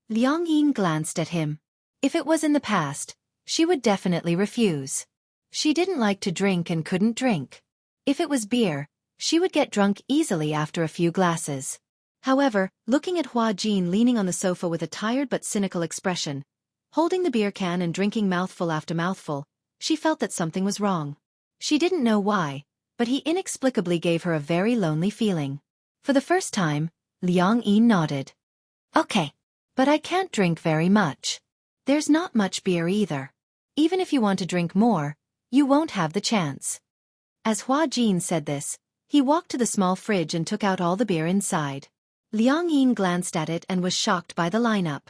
Liang Yin glanced at him. If it was in the past, she would definitely refuse. She didn't like to drink and couldn't drink. If it was beer, she would get drunk easily after a few glasses. However, looking at Hua Jin leaning on the sofa with a tired but cynical expression, holding the beer can and drinking mouthful after mouthful, she felt that something was wrong. She didn't know why, but he inexplicably gave her a very lonely feeling. For the first time, Liang Yin nodded. Okay. But I can't drink very much. There's not much beer either. Even if you want to drink more, you won't have the chance. As Hua Jin said this, he walked to the small fridge and took out all the beer inside. Liang Yin glanced at it and was shocked by the lineup.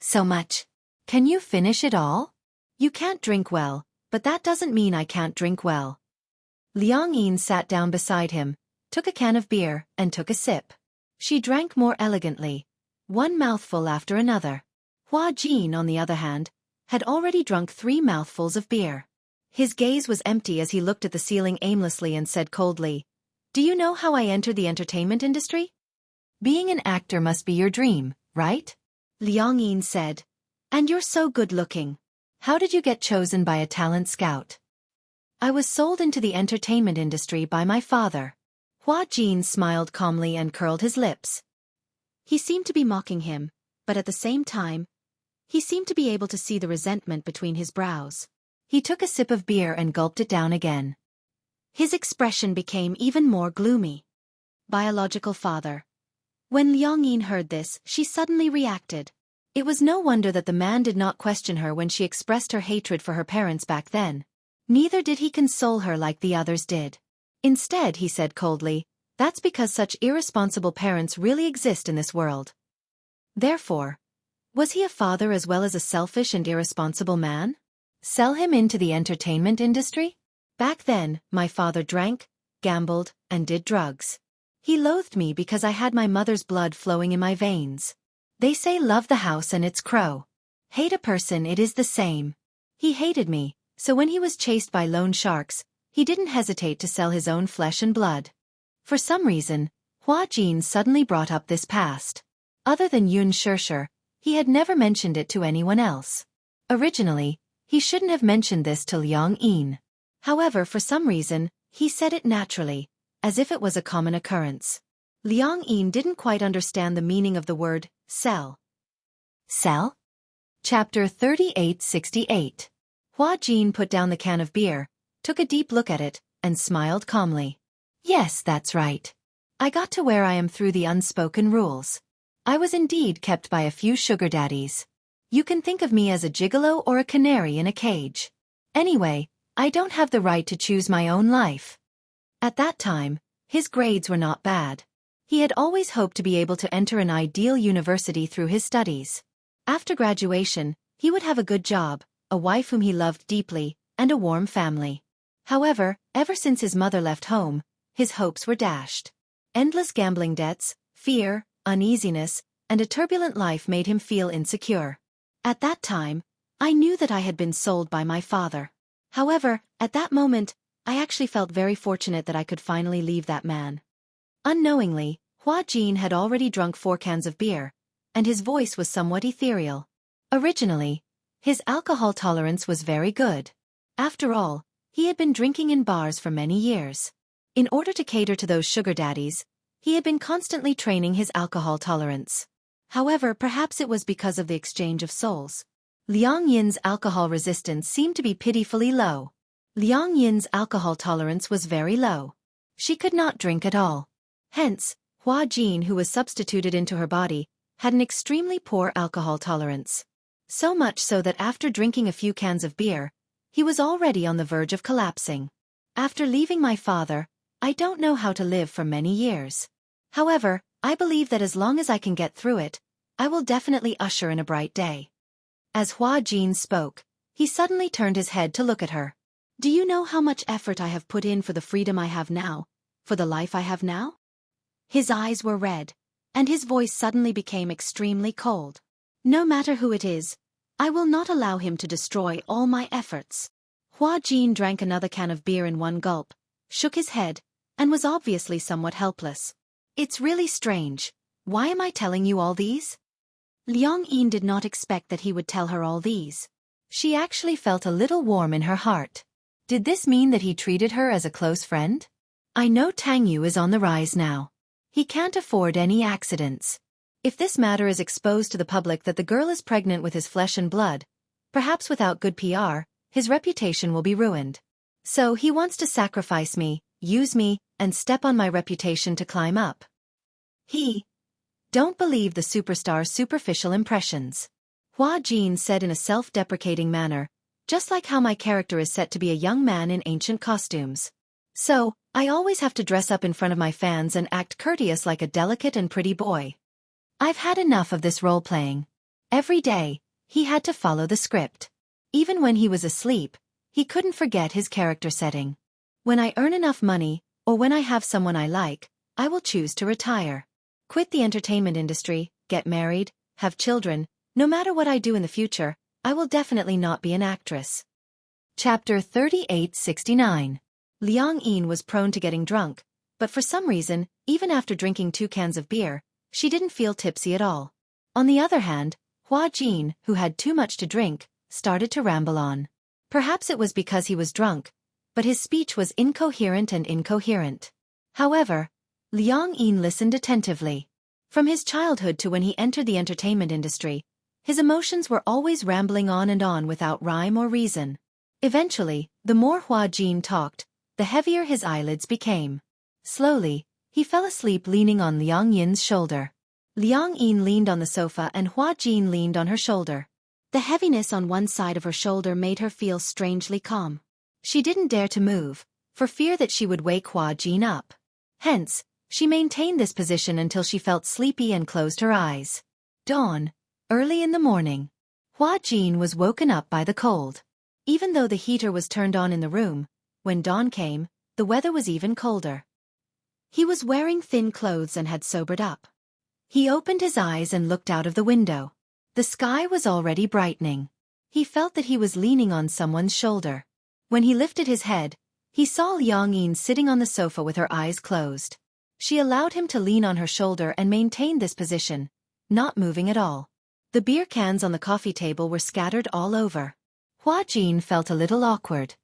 So much. Can you finish it all? You can't drink well, but that doesn't mean I can't drink well. Liang Yin sat down beside him, took a can of beer, and took a sip. She drank more elegantly, one mouthful after another. Hua Jin, on the other hand, had already drunk 3 mouthfuls of beer. His gaze was empty as he looked at the ceiling aimlessly and said coldly, Do you know how I entered the entertainment industry? Being an actor must be your dream, right? Liang Yin said. And you're so good-looking. How did you get chosen by a talent scout? I was sold into the entertainment industry by my father. Hua Jin smiled calmly and curled his lips. He seemed to be mocking him, but at the same time, he seemed to be able to see the resentment between his brows. He took a sip of beer and gulped it down again. His expression became even more gloomy. Biological father. When Liang Yin heard this, she suddenly reacted. It was no wonder that the man did not question her when she expressed her hatred for her parents back then. Neither did he console her like the others did. Instead, he said coldly, that's because such irresponsible parents really exist in this world. Therefore, was he a father as well as a selfish and irresponsible man? Sell him into the entertainment industry? Back then, my father drank, gambled, and did drugs. He loathed me because I had my mother's blood flowing in my veins. They say love the house and its crow. Hate a person, it is the same. He hated me, so when he was chased by loan sharks, he didn't hesitate to sell his own flesh and blood. For some reason, Hua Jin suddenly brought up this past. Other than Yun Shirshir, he had never mentioned it to anyone else. Originally, he shouldn't have mentioned this to Liang Yin. However, for some reason, he said it naturally, as if it was a common occurrence. Liang Yin didn't quite understand the meaning of the word, sell. Sell? Chapter 3868. Hua Jin put down the can of beer, took a deep look at it, and smiled calmly. Yes, that's right. I got to where I am through the unspoken rules. I was indeed kept by a few sugar daddies. You can think of me as a gigolo or a canary in a cage. Anyway, I don't have the right to choose my own life. At that time, his grades were not bad. He had always hoped to be able to enter an ideal university through his studies. After graduation, he would have a good job, a wife whom he loved deeply, and a warm family. However, ever since his mother left home, his hopes were dashed. Endless gambling debts, fear, uneasiness, and a turbulent life made him feel insecure. At that time, I knew that I had been sold by my father. However, at that moment, I actually felt very fortunate that I could finally leave that man. Unknowingly, Hua Jin had already drunk 4 cans of beer, and his voice was somewhat ethereal. Originally, his alcohol tolerance was very good. After all, he had been drinking in bars for many years. In order to cater to those sugar daddies, he had been constantly training his alcohol tolerance. However, perhaps it was because of the exchange of souls. Liang Yin's alcohol resistance seemed to be pitifully low. Liang Yin's alcohol tolerance was very low. She could not drink at all. Hence, Hua Jin, who was substituted into her body, had an extremely poor alcohol tolerance. So much so that after drinking a few cans of beer, he was already on the verge of collapsing. After leaving my father, I don't know how to live for many years. However, I believe that as long as I can get through it, I will definitely usher in a bright day. As Hua Jin spoke, he suddenly turned his head to look at her. Do you know how much effort I have put in for the freedom I have now, for the life I have now? His eyes were red, and his voice suddenly became extremely cold. No matter who it is, I will not allow him to destroy all my efforts. Hua Jin drank another can of beer in one gulp, shook his head, and was obviously somewhat helpless. It's really strange. Why am I telling you all these? Liang Yin did not expect that he would tell her all these. She actually felt a little warm in her heart. Did this mean that he treated her as a close friend? I know Tang Yu is on the rise now. He can't afford any accidents. If this matter is exposed to the public that the girl is pregnant with his flesh and blood, perhaps without good PR, his reputation will be ruined. So he wants to sacrifice me, use me, and step on my reputation to climb up. Don't believe the superstar's superficial impressions. Hua Jin said in a self-deprecating manner, just like how my character is set to be a young man in ancient costumes. So, I always have to dress up in front of my fans and act courteous like a delicate and pretty boy. I've had enough of this role-playing. Every day, he had to follow the script. Even when he was asleep, he couldn't forget his character setting. When I earn enough money, or when I have someone I like, I will choose to retire. Quit the entertainment industry, get married, have children. No matter what I do in the future, I will definitely not be an actress. Chapter 3869. Liang Yin was prone to getting drunk, but for some reason, even after drinking 2 cans of beer, She didn't feel tipsy at all. On the other hand, Hua Jin, who had too much to drink, started to ramble on. Perhaps it was because he was drunk, but his speech was incoherent and incoherent. However, Liang Yin listened attentively. From his childhood to when he entered the entertainment industry, his emotions were always rambling on and on without rhyme or reason. Eventually, the more Hua Jin talked, the heavier his eyelids became. Slowly, he fell asleep leaning on Liang Yin's shoulder. Liang Yin leaned on the sofa and Hua Jin leaned on her shoulder. The heaviness on one side of her shoulder made her feel strangely calm. She didn't dare to move, for fear that she would wake Hua Jin up. Hence, she maintained this position until she felt sleepy and closed her eyes. Dawn. Early in the morning. Hua Jin was woken up by the cold. Even though the heater was turned on in the room, when dawn came, the weather was even colder. He was wearing thin clothes and had sobered up. He opened his eyes and looked out of the window. The sky was already brightening. He felt that he was leaning on someone's shoulder. When he lifted his head, he saw Liang Yin sitting on the sofa with her eyes closed. She allowed him to lean on her shoulder and maintained this position, not moving at all. The beer cans on the coffee table were scattered all over. Hua Jin felt a little awkward.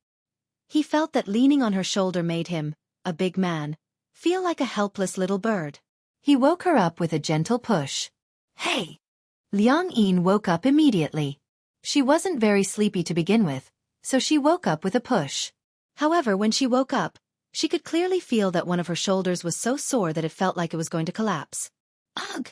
He felt that leaning on her shoulder made him, a big man, feel like a helpless little bird. He woke her up with a gentle push. Hey! Liang Yin woke up immediately. She wasn't very sleepy to begin with, so she woke up with a push. However, when she woke up, she could clearly feel that one of her shoulders was so sore that it felt like it was going to collapse. Ugh!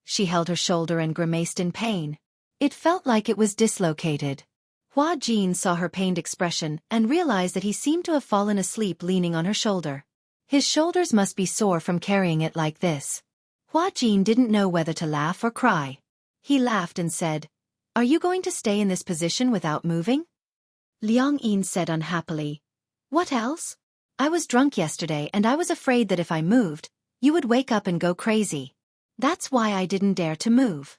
She held her shoulder and grimaced in pain. It felt like it was dislocated. Hua Jin saw her pained expression and realized that he seemed to have fallen asleep leaning on her shoulder. His shoulders must be sore from carrying it like this. Hua Jin didn't know whether to laugh or cry. He laughed and said, "Are you going to stay in this position without moving?" Liang Yin said unhappily, "What else? I was drunk yesterday and I was afraid that if I moved, you would wake up and go crazy. That's why I didn't dare to move."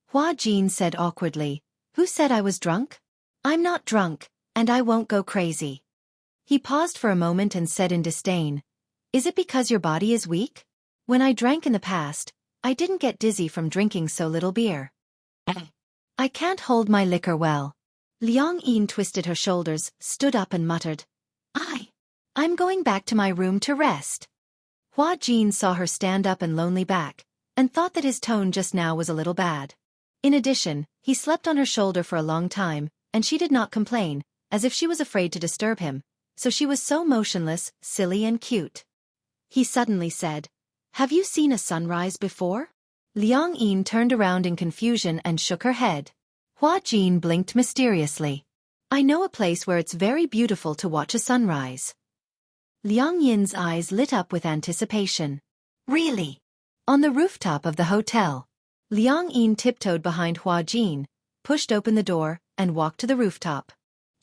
Hua Jin said awkwardly, "Who said I was drunk? I'm not drunk, and I won't go crazy." He paused for a moment and said in disdain, "Is it because your body is weak? When I drank in the past, I didn't get dizzy from drinking so little beer. I can't hold my liquor well." Liang Yin twisted her shoulders, stood up and muttered, I'm going back to my room to rest." Hua Jin saw her stand up and lonely back, and thought that his tone just now was a little bad. In addition, he slept on her shoulder for a long time, and she did not complain, as if she was afraid to disturb him, so she was so motionless, silly and cute. He suddenly said, "Have you seen a sunrise before?" Liang Yin turned around in confusion and shook her head. Hua Jin blinked mysteriously. "I know a place where it's very beautiful to watch a sunrise." Liang Yin's eyes lit up with anticipation. "Really?" On the rooftop of the hotel. Liang Yin tiptoed behind Hua Jin, pushed open the door, and walked to the rooftop.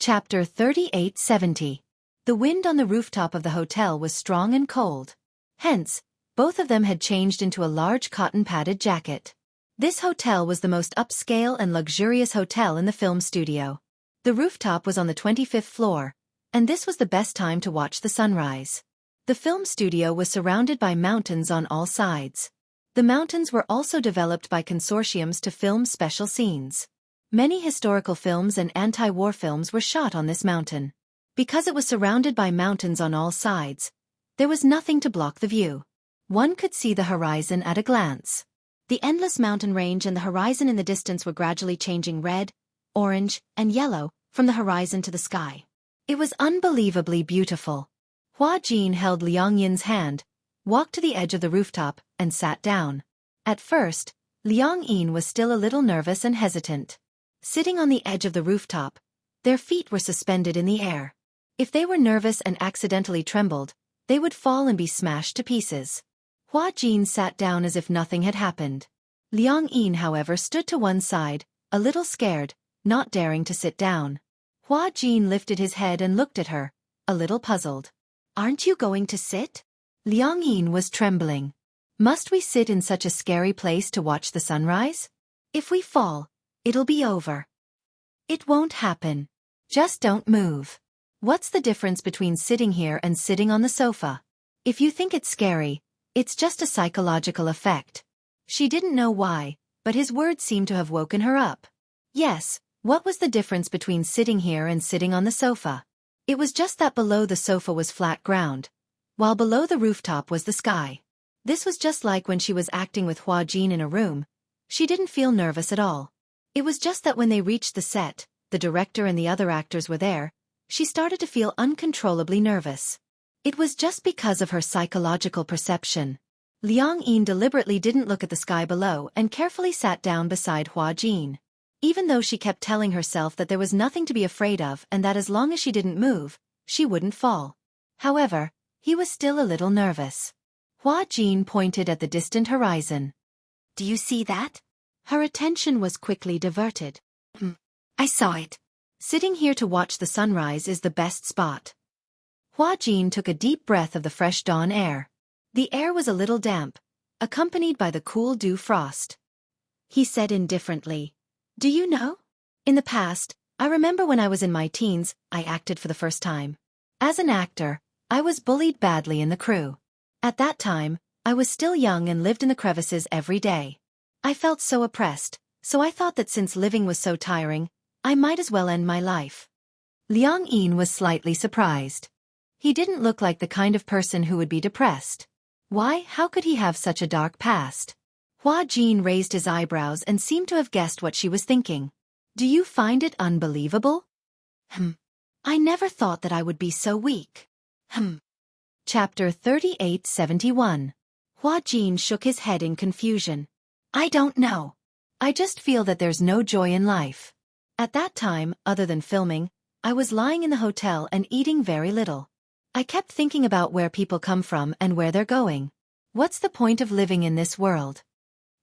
Chapter 3870. The wind on the rooftop of the hotel was strong and cold. Hence, both of them had changed into a large cotton-padded jacket. This hotel was the most upscale and luxurious hotel in the film studio. The rooftop was on the 25th floor, and this was the best time to watch the sunrise. The film studio was surrounded by mountains on all sides. The mountains were also developed by consortiums to film special scenes. Many historical films and anti-war films were shot on this mountain. Because it was surrounded by mountains on all sides, there was nothing to block the view. One could see the horizon at a glance. The endless mountain range and the horizon in the distance were gradually changing red, orange, and yellow, from the horizon to the sky. It was unbelievably beautiful. Hua Jin held Liang Yin's hand, walked to the edge of the rooftop, and sat down. At first, Liang Yin was still a little nervous and hesitant. Sitting on the edge of the rooftop, their feet were suspended in the air. If they were nervous and accidentally trembled, they would fall and be smashed to pieces. Hua Jin sat down as if nothing had happened. Liang Yin, however, stood to one side, a little scared, not daring to sit down. Hua Jin lifted his head and looked at her, a little puzzled. "Aren't you going to sit?" Liang Yin was trembling. "Must we sit in such a scary place to watch the sunrise? If we fall, it'll be over." "It won't happen. Just don't move. What's the difference between sitting here and sitting on the sofa? If you think it's scary, it's just a psychological effect. She didn't know why, but his words seemed to have woken her up. Yes, what was the difference between sitting here and sitting on the sofa? It was just that below the sofa was flat ground, while below the rooftop was the sky. This was just like when she was acting with Hua Jin in a room. She didn't feel nervous at all. It was just that when they reached the set, the director and the other actors were there, she started to feel uncontrollably nervous. It was just because of her psychological perception. Liang Yin deliberately didn't look at the sky below and carefully sat down beside Hua Jin. Even though she kept telling herself that there was nothing to be afraid of and that as long as she didn't move, she wouldn't fall. However, he was still a little nervous. Hua Jin pointed at the distant horizon. "Do you see that?" Her attention was quickly diverted. "I saw it. Sitting here to watch the sunrise is the best spot." Hua Jin took a deep breath of the fresh dawn air. The air was a little damp, accompanied by the cool dew frost. He said indifferently, "Do you know? In the past, I remember when I was in my teens, I acted for the first time. As an actor, I was bullied badly in the crew. At that time, I was still young and lived in the crevices every day. I felt so oppressed, so I thought that since living was so tiring, I might as well end my life." Liang Yin was slightly surprised. He didn't look like the kind of person who would be depressed. Why, how could he have such a dark past? Hua Jin raised his eyebrows and seemed to have guessed what she was thinking. "Do you find it unbelievable?" "I never thought that I would be so weak." Chapter 3871. Hua Jin shook his head in confusion. "I don't know. I just feel that there's no joy in life. At that time, other than filming, I was lying in the hotel and eating very little. I kept thinking about where people come from and where they're going. What's the point of living in this world?"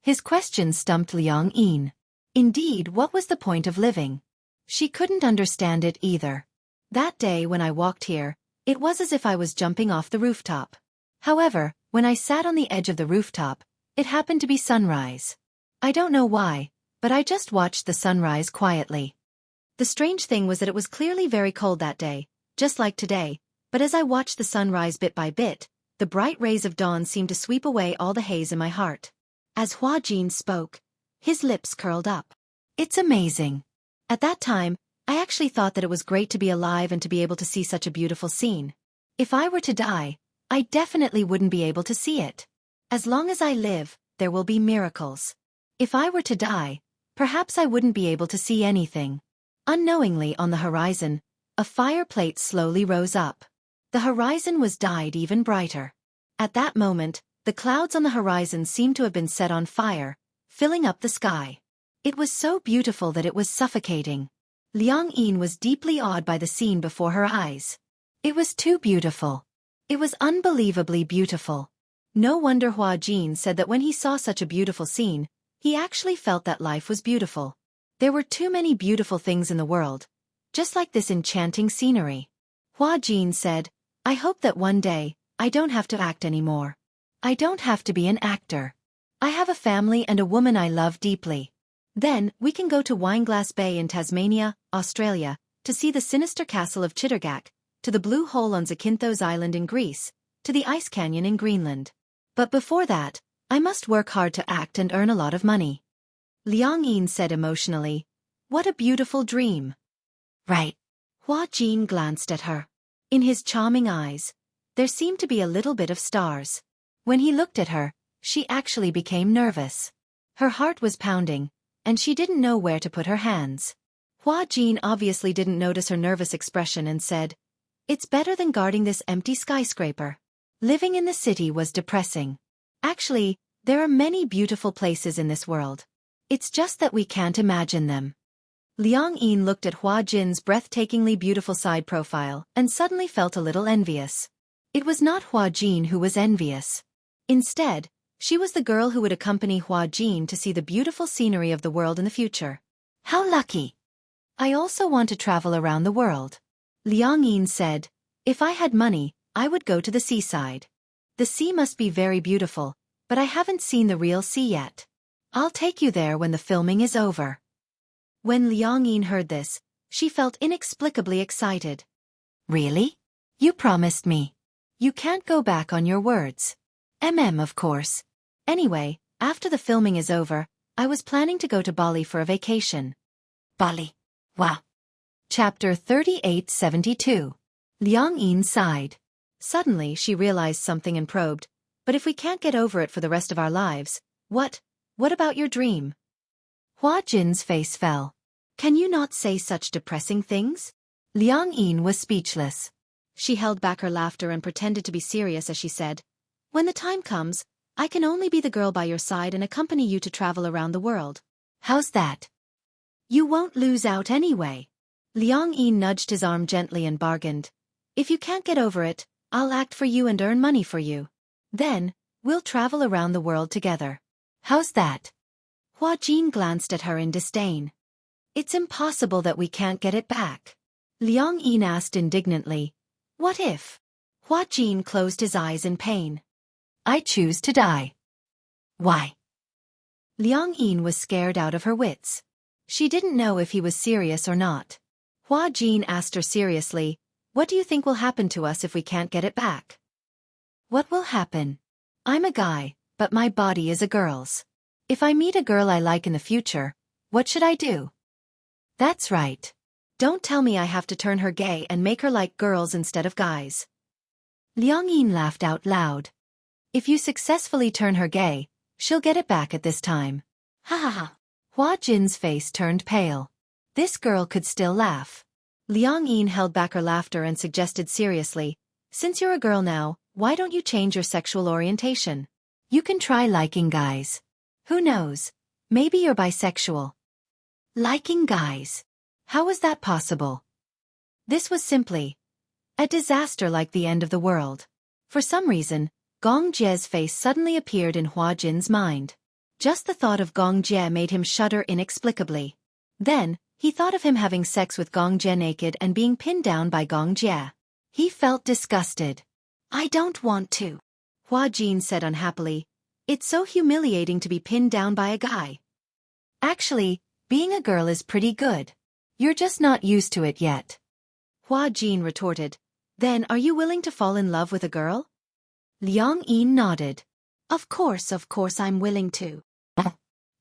His question stumped Liang Yin. Indeed, what was the point of living? She couldn't understand it either. That day when I walked here, it was as if I was jumping off the rooftop. However, when I sat on the edge of the rooftop, it happened to be sunrise. I don't know why, but I just watched the sunrise quietly. The strange thing was that it was clearly very cold that day, just like today, but as I watched the sunrise bit by bit, the bright rays of dawn seemed to sweep away all the haze in my heart. As Hua Jin spoke, his lips curled up. "It's amazing. At that time, I actually thought that it was great to be alive and to be able to see such a beautiful scene. If I were to die, I definitely wouldn't be able to see it. As long as I live, there will be miracles. If I were to die, perhaps I wouldn't be able to see anything." Unknowingly on the horizon, a fire plate slowly rose up. The horizon was dyed even brighter. At that moment, the clouds on the horizon seemed to have been set on fire, filling up the sky. It was so beautiful that it was suffocating. Liang Yin was deeply awed by the scene before her eyes. It was too beautiful. It was unbelievably beautiful. No wonder Hua Jin said that when he saw such a beautiful scene, he actually felt that life was beautiful. There were too many beautiful things in the world, just like this enchanting scenery. Hua Jin said, "I hope that one day, I don't have to act anymore. I don't have to be an actor. I have a family and a woman I love deeply. Then, we can go to Wineglass Bay in Tasmania, Australia, to see the sinister castle of Chittergak, to the Blue Hole on Zakynthos Island in Greece, to the Ice Canyon in Greenland. But before that, I must work hard to act and earn a lot of money." Liang Yin said emotionally, "What a beautiful dream." "Right." Hua Jin glanced at her. In his charming eyes, there seemed to be a little bit of stars. When he looked at her, she actually became nervous. Her heart was pounding, and she didn't know where to put her hands. Hua Jin obviously didn't notice her nervous expression and said, "It's better than guarding this empty skyscraper. Living in the city was depressing. Actually, there are many beautiful places in this world. It's just that we can't imagine them." Liang Yin looked at Hua Jin's breathtakingly beautiful side profile and suddenly felt a little envious. It was not Hua Jin who was envious. Instead, she was the girl who would accompany Hua Jin to see the beautiful scenery of the world in the future. How lucky! "I also want to travel around the world." Liang Yin said, "If I had money, I would go to the seaside. The sea must be very beautiful, but I haven't seen the real sea yet. I'll take you there when the filming is over." When Liang Yin heard this, she felt inexplicably excited. "Really? You promised me. You can't go back on your words." Of course. Anyway, After the filming is over, I was planning to go to Bali for a vacation. Bali. Wow. Chapter 3872. Liang Yin sighed. Suddenly she realized something and probed, but if we can't get over it for the rest of our lives, what about your dream? Hua Jin's face fell. Can you not say such depressing things? Liang Yin was speechless. She held back her laughter and pretended to be serious as she said, when the time comes, I can only be the girl by your side and accompany you to travel around the world. How's that? You won't lose out anyway. Liang Yin nudged his arm gently and bargained. If you can't get over it, I'll act for you and earn money for you. Then, we'll travel around the world together. How's that? Hua Jin glanced at her in disdain. It's impossible that we can't get it back. Liang Yin asked indignantly. What if? Hua Jin closed his eyes in pain. I choose to die. Why? Liang Yin was scared out of her wits. She didn't know if he was serious or not. Hua Jin asked her seriously, what do you think will happen to us if we can't get it back? What will happen? I'm a guy, but my body is a girl's. If I meet a girl I like in the future, what should I do? That's right. Don't tell me I have to turn her gay and make her like girls instead of guys. Liang Yin laughed out loud. If you successfully turn her gay, she'll get it back at this time. Ha ha ha. Hua Jin's face turned pale. This girl could still laugh. Liang Yin held back her laughter and suggested seriously, since you're a girl now, why don't you change your sexual orientation? You can try liking guys. Who knows? Maybe you're bisexual. Liking guys. How was that possible? This was simply a disaster like the end of the world. For some reason, Gong Jie's face suddenly appeared in Hua Jin's mind. Just the thought of Gong Jie made him shudder inexplicably. Then, he thought of him having sex with Gong Jie naked and being pinned down by Gong Jie. He felt disgusted. I don't want to. Hua Jin said unhappily. It's so humiliating to be pinned down by a guy. Actually, being a girl is pretty good. You're just not used to it yet. Hua Jin retorted. Then are you willing to fall in love with a girl? Liang Yin nodded. Of course I'm willing to.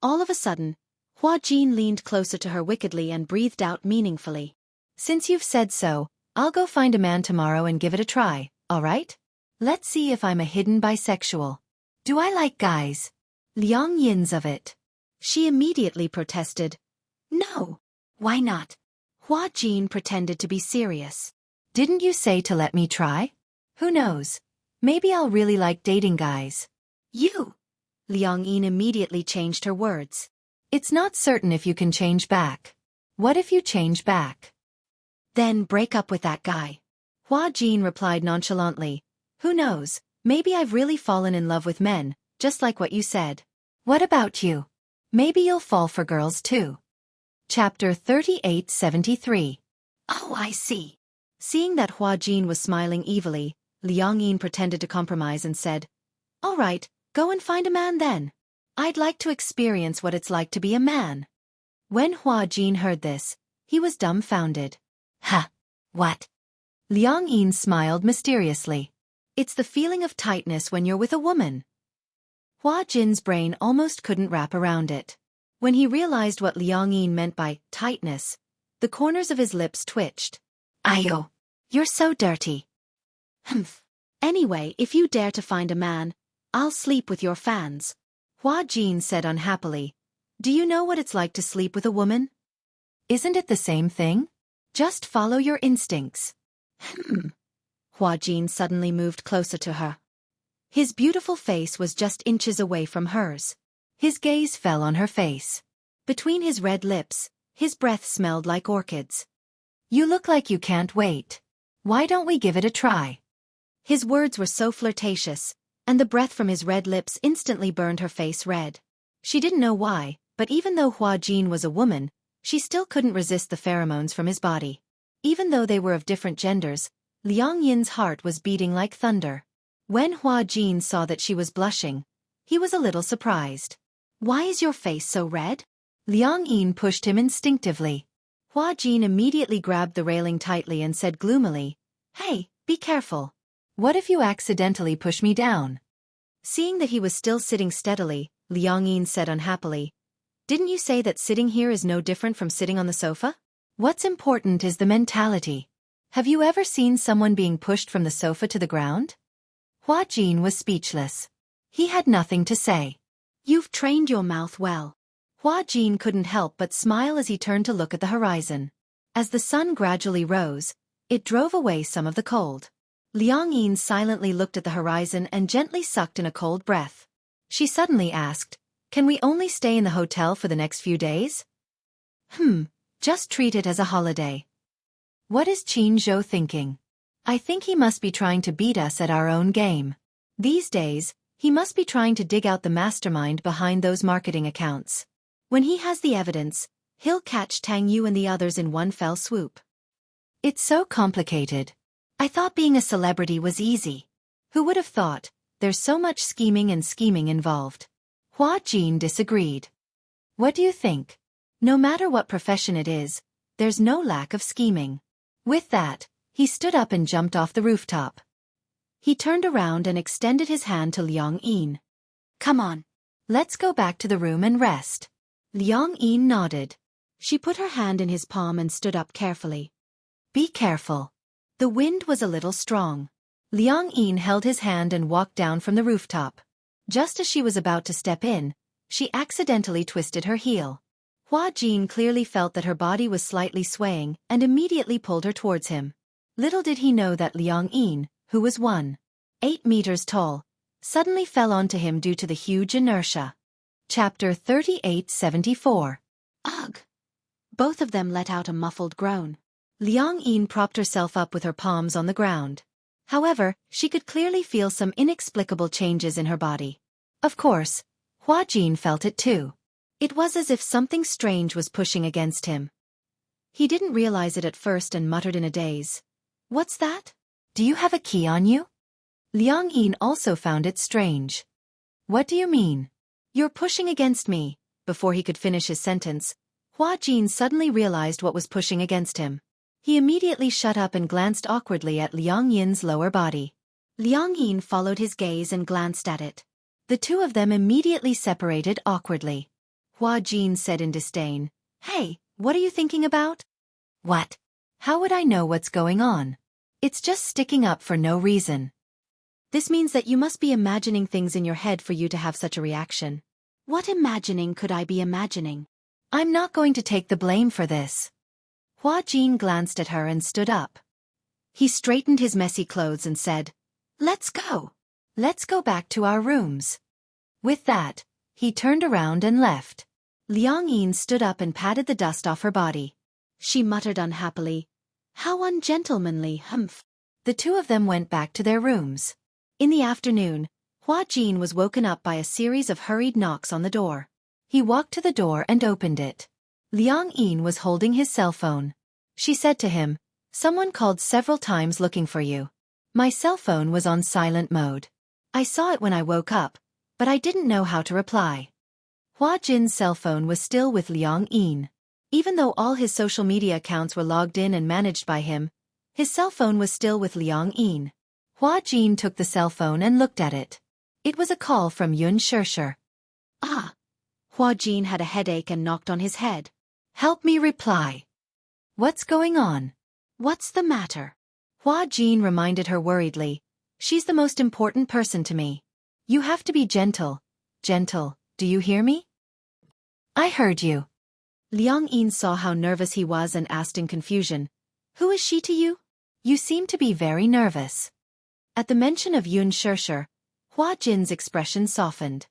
All of a sudden, Hua Jin leaned closer to her wickedly and breathed out meaningfully. Since you've said so, I'll go find a man tomorrow and give it a try, alright? Let's see if I'm a hidden bisexual. Do I like guys? Liang Yin's of it. She immediately protested. No. Why not? Hua Jin pretended to be serious. Didn't you say to let me try? Who knows? Maybe I'll really like dating guys. You! Liang Yin immediately changed her words. It's not certain if you can change back. What if you change back? Then break up with that guy. Hua Jin replied nonchalantly. Who knows, maybe I've really fallen in love with men, just like what you said. What about you? Maybe you'll fall for girls too. Chapter 3873. Oh, I see. Seeing that Hua Jin was smiling evilly, Liang Yin pretended to compromise and said, all right, go and find a man then. I'd like to experience what it's like to be a man. When Hua Jin heard this, he was dumbfounded. Ha! What? Liang Yin smiled mysteriously. It's the feeling of tightness when you're with a woman. Hua Jin's brain almost couldn't wrap around it. When he realized what Liang Yin meant by tightness, the corners of his lips twitched. Ayo! You're so dirty. Humph. Anyway, if you dare to find a man, I'll sleep with your fans. Hua Jin said unhappily. Do you know what it's like to sleep with a woman? Isn't it the same thing? Just follow your instincts. Hua Jin suddenly moved closer to her. His beautiful face was just inches away from hers. His gaze fell on her face. Between his red lips, his breath smelled like orchids. You look like you can't wait. Why don't we give it a try? His words were so flirtatious, and the breath from his red lips instantly burned her face red. She didn't know why, but even though Hua Jin was a woman, she still couldn't resist the pheromones from his body. Even though they were of different genders, Liang Yin's heart was beating like thunder. When Hua Jin saw that she was blushing, he was a little surprised. Why is your face so red? Liang Yin pushed him instinctively. Hua Jin immediately grabbed the railing tightly and said gloomily, Hey, be careful. What if you accidentally push me down? Seeing that he was still sitting steadily, Liang Yin said unhappily. Didn't you say that sitting here is no different from sitting on the sofa? What's important is the mentality. Have you ever seen someone being pushed from the sofa to the ground? Hua Jin was speechless. He had nothing to say. You've trained your mouth well. Hua Jin couldn't help but smile as he turned to look at the horizon. As the sun gradually rose, it drove away some of the cold. Liang Yin silently looked at the horizon and gently sucked in a cold breath. She suddenly asked, "Can we only stay in the hotel for the next few days?" Just treat it as a holiday. What is Qin Zhou thinking? I think he must be trying to beat us at our own game. These days, he must be trying to dig out the mastermind behind those marketing accounts. When he has the evidence, he'll catch Tang Yu and the others in one fell swoop. It's so complicated. I thought being a celebrity was easy. Who would have thought? There's so much scheming involved. Hua Jin disagreed. What do you think? No matter what profession it is, there's no lack of scheming. With that, he stood up and jumped off the rooftop. He turned around and extended his hand to Liang Yin. Come on. Let's go back to the room and rest. Liang Yin nodded. She put her hand in his palm and stood up carefully. Be careful. The wind was a little strong. Liang Yin held his hand and walked down from the rooftop. Just as she was about to step in, she accidentally twisted her heel. Hua Jin clearly felt that her body was slightly swaying and immediately pulled her towards him. Little did he know that Liang Yin, who was 1.8 meters tall, suddenly fell onto him due to the huge inertia. Chapter 3874. Ugh! Both of them let out a muffled groan. Liang Yin propped herself up with her palms on the ground. However, she could clearly feel some inexplicable changes in her body. Of course, Hua Jin felt it too. It was as if something strange was pushing against him. He didn't realize it at first and muttered in a daze. What's that? Do you have a key on you? Liang Yin also found it strange. What do you mean? You're pushing against me. Before he could finish his sentence, Hua Jin suddenly realized what was pushing against him. He immediately shut up and glanced awkwardly at Liang Yin's lower body. Liang Yin followed his gaze and glanced at it. The two of them immediately separated awkwardly. Hua Jin said in disdain, Hey, what are you thinking about? What? How would I know what's going on? It's just sticking up for no reason. This means that you must be imagining things in your head for you to have such a reaction. What imagining could I be imagining? I'm not going to take the blame for this. Hua Jin glanced at her and stood up. He straightened his messy clothes and said, Let's go. Let's go back to our rooms. With that, he turned around and left. Liang Yin stood up and patted the dust off her body. She muttered unhappily, How ungentlemanly, humph. The two of them went back to their rooms. In the afternoon, Hua Jin was woken up by a series of hurried knocks on the door. He walked to the door and opened it. Liang Yin was holding his cell phone. She said to him, Someone called several times looking for you. My cell phone was on silent mode. I saw it when I woke up, but I didn't know how to reply. Hua Jin's cell phone was still with Liang Yin. Even though all his social media accounts were logged in and managed by him, his cell phone was still with Liang Yin. Hua Jin took the cell phone and looked at it. It was a call from Yun Shishir. Ah! Hua Jin had a headache and knocked on his head. Help me reply. What's going on? What's the matter? Hua Jin reminded her worriedly. She's the most important person to me. You have to be gentle. Gentle, do you hear me? I heard you. Liang Yin saw how nervous he was and asked in confusion. Who is she to you? You seem to be very nervous. At the mention of Yun Shishir, Hua Jin's expression softened.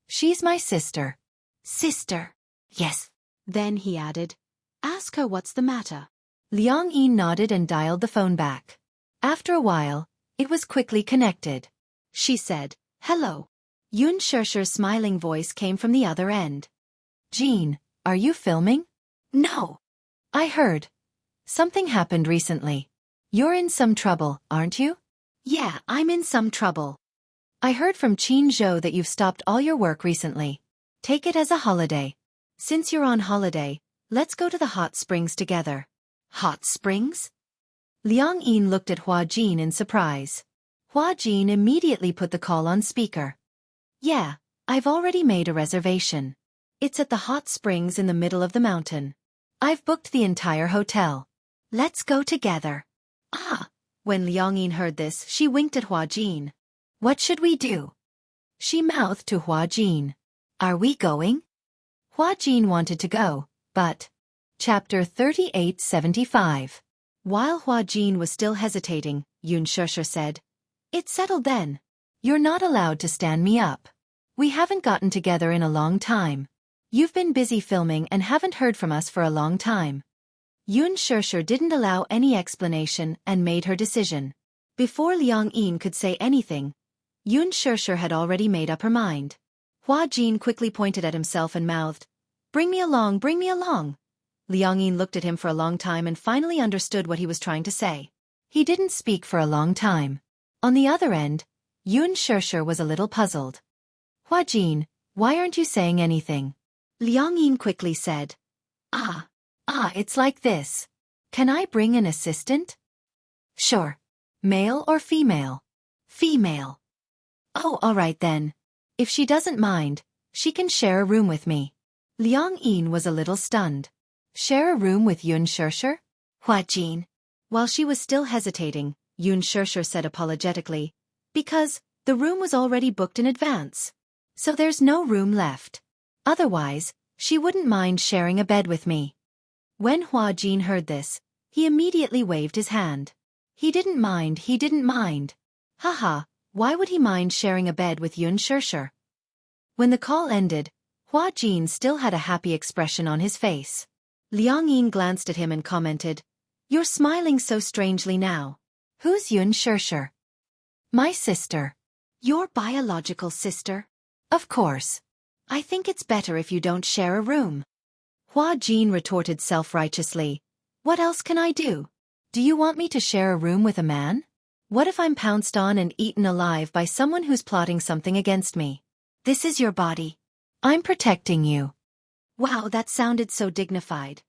She's my sister. Sister? Yes. Then he added, Ask her what's the matter. Liang Yin nodded and dialed the phone back. After a while, it was quickly connected. She said, Hello. Yun Shishir's smiling voice came from the other end. Jean, are you filming? No. I heard. Something happened recently. You're in some trouble, aren't you? Yeah, I'm in some trouble. I heard from Qin Zhou that you've stopped all your work recently. Take it as a holiday. Since you're on holiday, let's go to the hot springs together. Hot springs? Liang Yin looked at Hua Jin in surprise. Hua Jin immediately put the call on speaker. Yeah, I've already made a reservation. It's at the hot springs in the middle of the mountain. I've booked the entire hotel. Let's go together. Ah! When Liang heard this, she winked at Hua Jin. What should we do? She mouthed to Hua Jin. Are we going? Hua Jin wanted to go, but... Chapter 3875. While Hua Jin was still hesitating, Yun Shusher said, It's settled then. You're not allowed to stand me up. We haven't gotten together in a long time. You've been busy filming and haven't heard from us for a long time. Yun Shusher didn't allow any explanation and made her decision. Before Liang Yin could say anything, Yun Shusher had already made up her mind. Hua Jin quickly pointed at himself and mouthed, Bring me along, bring me along. Liang Yin looked at him for a long time and finally understood what he was trying to say. He didn't speak for a long time. On the other end, Yun Shusher was a little puzzled. Hua Jin, why aren't you saying anything? Liang Yin quickly said, It's like this. Can I bring an assistant? Sure. Male or female? Female. Oh, all right then. If she doesn't mind, she can share a room with me. Liang Yin was a little stunned. Share a room with Yun Shusher? Hua Jin. While she was still hesitating, Yun Shusher said apologetically, Because the room was already booked in advance. So there's no room left. Otherwise, she wouldn't mind sharing a bed with me. When Hua Jin heard this, he immediately waved his hand. He didn't mind. Haha, why would he mind sharing a bed with Yun Shusher? When the call ended, Hua Jin still had a happy expression on his face. Liang Yin glanced at him and commented, You're smiling so strangely now. Who's Yun Shusher? My sister. Your biological sister? Of course. I think it's better if you don't share a room. Hua Jin retorted self-righteously. What else can I do? Do you want me to share a room with a man? What if I'm pounced on and eaten alive by someone who's plotting something against me? This is your body. I'm protecting you. Wow, that sounded so dignified.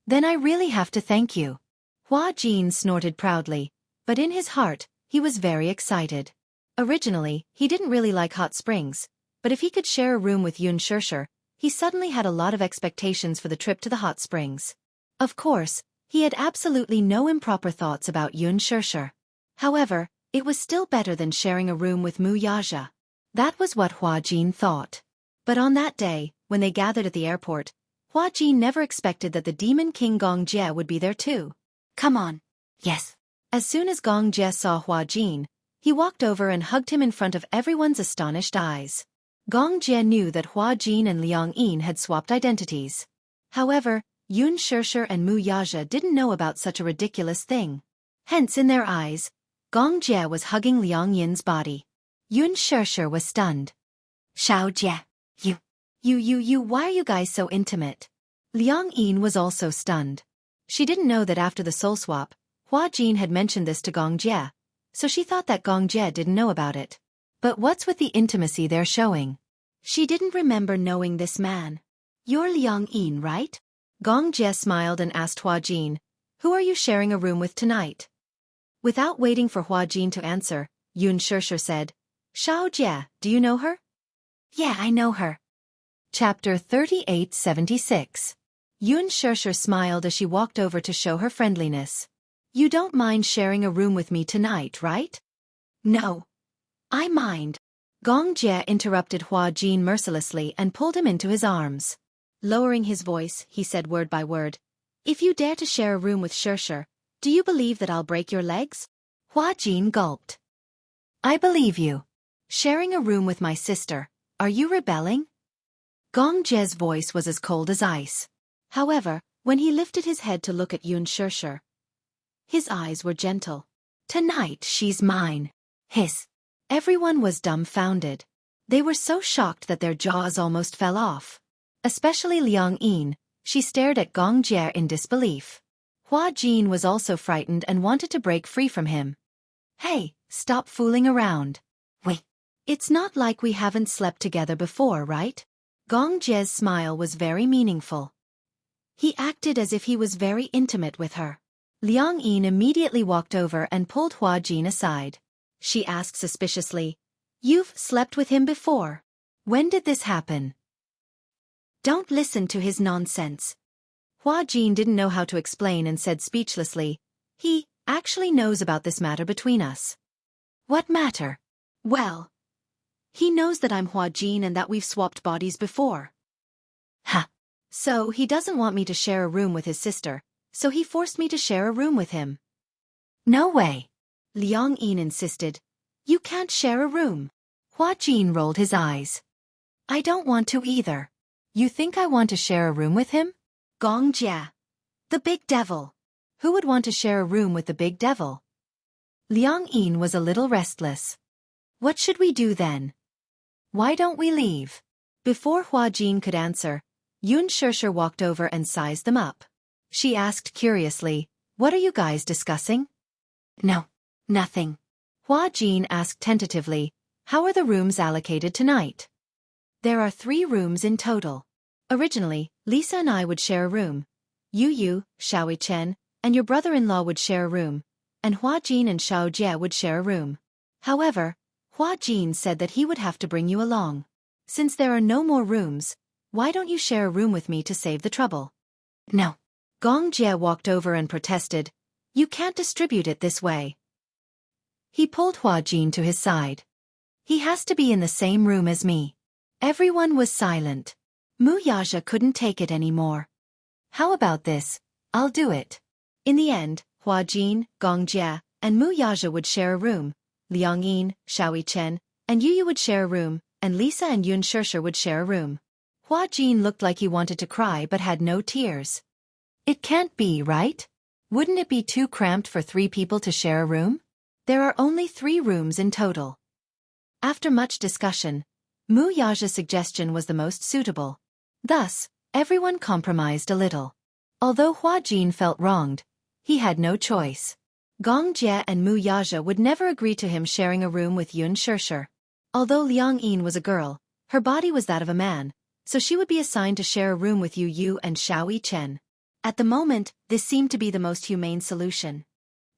Then I really have to thank you. Hua Jin snorted proudly, but in his heart, he was very excited. Originally, he didn't really like hot springs, but if he could share a room with Yun Shusher, he suddenly had a lot of expectations for the trip to the hot springs. Of course, he had absolutely no improper thoughts about Yun Shusher. However, it was still better than sharing a room with Mu Yaja. That was what Hua Jin thought. But on that day, when they gathered at the airport, Hua Jin never expected that the Demon King Gong Jie would be there too. Come on. Yes. As soon as Gong Jie saw Hua Jin, he walked over and hugged him in front of everyone's astonished eyes. Gong Jie knew that Hua Jin and Liang Yin had swapped identities. However, Yun Shusher and Mu Yaja didn't know about such a ridiculous thing. Hence in their eyes, Gong Jie was hugging Liang Yin's body. Yun Shusher was stunned. Xiao Jie. Why are you guys so intimate? Liang Yin was also stunned. She didn't know that after the soul swap, Hua Jin had mentioned this to Gong Jie, so she thought that Gong Jie didn't know about it. But what's with the intimacy they're showing? She didn't remember knowing this man. You're Liang Yin, right? Gong Jie smiled and asked Hua Jin, Who are you sharing a room with tonight? Without waiting for Hua Jin to answer, Yun Shusher said, Xiao Jie, do you know her? Yeah, I know her. Chapter 3876. Yun Shusher smiled as she walked over to show her friendliness. You don't mind sharing a room with me tonight, right? No. I mind. Gong Jie interrupted Hua Jin mercilessly and pulled him into his arms. Lowering his voice, he said word by word, If you dare to share a room with Shusher, do you believe that I'll break your legs? Hua Jin gulped. I believe you. Sharing a room with my sister, are you rebelling? Gong Jie's voice was as cold as ice. However, when he lifted his head to look at Yun Shusher, his eyes were gentle. Tonight she's mine. Hiss. Everyone was dumbfounded. They were so shocked that their jaws almost fell off. Especially Liang Yin, she stared at Gong Jie in disbelief. Hua Jin was also frightened and wanted to break free from him. Hey, stop fooling around. Wait. It's not like we haven't slept together before, right? Gong Jie's smile was very meaningful. He acted as if he was very intimate with her. Liang Yin immediately walked over and pulled Hua Jin aside. She asked suspiciously, You've slept with him before? When did this happen? Don't listen to his nonsense. Hua Jin didn't know how to explain and said speechlessly, he actually knows about this matter between us. What matter? Well, he knows that I'm Hua Jin and that we've swapped bodies before. Ha! So he doesn't want me to share a room with his sister, so he forced me to share a room with him. No way. Liang Yin insisted. You can't share a room. Hua Jin rolled his eyes. I don't want to either. You think I want to share a room with him? Gong Jia. The big devil. Who would want to share a room with the big devil? Liang Yin was a little restless. What should we do then? Why don't we leave? Before Hua Jin could answer, Yun Shishir walked over and sized them up. She asked curiously, what are you guys discussing? No, nothing. Hua Jin asked tentatively, how are the rooms allocated tonight? There are 3 rooms in total. Originally, Lisa and I would share a room. Yu, Xiaoi Chen, and your brother-in-law would share a room, and Hua Jin and Xiao Jie would share a room. However, Hua Jin said that he would have to bring you along. Since there are no more rooms, why don't you share a room with me to save the trouble? No. Gong Jie walked over and protested, you can't distribute it this way. He pulled Hua Jin to his side. He has to be in the same room as me. Everyone was silent. Mu Yaja couldn't take it anymore. How about this? I'll do it. In the end, Hua Jin, Gong Jie, and Mu Yaja would share a room. Liang Yin, Xiaoi Chen, and Yu would share a room, and Lisa and Yun Shishir would share a room. Hua Jin looked like he wanted to cry but had no tears. It can't be, right? Wouldn't it be too cramped for 3 people to share a room? There are only 3 rooms in total. After much discussion, Mu Yaja's suggestion was the most suitable. Thus, everyone compromised a little. Although Hua Jin felt wronged, he had no choice. Gong Jie and Mu Yaja would never agree to him sharing a room with Yun Shishir. Although Liang Yin was a girl, her body was that of a man, so she would be assigned to share a room with Yu and Xiaoi Chen. At the moment, this seemed to be the most humane solution.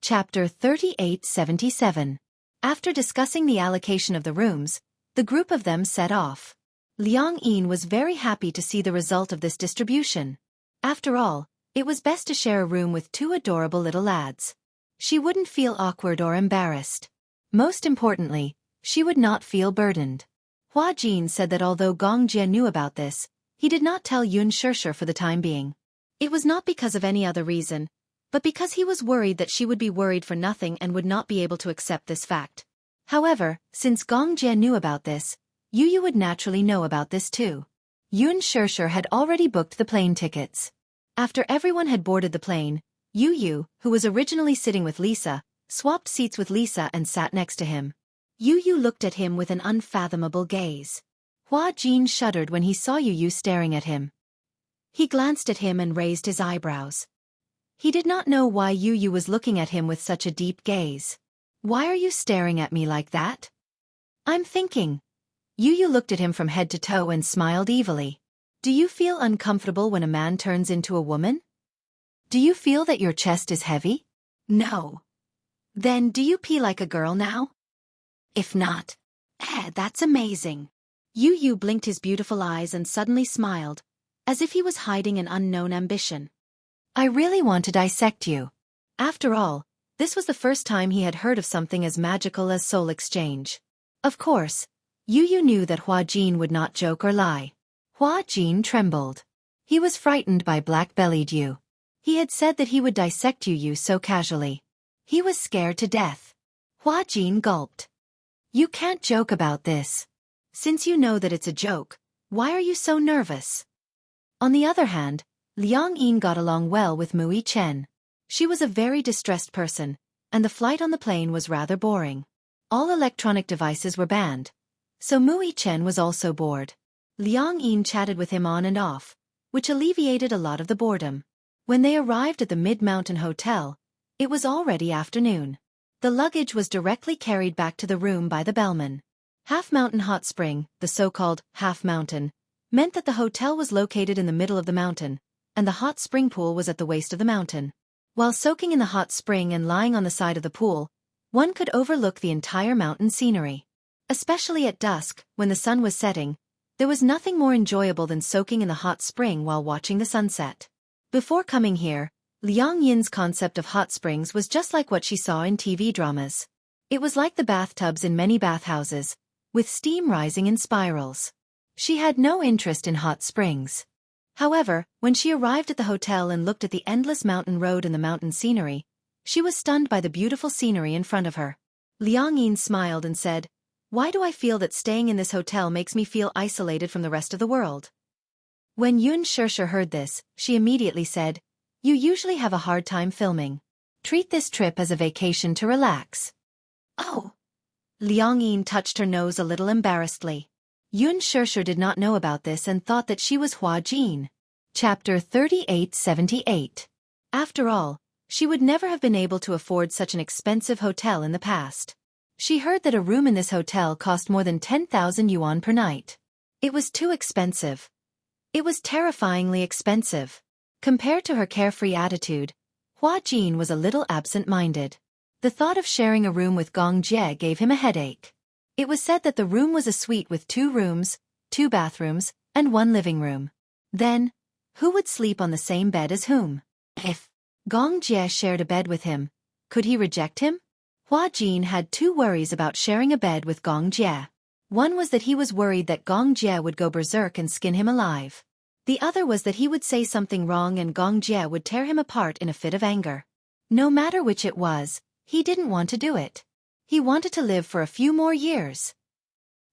Chapter 3877. After discussing the allocation of the rooms, the group of them set off. Liang Yin was very happy to see the result of this distribution. After all, it was best to share a room with 2 adorable little lads. She wouldn't feel awkward or embarrassed. Most importantly, she would not feel burdened. Hua Jin said that although Gong Jie knew about this, he did not tell Yun Shishir for the time being. It was not because of any other reason, but because he was worried that she would be worried for nothing and would not be able to accept this fact. However, since Gong Jie knew about this, Yu would naturally know about this too. Yun Shishir had already booked the plane tickets. After everyone had boarded the plane, Yu, who was originally sitting with Lisa, swapped seats with Lisa and sat next to him. Yu looked at him with an unfathomable gaze. Hua Jin shuddered when he saw Yu staring at him. He glanced at him and raised his eyebrows. He did not know why Yu was looking at him with such a deep gaze. Why are you staring at me like that? I'm thinking. Yu looked at him from head to toe and smiled evilly. Do you feel uncomfortable when a man turns into a woman? Do you feel that your chest is heavy? No. Then do you pee like a girl now? If not, that's amazing. Yu blinked his beautiful eyes and suddenly smiled, as if he was hiding an unknown ambition. I really want to dissect you. After all, this was the first time he had heard of something as magical as soul exchange. Of course, Yu knew that Hua Jin would not joke or lie. Hua Jin trembled. He was frightened by black-bellied Yu. He had said that he would dissect Yu so casually. He was scared to death. Hua Jin gulped. You can't joke about this. Since you know that it's a joke, why are you so nervous? On the other hand, Liang Yin got along well with Mu Chen. She was a very distressed person, and the flight on the plane was rather boring. All electronic devices were banned, so Mu Chen was also bored. Liang Yin chatted with him on and off, which alleviated a lot of the boredom. When they arrived at the Mid-Mountain Hotel, it was already afternoon. The luggage was directly carried back to the room by the bellman. Half Mountain Hot Spring, the so-called Half Mountain, meant that the hotel was located in the middle of the mountain, and the hot spring pool was at the waist of the mountain. While soaking in the hot spring and lying on the side of the pool, one could overlook the entire mountain scenery. Especially at dusk, when the sun was setting, There was nothing more enjoyable than soaking in the hot spring while watching the sunset. Before coming here, Liang Yin's concept of hot springs was just like what she saw in TV dramas. It was like the bathtubs in many bathhouses, with steam rising in spirals. She had no interest in hot springs. However, when she arrived at the hotel and looked at the endless mountain road and the mountain scenery, she was stunned by the beautiful scenery in front of her. Liang Yin smiled and said, "Why do I feel that staying in this hotel makes me feel isolated from the rest of the world?" When Yun Shishir heard this, she immediately said, "You usually have a hard time filming. Treat this trip as a vacation to relax." "Oh." Liang Yin touched her nose a little embarrassedly. Yun Shishir did not know about this and thought that she was Hua Jin. Chapter 3878. After all, she would never have been able to afford such an expensive hotel in the past. She heard that a room in this hotel cost more than 10,000 yuan per night. It was too expensive. It was terrifyingly expensive. Compared to her carefree attitude, Hua Jin was a little absent-minded. The thought of sharing a room with Gong Jie gave him a headache. It was said that the room was a suite with 2 rooms, 2 bathrooms, and 1 living room. Then, who would sleep on the same bed as whom? If Gong Jie shared a bed with him, could he reject him? Hua Jin had 2 worries about sharing a bed with Gong Jie. One was that he was worried that Gong Jie would go berserk and skin him alive. The other was that he would say something wrong and Gong Jie would tear him apart in a fit of anger. No matter which it was, he didn't want to do it. He wanted to live for a few more years.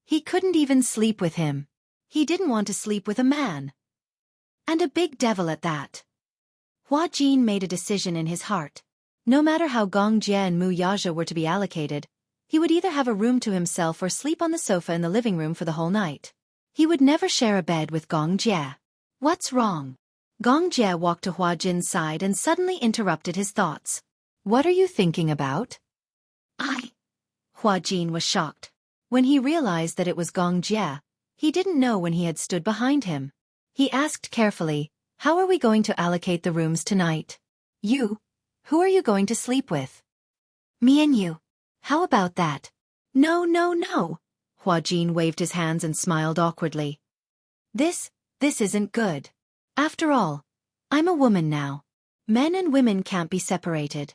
He couldn't even sleep with him. He didn't want to sleep with a man. And a big devil at that. Hua Jin made a decision in his heart. No matter how Gong Jie and Mu Yaja were to be allocated, he would either have a room to himself or sleep on the sofa in the living room for the whole night. He would never share a bed with Gong Jie. What's wrong? Gong Jie walked to Hua Jin's side and suddenly interrupted his thoughts. What are you thinking about? Hua Jin was shocked. When he realized that it was Gong Jie, he didn't know when he had stood behind him. He asked carefully, "How are we going to allocate the rooms tonight?" "You? Who are you going to sleep with?" "Me and you. How about that?" No. Hua Jin waved his hands and smiled awkwardly. This isn't good. After all, I'm a woman now. Men and women can't be separated.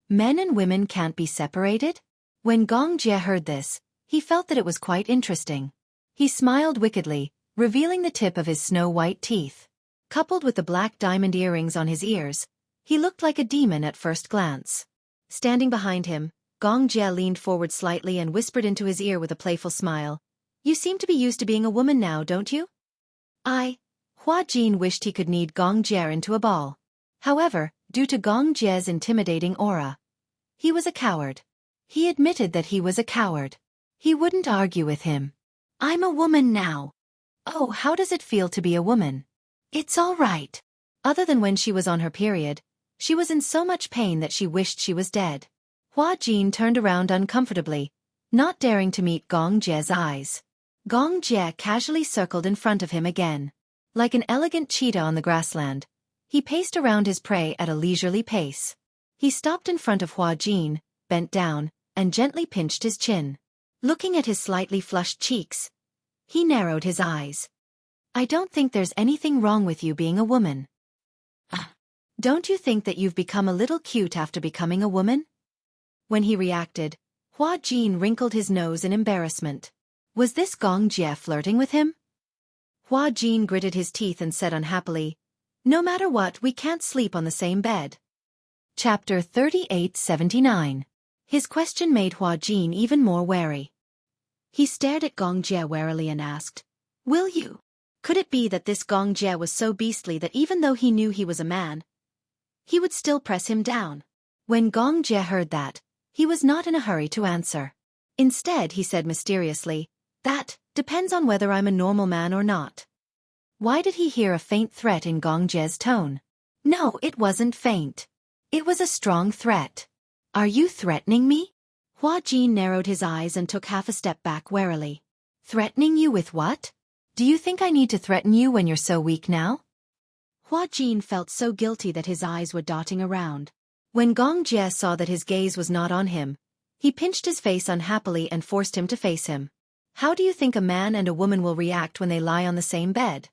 Men and women can't be separated? When Gong Jie heard this, he felt that it was quite interesting. He smiled wickedly, revealing the tip of his snow-white teeth. Coupled with the black diamond earrings on his ears, he looked like a demon at first glance. Standing behind him, Gong Jie leaned forward slightly and whispered into his ear with a playful smile, "You seem to be used to being a woman now, don't you?" Hua Jin wished he could knead Gong Jie into a ball. However, due to Gong Jie's intimidating aura, he was a coward. He admitted that he was a coward. He wouldn't argue with him. "I'm a woman now." "Oh, how does it feel to be a woman?" "It's all right." Other than when she was on her period, she was in so much pain that she wished she was dead. Hua Jin turned around uncomfortably, not daring to meet Gong Jie's eyes. Gong Jie casually circled in front of him again. Like an elegant cheetah on the grassland, he paced around his prey at a leisurely pace. He stopped in front of Hua Jin, bent down, and gently pinched his chin. Looking at his slightly flushed cheeks, he narrowed his eyes. "I don't think there's anything wrong with you being a woman. Don't you think that you've become a little cute after becoming a woman?" When he reacted, Hua Jin wrinkled his nose in embarrassment. Was this Gong Jie flirting with him? Hua Jin gritted his teeth and said unhappily, "No matter what, we can't sleep on the same bed." Chapter 3879. His question made Hua Jin even more wary. He stared at Gong Jie warily and asked, "Will you?" Could it be that this Gong Jie was so beastly that even though he knew he was a man, he would still press him down? When Gong Jie heard that, he was not in a hurry to answer. Instead, he said mysteriously, "That depends on whether I'm a normal man or not." Why did he hear a faint threat in Gong Jie's tone? No, it wasn't faint. It was a strong threat. "Are you threatening me?" Hua Jin narrowed his eyes and took half a step back warily. "Threatening you with what? Do you think I need to threaten you when you're so weak now?" Hua Jin felt so guilty that his eyes were dotting around. When Gong Jie saw that his gaze was not on him, he pinched his face unhappily and forced him to face him. How do you think a man and a woman will react when they lie on the same bed?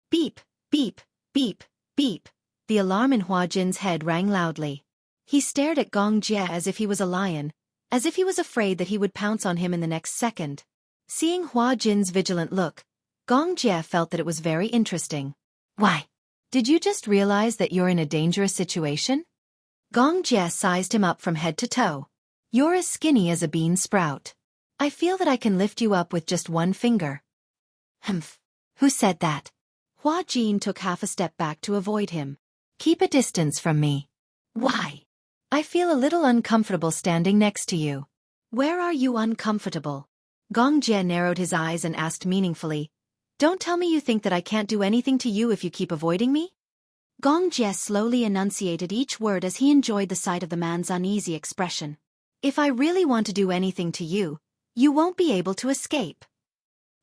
Beep, beep, beep, beep. The alarm in Hua Jin's head rang loudly. He stared at Gong Jie as if he was a lion, as if he was afraid that he would pounce on him in the next second. Seeing Hua Jin's vigilant look, Gong Jie felt that it was very interesting. Why? Did you just realize that you're in a dangerous situation? Gong Jie sized him up from head to toe. You're as skinny as a bean sprout. I feel that I can lift you up with just one finger. Humph. Who said that? Hua Jin took half a step back to avoid him. Keep a distance from me. Why? I feel a little uncomfortable standing next to you. Where are you uncomfortable? Gong Jie narrowed his eyes and asked meaningfully, Don't tell me you think that I can't do anything to you if you keep avoiding me? Gong Jie slowly enunciated each word as he enjoyed the sight of the man's uneasy expression. If I really want to do anything to you, you won't be able to escape.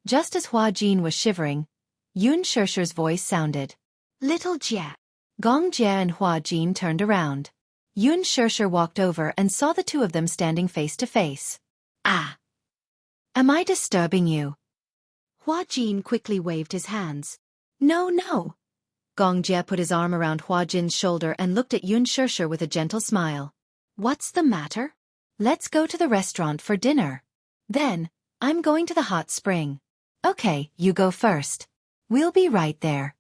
Just as Hua Jin was shivering, Yun Shishir's voice sounded. Little Jie. Gong Jie and Hua Jin turned around. Yun Shishir walked over and saw the two of them standing face to face. Ah! Am I disturbing you? Hua Jin quickly waved his hands. No, no. Gong Jie put his arm around Hua Jin's shoulder and looked at Yun Shishir with a gentle smile. What's the matter? Let's go to the restaurant for dinner. Then, I'm going to the hot spring. Okay, you go first. We'll be right there.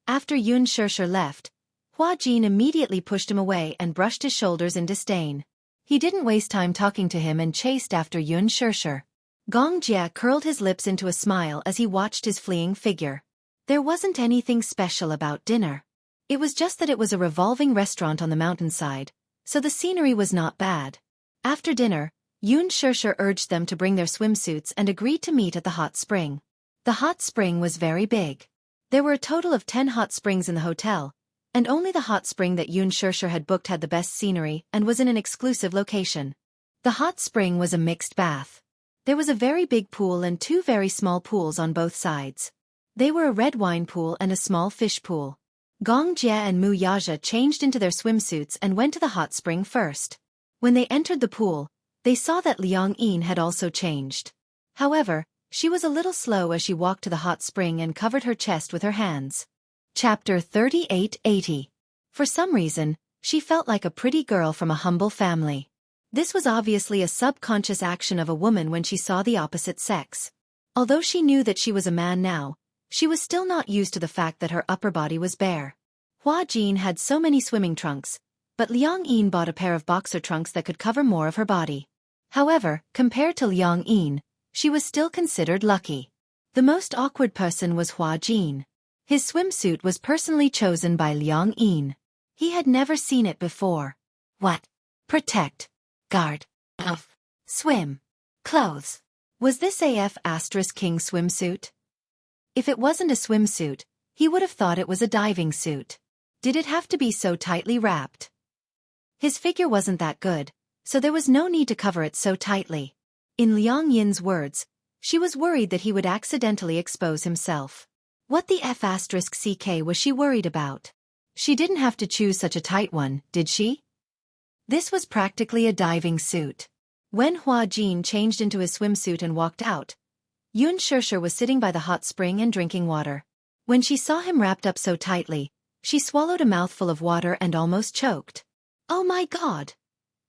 After Yun Shishir left, Hua Jin immediately pushed him away and brushed his shoulders in disdain. He didn't waste time talking to him and chased after Yun Shishir. Gong Jie curled his lips into a smile as he watched his fleeing figure. There wasn't anything special about dinner. It was just that it was a revolving restaurant on the mountainside, so the scenery was not bad. After dinner, Yun Shishir urged them to bring their swimsuits and agreed to meet at the hot spring. The hot spring was very big. There were a total of 10 hot springs in the hotel, and only the hot spring that Yun Shishir had booked had the best scenery and was in an exclusive location. The hot spring was a mixed bath. There was a very big pool and 2 very small pools on both sides. They were a red wine pool and a small fish pool. Gong Jie and Mu Yaja changed into their swimsuits and went to the hot spring first. When they entered the pool, they saw that Liang Yin had also changed. However, she was a little slow as she walked to the hot spring and covered her chest with her hands. Chapter 3880. For some reason, she felt like a pretty girl from a humble family. This was obviously a subconscious action of a woman when she saw the opposite sex. Although she knew that she was a man now, she was still not used to the fact that her upper body was bare. Hua Jin had so many swimming trunks, but Liang Yin bought a pair of boxer trunks that could cover more of her body. However, compared to Liang Yin, she was still considered lucky. The most awkward person was Hua Jin. His swimsuit was personally chosen by Liang Yin. He had never seen it before. What? Protect. Guard. Swim. Clothes. Was this AF** King swimsuit? If it wasn't a swimsuit, he would have thought it was a diving suit. Did it have to be so tightly wrapped? His figure wasn't that good, so there was no need to cover it so tightly. In Liang Yin's words, she was worried that he would accidentally expose himself. What the F*** was she worried about? She didn't have to choose such a tight one, did she? This was practically a diving suit. When Hua Jin changed into his swimsuit and walked out, Yun Shishir was sitting by the hot spring and drinking water. When she saw him wrapped up so tightly, she swallowed a mouthful of water and almost choked. Oh my God!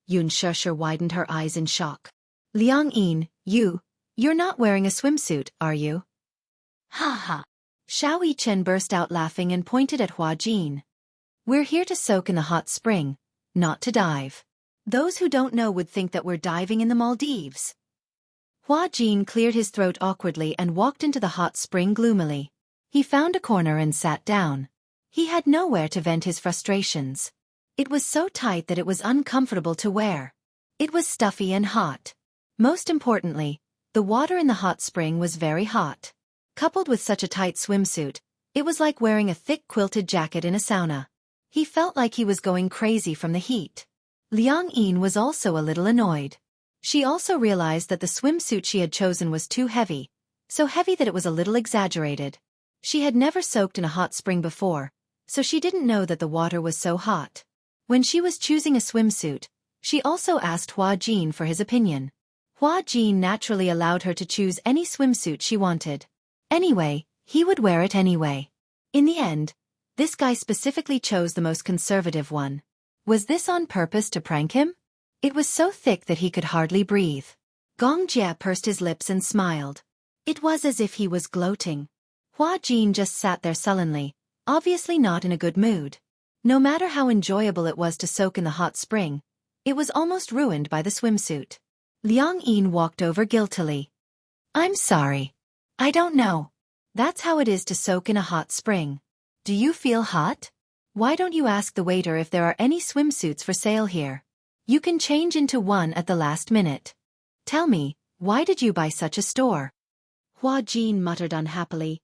Yun Shishir widened her eyes in shock. Liang Yin, you're not wearing a swimsuit, are you? Ha ha! Xiao Yichen burst out laughing and pointed at Hua Jin. We're here to soak in the hot spring, not to dive. Those who don't know would think that we're diving in the Maldives. Hua Jin cleared his throat awkwardly and walked into the hot spring gloomily. He found a corner and sat down. He had nowhere to vent his frustrations. It was so tight that it was uncomfortable to wear. It was stuffy and hot. Most importantly, the water in the hot spring was very hot. Coupled with such a tight swimsuit, it was like wearing a thick quilted jacket in a sauna. He felt like he was going crazy from the heat. Liang Yin was also a little annoyed. She also realized that the swimsuit she had chosen was too heavy, so heavy that it was a little exaggerated. She had never soaked in a hot spring before, so she didn't know that the water was so hot. When she was choosing a swimsuit, she also asked Hua Jin for his opinion. Hua Jin naturally allowed her to choose any swimsuit she wanted. Anyway, he would wear it anyway. In the end, this guy specifically chose the most conservative one. Was this on purpose to prank him? It was so thick that he could hardly breathe. Gong Jie pursed his lips and smiled. It was as if he was gloating. Hua Jin just sat there sullenly, obviously not in a good mood. No matter how enjoyable it was to soak in the hot spring, it was almost ruined by the swimsuit. Liang Yin walked over guiltily. I'm sorry. I don't know. That's how it is to soak in a hot spring. Do you feel hot? Why don't you ask the waiter if there are any swimsuits for sale here? You can change into one at the last minute. Tell me, why did you buy such a store? Hua Jin muttered unhappily.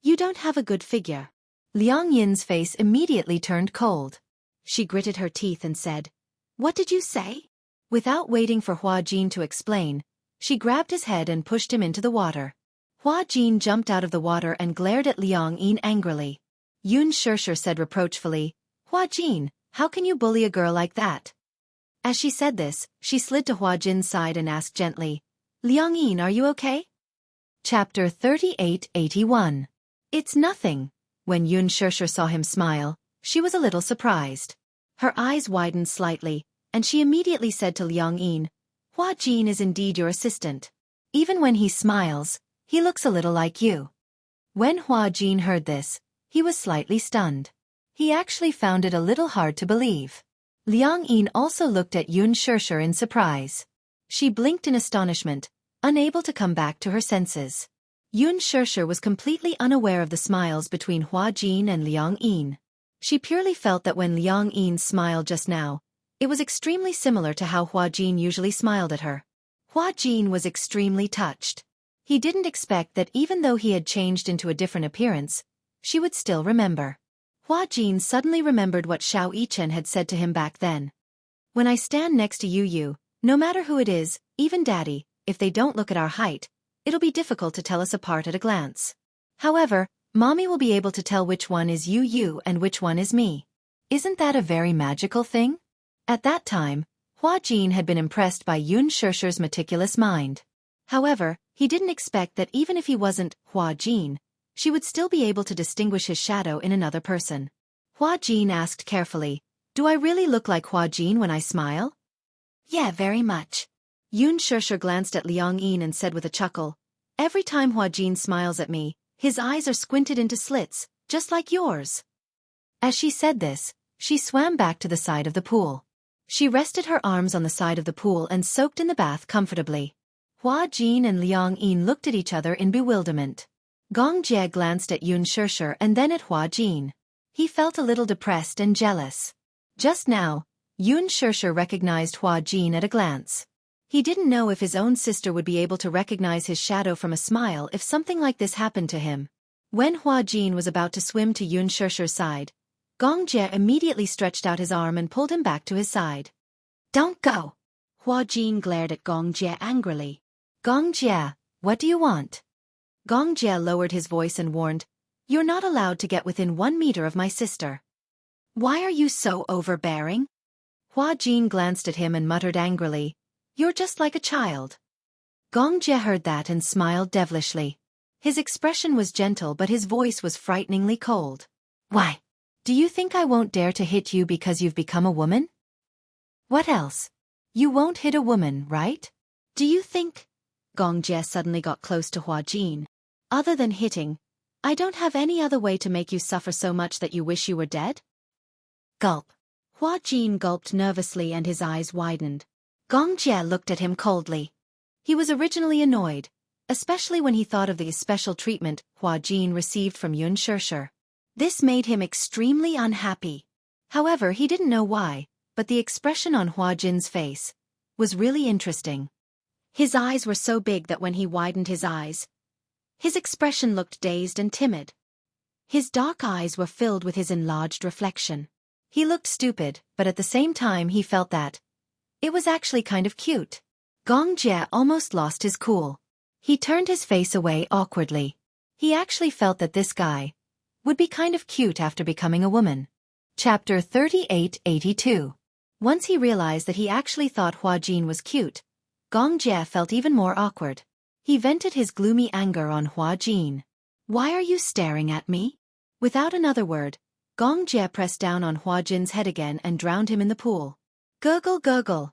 You don't have a good figure. Liang Yin's face immediately turned cold. She gritted her teeth and said, What did you say? Without waiting for Hua Jin to explain, she grabbed his head and pushed him into the water. Hua Jin jumped out of the water and glared at Liang Yin angrily. Yun Shishir said reproachfully, Hua Jin, how can you bully a girl like that? As she said this, she slid to Hua Jin's side and asked gently, Liang Yin, are you okay? Chapter 3881. It's nothing. When Yun Shishir saw him smile, she was a little surprised. Her eyes widened slightly, and she immediately said to Liang Yin, Hua Jin is indeed your assistant. Even when he smiles, he looks a little like you. When Hua Jin heard this, he was slightly stunned. He actually found it a little hard to believe. Liang Yin also looked at Yun Shishir in surprise. She blinked in astonishment, unable to come back to her senses. Yun Shishir was completely unaware of the smiles between Hua Jin and Liang Yin. She purely felt that when Liang Yin smiled just now, it was extremely similar to how Hua Jin usually smiled at her. Hua Jin was extremely touched. He didn't expect that even though he had changed into a different appearance, she would still remember. Hua Jin suddenly remembered what Xiao Yichen had said to him back then. When I stand next to you, no matter who it is, even Daddy, if they don't look at our height, it'll be difficult to tell us apart at a glance. However, Mommy will be able to tell which one is you and which one is me. Isn't that a very magical thing? At that time, Hua Jin had been impressed by Yun Shishir's meticulous mind. However, he didn't expect that even if he wasn't Hua Jin, she would still be able to distinguish his shadow in another person. Hua Jin asked carefully, Do I really look like Hua Jin when I smile? Yeah, very much. Yun Shishir glanced at Liang Yin and said with a chuckle, Every time Hua Jin smiles at me, his eyes are squinted into slits, just like yours. As she said this, she swam back to the side of the pool. She rested her arms on the side of the pool and soaked in the bath comfortably. Hua Jin and Liang Yin looked at each other in bewilderment. Gong Jie glanced at Yun Shishir and then at Hua Jin. He felt a little depressed and jealous. Just now, Yun Shishir recognized Hua Jin at a glance. He didn't know if his own sister would be able to recognize his shadow from a smile if something like this happened to him. When Hua Jin was about to swim to Yun Shishir's side, Gong Jie immediately stretched out his arm and pulled him back to his side. Don't go! Hua Jin glared at Gong Jie angrily. Gong Jie, what do you want? Gong Jie lowered his voice and warned, You're not allowed to get within 1 meter of my sister. Why are you so overbearing? Hua Jin glanced at him and muttered angrily, You're just like a child. Gong Jie heard that and smiled devilishly. His expression was gentle but his voice was frighteningly cold. Why? Do you think I won't dare to hit you because you've become a woman? What else? You won't hit a woman, right? Do you think? Gong Jie suddenly got close to Hua Jin. Other than hitting, I don't have any other way to make you suffer so much that you wish you were dead? Gulp. Hua Jin gulped nervously and his eyes widened. Gong Jie looked at him coldly. He was originally annoyed, especially when he thought of the special treatment Hua Jin received from Yun Shishir. This made him extremely unhappy. However, he didn't know why, but the expression on Hua Jin's face was really interesting. His eyes were so big that when he widened his eyes, his expression looked dazed and timid. His dark eyes were filled with his enlarged reflection. He looked stupid, but at the same time he felt that it was actually kind of cute. Gong Jie almost lost his cool. He turned his face away awkwardly. He actually felt that this guy would be kind of cute after becoming a woman. Chapter 3882. Once he realized that he actually thought Hua Jin was cute, Gong Jie felt even more awkward. He vented his gloomy anger on Hua Jin. Why are you staring at me? Without another word, Gong Jie pressed down on Hua Jin's head again and drowned him in the pool. Gurgle gurgle.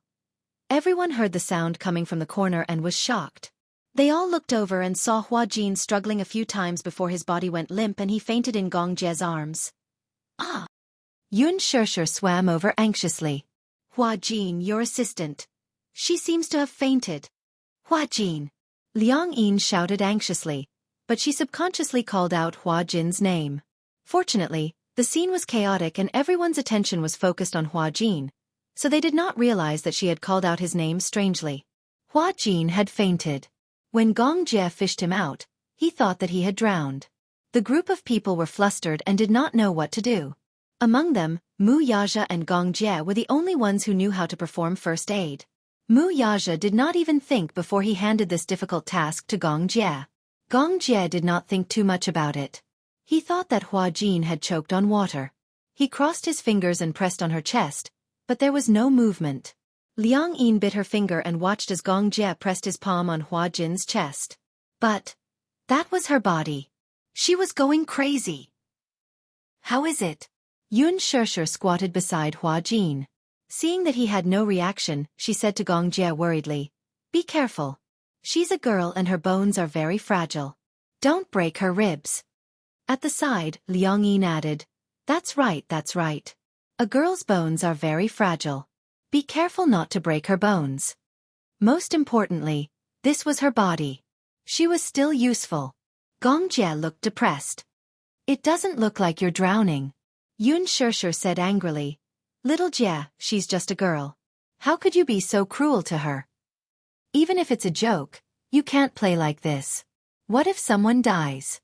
Everyone heard the sound coming from the corner and was shocked. They all looked over and saw Hua Jin struggling a few times before his body went limp and he fainted in Gong Jie's arms. Ah! Yun Shishir swam over anxiously. Hua Jin, your assistant. She seems to have fainted. Hua Jin. Liang Yin shouted anxiously, but she subconsciously called out Hua Jin's name. Fortunately, the scene was chaotic and everyone's attention was focused on Hua Jin, so they did not realize that she had called out his name strangely. Hua Jin had fainted. When Gong Jie fished him out, he thought that he had drowned. The group of people were flustered and did not know what to do. Among them, Mu Yaja and Gong Jie were the only ones who knew how to perform first aid. Mu Yaja did not even think before he handed this difficult task to Gong Jie. Gong Jie did not think too much about it. He thought that Hua Jin had choked on water. He crossed his fingers and pressed on her chest, but there was no movement. Liang Yin bit her finger and watched as Gong Jie pressed his palm on Hua Jin's chest. But that was her body. She was going crazy. How is it? Yun Shishir squatted beside Hua Jin. Seeing that he had no reaction, she said to Gong Jie worriedly, "Be careful. She's a girl and her bones are very fragile. Don't break her ribs." At the side, Liang Yin added, That's right. A girl's bones are very fragile. Be careful not to break her bones. Most importantly, this was her body. She was still useful." Gong Jie looked depressed. "It doesn't look like you're drowning," Yun Shishir said angrily. "Little Jie, she's just a girl. How could you be so cruel to her? Even if it's a joke, you can't play like this. What if someone dies?"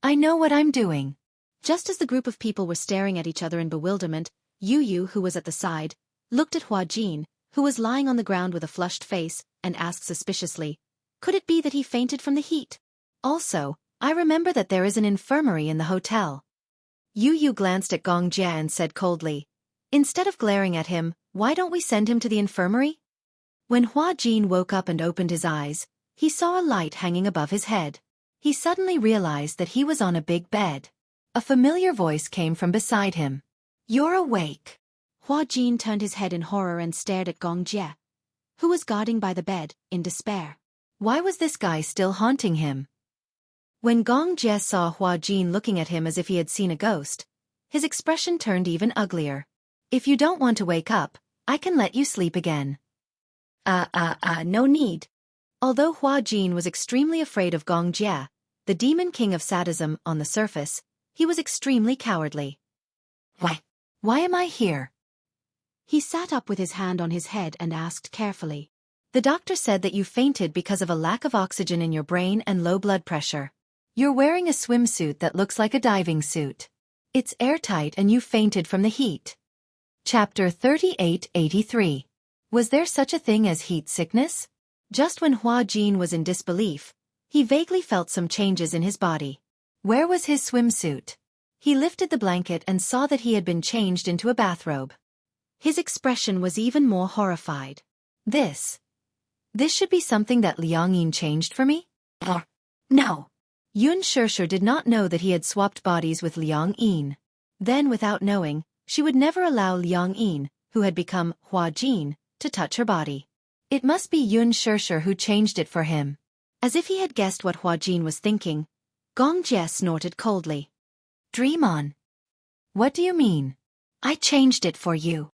"I know what I'm doing." Just as the group of people were staring at each other in bewilderment, Yu, who was at the side, looked at Hua Jin, who was lying on the ground with a flushed face, and asked suspiciously, "Could it be that he fainted from the heat? Also, I remember that there is an infirmary in the hotel." Yu glanced at Gong Jie and said coldly, "Instead of glaring at him, why don't we send him to the infirmary?" When Hua Jin woke up and opened his eyes, he saw a light hanging above his head. He suddenly realized that he was on a big bed. A familiar voice came from beside him. "You're awake." Hua Jin turned his head in horror and stared at Gong Jie, who was guarding by the bed, in despair. Why was this guy still haunting him? When Gong Jie saw Hua Jin looking at him as if he had seen a ghost, his expression turned even uglier. "If you don't want to wake up, I can let you sleep again." No need." Although Hua Jin was extremely afraid of Gong Jie, the demon king of sadism, on the surface, he was extremely cowardly. Why am I here?" He sat up with his hand on his head and asked carefully. "The doctor said that you fainted because of a lack of oxygen in your brain and low blood pressure. You're wearing a swimsuit that looks like a diving suit. It's airtight and you fainted from the heat." Chapter 3883. Was there such a thing as heat sickness? Just when Hua Jin was in disbelief, he vaguely felt some changes in his body. Where was his swimsuit? He lifted the blanket and saw that he had been changed into a bathrobe. His expression was even more horrified. This should be something that Liang Yin changed for me? No. Yun Shishir did not know that he had swapped bodies with Liang Yin. Then, without knowing, she would never allow Liang Yin, who had become Hua Jin, to touch her body. It must be Yun Shishir who changed it for him. As if he had guessed what Hua Jin was thinking, Gong Jie snorted coldly. "Dream on." "What do you mean?" "I changed it for you."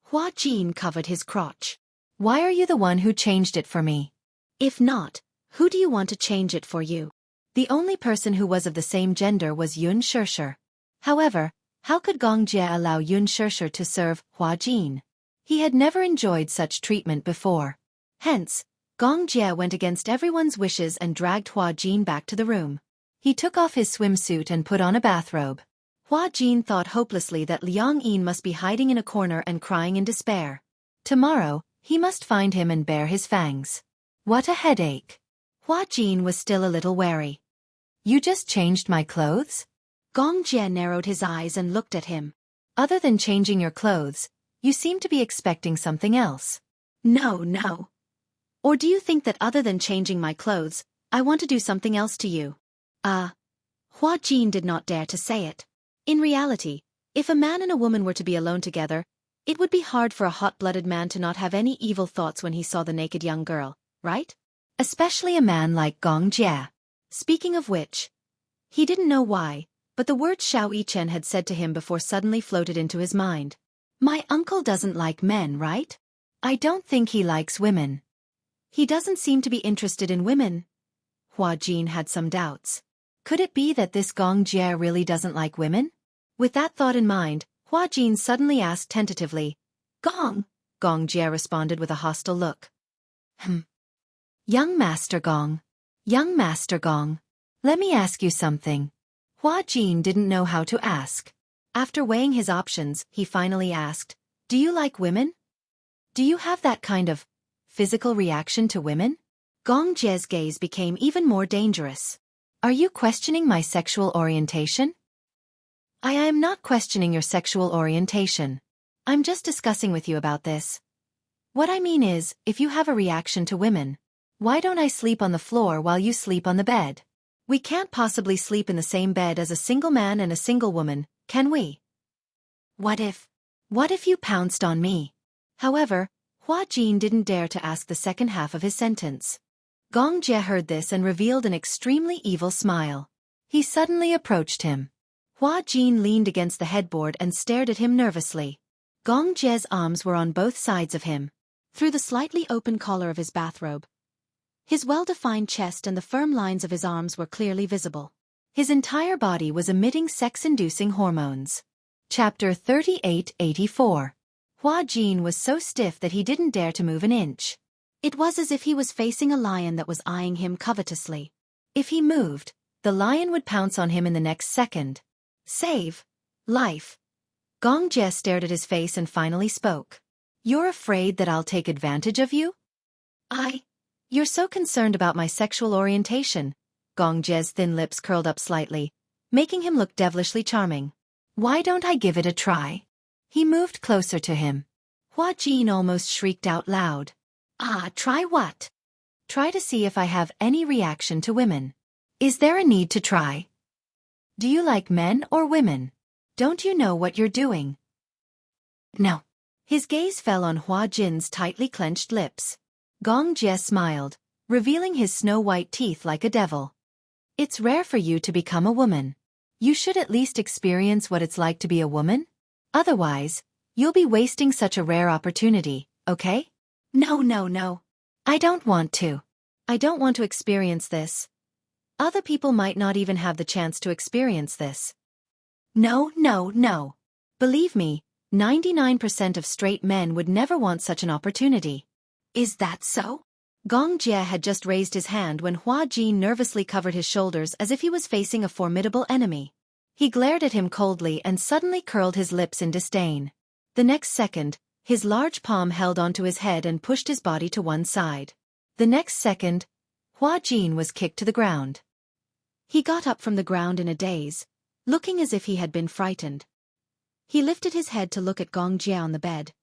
Hua Jin covered his crotch. "Why are you the one who changed it for me? If not, who do you want to change it for you?" The only person who was of the same gender was Yun Shishir. However, how could Gong Jie allow Yun Shishir to serve Hua Jin? He had never enjoyed such treatment before. Hence, Gong Jie went against everyone's wishes and dragged Hua Jin back to the room. He took off his swimsuit and put on a bathrobe. Hua Jin thought hopelessly that Liang Yin must be hiding in a corner and crying in despair. Tomorrow, he must find him and bare his fangs. What a headache. Hua Jin was still a little wary. "You just changed my clothes?" Gong Jie narrowed his eyes and looked at him. "Other than changing your clothes, you seem to be expecting something else." No, no. Or do you think that other than changing my clothes, I want to do something else to you? Hua Jin did not dare to say it. In reality, if a man and a woman were to be alone together, it would be hard for a hot-blooded man to not have any evil thoughts when he saw the naked young girl, right? Especially a man like Gong Jie. Speaking of which, he didn't know why, but the words Xiao Yichen had said to him before suddenly floated into his mind. My uncle doesn't like men, right? I don't think he likes women. He doesn't seem to be interested in women. Hua Jin had some doubts. Could it be that this Gong Jie really doesn't like women? With that thought in mind, Hua Jin suddenly asked tentatively, Gong? Gong Jie responded with a hostile look. Young Master Gong. Young Master Gong. Let me ask you something. Hua Jin didn't know how to ask. After weighing his options, he finally asked, Do you like women? Do you have that kind of physical reaction to women? Gong Jie's gaze became even more dangerous. Are you questioning my sexual orientation? I am not questioning your sexual orientation. I'm just discussing with you about this. What I mean is, if you have a reaction to women, why don't I sleep on the floor while you sleep on the bed? We can't possibly sleep in the same bed as a single man and a single woman, can we? What if you pounced on me? However, Hua Jin didn't dare to ask the second half of his sentence. Gong Jie heard this and revealed an extremely evil smile. He suddenly approached him. Hua Jin leaned against the headboard and stared at him nervously. Gong Jie's arms were on both sides of him. Through the slightly open collar of his bathrobe, his well-defined chest and the firm lines of his arms were clearly visible. His entire body was emitting sex-inducing hormones. Chapter 3884. Hua Jin was so stiff that he didn't dare to move an inch. It was as if he was facing a lion that was eyeing him covetously. If he moved, the lion would pounce on him in the next second. Save life. Gong Jie stared at his face and finally spoke. You're afraid that I'll take advantage of you? You're so concerned about my sexual orientation. Gong Jie's thin lips curled up slightly, making him look devilishly charming. Why don't I give it a try? He moved closer to him. Hua Jin almost shrieked out loud. Try what? Try to see if I have any reaction to women. Is there a need to try? Do you like men or women? Don't you know what you're doing? No. His gaze fell on Hua Jin's tightly clenched lips. Gong Jie smiled, revealing his snow-white teeth like a devil. It's rare for you to become a woman. You should at least experience what it's like to be a woman. Otherwise, you'll be wasting such a rare opportunity, okay? No. I don't want to. I don't want to experience this. Other people might not even have the chance to experience this. No. Believe me, 99% of straight men would never want such an opportunity. Is that so? Gong Jie had just raised his hand when Hua Jin nervously covered his shoulders as if he was facing a formidable enemy. He glared at him coldly and suddenly curled his lips in disdain. The next second, his large palm held onto his head and pushed his body to one side. The next second, Hua Jin was kicked to the ground. He got up from the ground in a daze, looking as if he had been frightened. He lifted his head to look at Gong Jie on the bed,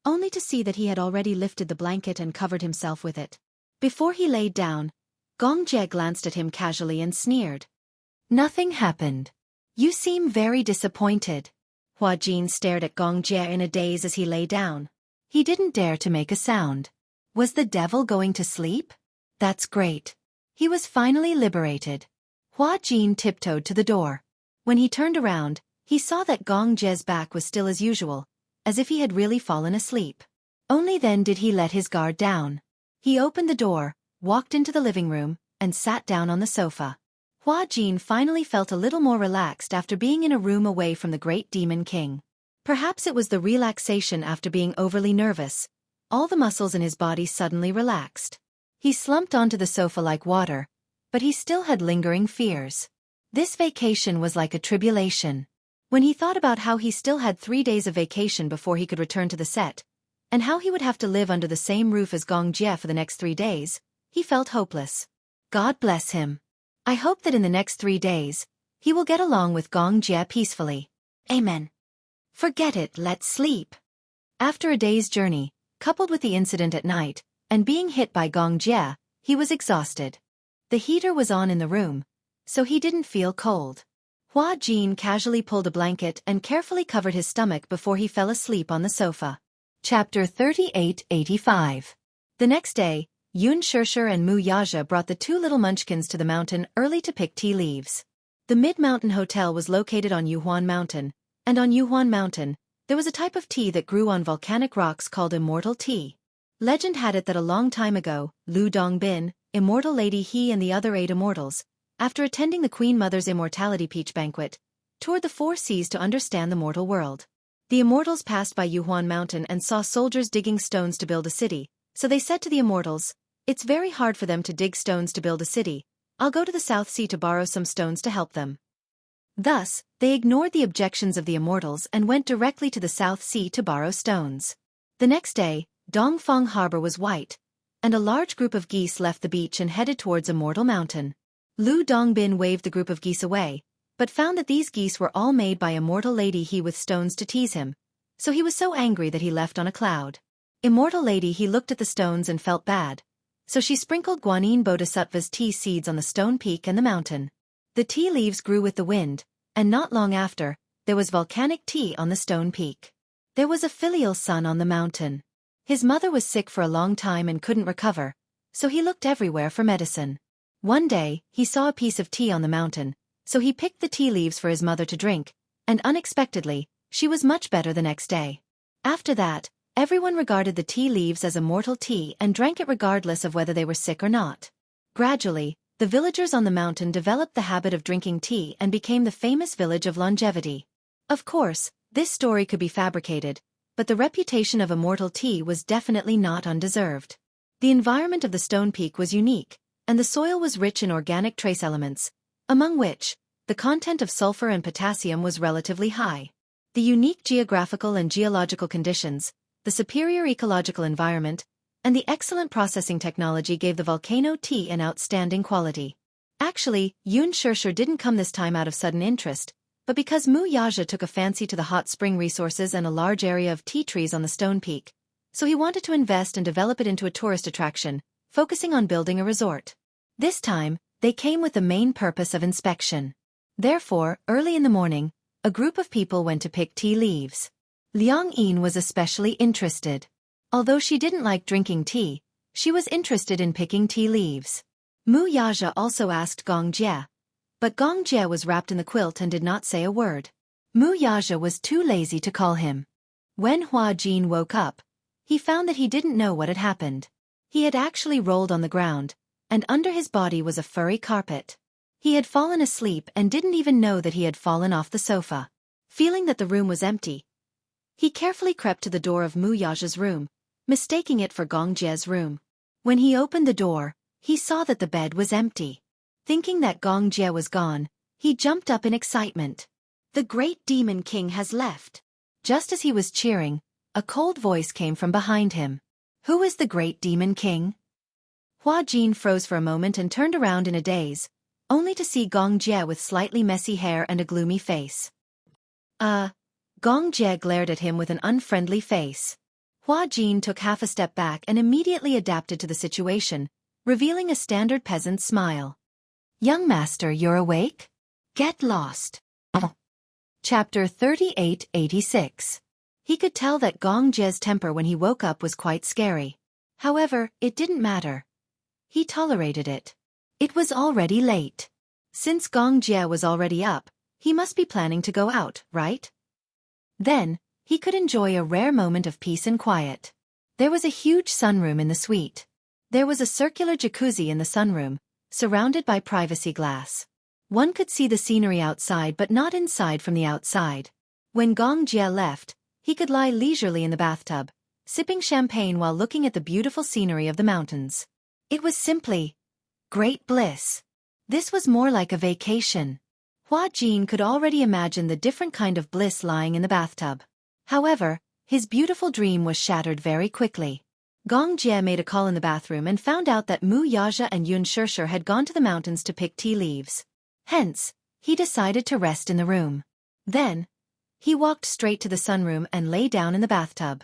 only to see that he had already lifted the blanket and covered himself with it. Before he laid down, Gong Jie glanced at him casually and sneered. Nothing happened. You seem very disappointed. Hua Jin stared at Gong Jie in a daze as he lay down. He didn't dare to make a sound. Was the devil going to sleep? That's great. He was finally liberated. Hua Jin tiptoed to the door. When he turned around, he saw that Gong Jie's back was still as usual, as if he had really fallen asleep. Only then did he let his guard down. He opened the door, walked into the living room, and sat down on the sofa. Hua Jin finally felt a little more relaxed after being in a room away from the great demon king. Perhaps it was the relaxation after being overly nervous. All the muscles in his body suddenly relaxed. He slumped onto the sofa like water, but he still had lingering fears. This vacation was like a tribulation. When he thought about how he still had 3 days of vacation before he could return to the set, and how he would have to live under the same roof as Gong Jie for the next 3 days, he felt hopeless. God bless him. I hope that in the next 3 days, he will get along with Gong Jie peacefully. Amen. Forget it, let's sleep. After a day's journey, coupled with the incident at night, and being hit by Gong Jie, he was exhausted. The heater was on in the room, so he didn't feel cold. Hua Jin casually pulled a blanket and carefully covered his stomach before he fell asleep on the sofa. Chapter 3885. The next day, Yun Shirshir and Mu Yaja brought the two little munchkins to the mountain early to pick tea leaves. The Mid-Mountain Hotel was located on Yuhuan Mountain, and on Yuhuan Mountain, there was a type of tea that grew on volcanic rocks called immortal tea. Legend had it that a long time ago, Lu Dongbin, immortal lady he and the other 8 immortals, after attending the Queen Mother's immortality peach banquet, toured the 4 seas to understand the mortal world. The immortals passed by Yuhuan Mountain and saw soldiers digging stones to build a city, so they said to the immortals, "It's very hard for them to dig stones to build a city. I'll go to the South Sea to borrow some stones to help them." Thus, they ignored the objections of the immortals and went directly to the South Sea to borrow stones. The next day, Dongfang Harbor was white, and a large group of geese left the beach and headed towards Immortal Mountain. Lu Dongbin waved the group of geese away, but found that these geese were all made by Immortal Lady He with stones to tease him, so he was so angry that he left on a cloud. Immortal Lady He looked at the stones and felt bad, so she sprinkled Guanyin Bodhisattva's tea seeds on the stone peak and the mountain. The tea leaves grew with the wind, and not long after, there was volcanic tea on the stone peak. There was a filial son on the mountain. His mother was sick for a long time and couldn't recover, so he looked everywhere for medicine. One day, he saw a piece of tea on the mountain, so he picked the tea leaves for his mother to drink, and unexpectedly, she was much better the next day. After that, everyone regarded the tea leaves as immortal tea and drank it regardless of whether they were sick or not. Gradually, the villagers on the mountain developed the habit of drinking tea and became the famous village of longevity. Of course, this story could be fabricated, but the reputation of immortal tea was definitely not undeserved. The environment of the stone peak was unique, and the soil was rich in organic trace elements, among which, the content of sulfur and potassium was relatively high. The unique geographical and geological conditions, the superior ecological environment, and the excellent processing technology gave the volcano tea an outstanding quality. Actually, Yun Shirshir didn't come this time out of sudden interest, but because Mu Yaja took a fancy to the hot spring resources and a large area of tea trees on the stone peak, so he wanted to invest and develop it into a tourist attraction, focusing on building a resort. This time, they came with the main purpose of inspection. Therefore, early in the morning, a group of people went to pick tea leaves. Liang Yin was especially interested. Although she didn't like drinking tea, she was interested in picking tea leaves. Mu Yaja also asked Gong Jie, but Gong Jie was wrapped in the quilt and did not say a word. Mu Yaja was too lazy to call him. When Hua Jin woke up, he found that he didn't know what had happened. He had actually rolled on the ground, and under his body was a furry carpet. He had fallen asleep and didn't even know that he had fallen off the sofa. Feeling that the room was empty, he carefully crept to the door of Mu Yaja's room, mistaking it for Gong Jie's room. When he opened the door, he saw that the bed was empty. Thinking that Gong Jie was gone, he jumped up in excitement. "The great demon king has left." Just as he was cheering, a cold voice came from behind him. "Who is the great demon king?" Hua Jin froze for a moment and turned around in a daze, only to see Gong Jie with slightly messy hair and a gloomy face. Gong Jie glared at him with an unfriendly face. Hua Jin took half a step back and immediately adapted to the situation, revealing a standard peasant smile. "Young master, you're awake? Get lost." Chapter 3886. He could tell that Gong Jie's temper when he woke up was quite scary. However, it didn't matter. He tolerated it. It was already late. Since Gong Jie was already up, he must be planning to go out, right? Then, he could enjoy a rare moment of peace and quiet. There was a huge sunroom in the suite. There was a circular jacuzzi in the sunroom, surrounded by privacy glass. One could see the scenery outside but not inside from the outside. When Gong Jie left, he could lie leisurely in the bathtub, sipping champagne while looking at the beautiful scenery of the mountains. It was simply great bliss. This was more like a vacation. Hua Jin could already imagine the different kind of bliss lying in the bathtub. However, his beautiful dream was shattered very quickly. Gong Jie made a call in the bathroom and found out that Mu Yaja and Yun Shirshir had gone to the mountains to pick tea leaves. Hence, he decided to rest in the room. Then, he walked straight to the sunroom and lay down in the bathtub.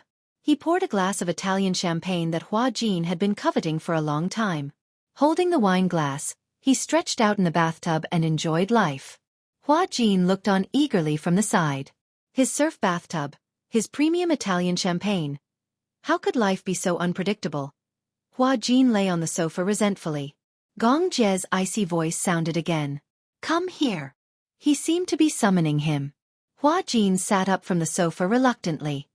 He poured a glass of Italian champagne that Hua Jin had been coveting for a long time. Holding the wine glass, he stretched out in the bathtub and enjoyed life. Hua Jin looked on eagerly from the side. His surf bathtub, his premium Italian champagne. How could life be so unpredictable? Hua Jin lay on the sofa resentfully. Gong Jie's icy voice sounded again. Come here. He seemed to be summoning him. Hua Jin sat up from the sofa reluctantly.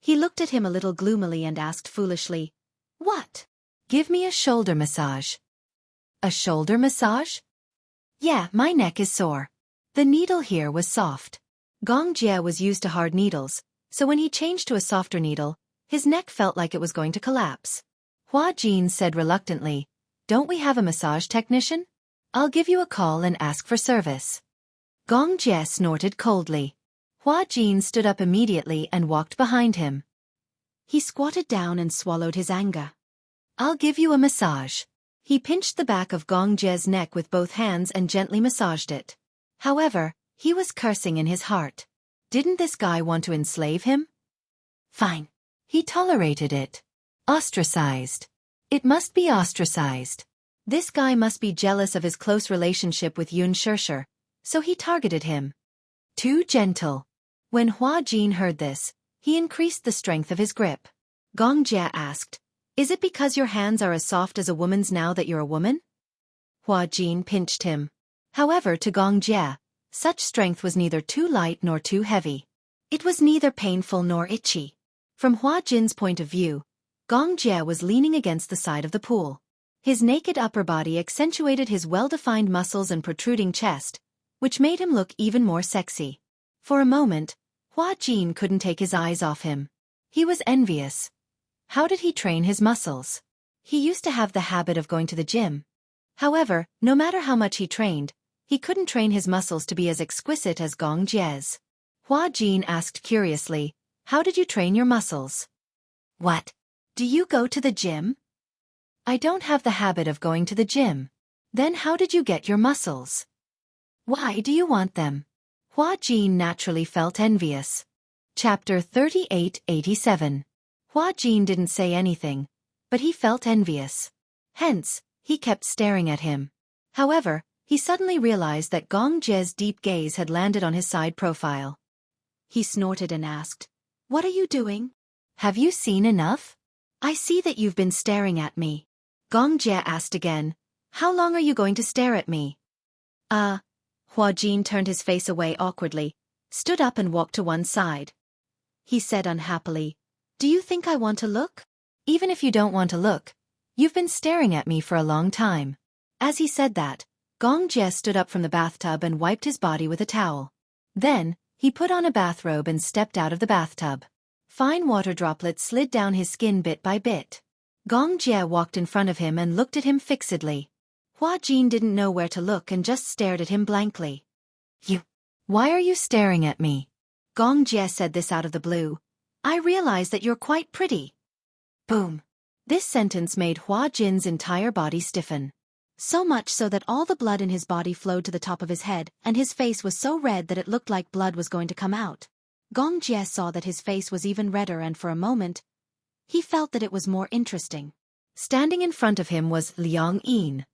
He looked at him a little gloomily and asked foolishly, What? Give me a shoulder massage. A shoulder massage? Yeah, my neck is sore. The needle here was soft. Gong Jie was used to hard needles, so when he changed to a softer needle, his neck felt like it was going to collapse. Hua Jin said reluctantly, Don't we have a massage technician? I'll give you a call and ask for service. Gong Jie snorted coldly. Hua Jin stood up immediately and walked behind him. He squatted down and swallowed his anger. I'll give you a massage. He pinched the back of Gong Jie's neck with both hands and gently massaged it. However, he was cursing in his heart. Didn't this guy want to enslave him? Fine. He tolerated it. Ostracized. It must be ostracized. This guy must be jealous of his close relationship with Yun Shirshir, so he targeted him. Too gentle. When Hua Jin heard this, he increased the strength of his grip. Gong Jie asked, Is it because your hands are as soft as a woman's now that you're a woman? Hua Jin pinched him. However, to Gong Jie, such strength was neither too light nor too heavy. It was neither painful nor itchy. From Hua Jin's point of view, Gong Jie was leaning against the side of the pool. His naked upper body accentuated his well-defined muscles and protruding chest, which made him look even more sexy. For a moment, Hua Jin couldn't take his eyes off him. He was envious. How did he train his muscles? He used to have the habit of going to the gym. However, no matter how much he trained, he couldn't train his muscles to be as exquisite as Gong Jie's. Hua Jin asked curiously, How did you train your muscles? What? Do you go to the gym? I don't have the habit of going to the gym. Then how did you get your muscles? Why do you want them? Hua Jin naturally felt envious. Chapter 38-87. Hua Jin didn't say anything, but he felt envious. Hence, he kept staring at him. However, he suddenly realized that Gong Jie's deep gaze had landed on his side profile. He snorted and asked, What are you doing? Have you seen enough? I see that you've been staring at me. Gong Jie asked again, How long are you going to stare at me? Hua Jin turned his face away awkwardly, stood up and walked to one side. He said unhappily, Do you think I want to look? Even if you don't want to look, you've been staring at me for a long time. As he said that, Gong Jie stood up from the bathtub and wiped his body with a towel. Then, he put on a bathrobe and stepped out of the bathtub. Fine water droplets slid down his skin bit by bit. Gong Jie walked in front of him and looked at him fixedly. Hua Jin didn't know where to look and just stared at him blankly. Why are you staring at me? Gong Jie said this out of the blue. I realize that you're quite pretty. Boom. This sentence made Hua Jin's entire body stiffen. So much so that all the blood in his body flowed to the top of his head, and his face was so red that it looked like blood was going to come out. Gong Jie saw that his face was even redder, and for a moment, he felt that it was more interesting. Standing in front of him was Liang Yin.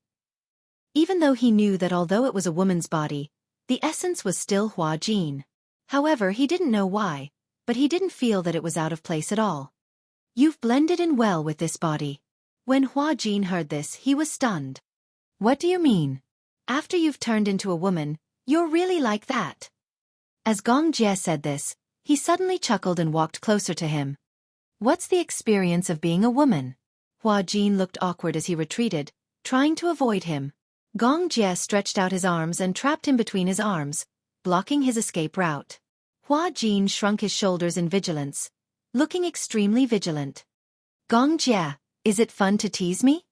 Even though he knew that although it was a woman's body, the essence was still Hua Jin. However, he didn't know why, but he didn't feel that it was out of place at all. You've blended in well with this body. When Hua Jin heard this, he was stunned. What do you mean? After you've turned into a woman, you're really like that? As Gong Jie said this, he suddenly chuckled and walked closer to him. What's the experience of being a woman? Hua Jin looked awkward as he retreated, trying to avoid him. Gong Jie stretched out his arms and trapped him between his arms, blocking his escape route. Hua Jin shrunk his shoulders in vigilance, looking extremely vigilant. Gong Jie, is it fun to tease me?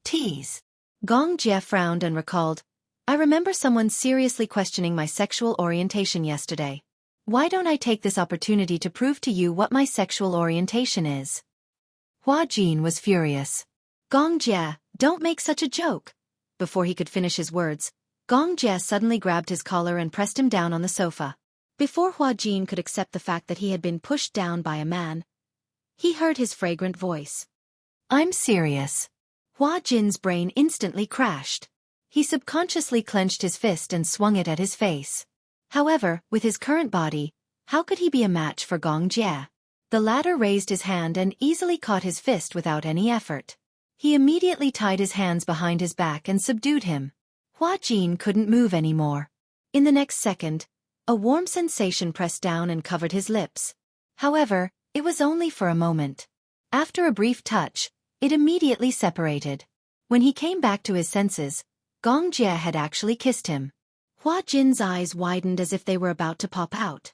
Tease. Gong Jie frowned and recalled, I remember someone seriously questioning my sexual orientation yesterday. Why don't I take this opportunity to prove to you what my sexual orientation is? Hua Jin was furious. Gong Jie, don't make such a joke. Before he could finish his words, Gong Jie suddenly grabbed his collar and pressed him down on the sofa. Before Hua Jin could accept the fact that he had been pushed down by a man, He heard his fragrant voice. I'm serious. Hua Jin's brain instantly crashed. He subconsciously clenched his fist and swung it at his face. However, with his current body, how could he be a match for Gong Jie? The latter raised his hand and easily caught his fist without any effort. He immediately tied his hands behind his back and subdued him. Hua Jin couldn't move anymore. In the next second, a warm sensation pressed down and covered his lips. However, it was only for a moment. After a brief touch, it immediately separated. When he came back to his senses, Gong Jie had actually kissed him. Hua Jin's eyes widened as if they were about to pop out.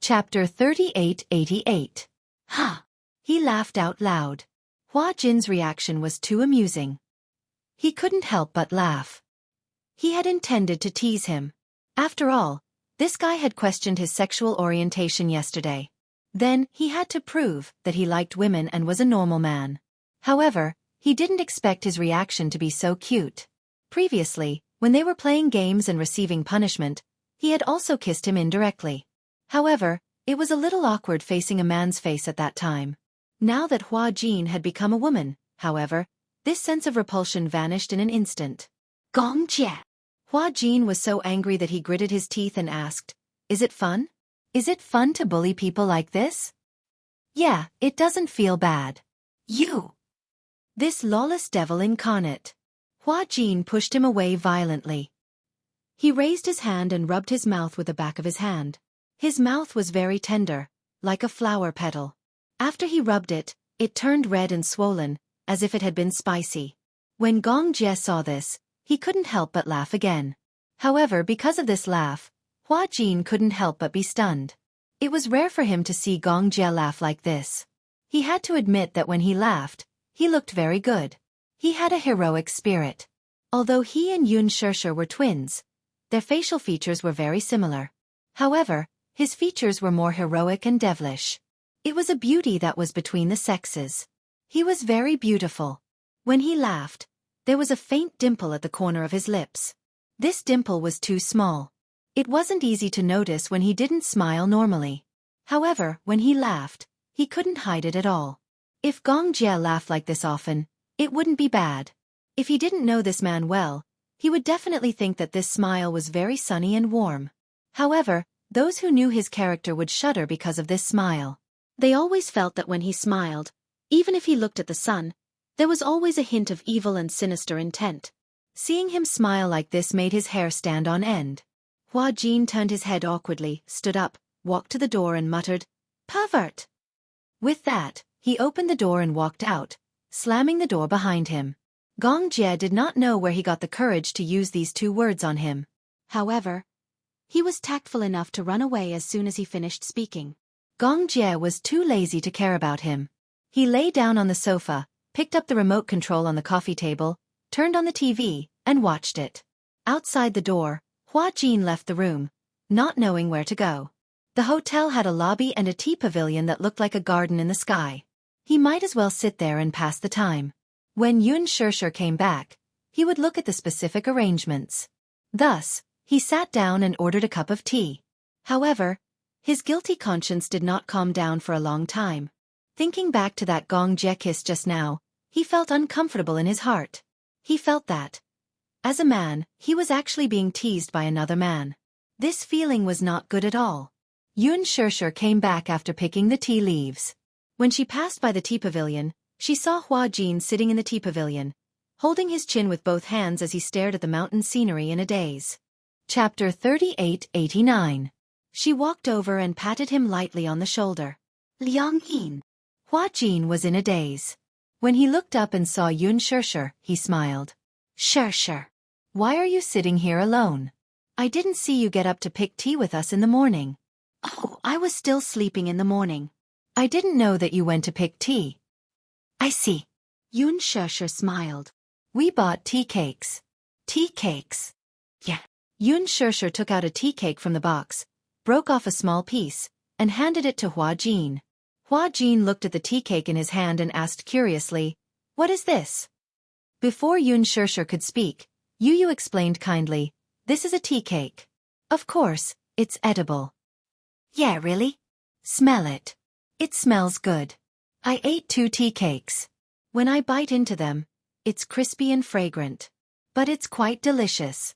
Chapter 3888. Ha! He laughed out loud. Hua Jin's reaction was too amusing. He couldn't help but laugh. He had intended to tease him. After all, this guy had questioned his sexual orientation yesterday. Then, he had to prove that he liked women and was a normal man. However, he didn't expect his reaction to be so cute. Previously, when they were playing games and receiving punishment, he had also kissed him indirectly. However, it was a little awkward facing a man's face at that time. Now that Hua Jin had become a woman, however, this sense of repulsion vanished in an instant. Gong Jie. Hua Jin was so angry that he gritted his teeth and asked, "Is it fun? Is it fun to bully people like this?" "Yeah, it doesn't feel bad." "You! This lawless devil incarnate." Hua Jin pushed him away violently. He raised his hand and rubbed his mouth with the back of his hand. His mouth was very tender, like a flower petal. After he rubbed it, it turned red and swollen, as if it had been spicy. When Gong Jie saw this, he couldn't help but laugh again. However, because of this laugh, Hua Jin couldn't help but be stunned. It was rare for him to see Gong Jie laugh like this. He had to admit that when he laughed, he looked very good. He had a heroic spirit. Although he and Yun Shirshir were twins, their facial features were very similar. However, his features were more heroic and devilish. It was a beauty that was between the sexes. He was very beautiful. When he laughed, there was a faint dimple at the corner of his lips. This dimple was too small. It wasn't easy to notice when he didn't smile normally. However, when he laughed, he couldn't hide it at all. If Gong Jie laughed like this often, it wouldn't be bad. If he didn't know this man well, he would definitely think that this smile was very sunny and warm. However, those who knew his character would shudder because of this smile. They always felt that when he smiled, even if he looked at the sun, there was always a hint of evil and sinister intent. Seeing him smile like this made his hair stand on end. Hua Jin turned his head awkwardly, stood up, walked to the door and muttered, "Pervert!" With that, he opened the door and walked out, slamming the door behind him. Gong Jie did not know where he got the courage to use these two words on him. However, he was tactful enough to run away as soon as he finished speaking. Gong Jie was too lazy to care about him. He lay down on the sofa, picked up the remote control on the coffee table, turned on the TV, and watched it. Outside the door, Hua Jin left the room, not knowing where to go. The hotel had a lobby and a tea pavilion that looked like a garden in the sky. He might as well sit there and pass the time. When Yun Shirshir came back, he would look at the specific arrangements. Thus, he sat down and ordered a cup of tea. However, his guilty conscience did not calm down for a long time. Thinking back to that Gong Jie kiss just now, he felt uncomfortable in his heart. He felt that, as a man, he was actually being teased by another man. This feeling was not good at all. Yun Shirshir came back after picking the tea leaves. When she passed by the tea pavilion, she saw Hua Jin sitting in the tea pavilion, holding his chin with both hands as he stared at the mountain scenery in a daze. Chapter 3889. She walked over and patted him lightly on the shoulder. "Liang Yin." Hua Jin was in a daze. When he looked up and saw Yun Shirshir, he smiled. "Shirshir, why are you sitting here alone? I didn't see you get up to pick tea with us in the morning." "Oh, I was still sleeping in the morning. I didn't know that you went to pick tea." "I see." Yun Shirshir smiled. "We bought tea cakes." "Tea cakes?" "Yeah." Yun Shirshir took out a tea cake from the box, broke off a small piece, and handed it to Hua Jin. Hua Jin looked at the tea cake in his hand and asked curiously, "What is this?" Before Yun Shirshir could speak, Yu explained kindly, "This is a tea cake. Of course, it's edible." "Yeah, really? Smell it. It smells good." I ate 2 tea cakes. When I bite into them, it's crispy and fragrant. But it's quite delicious.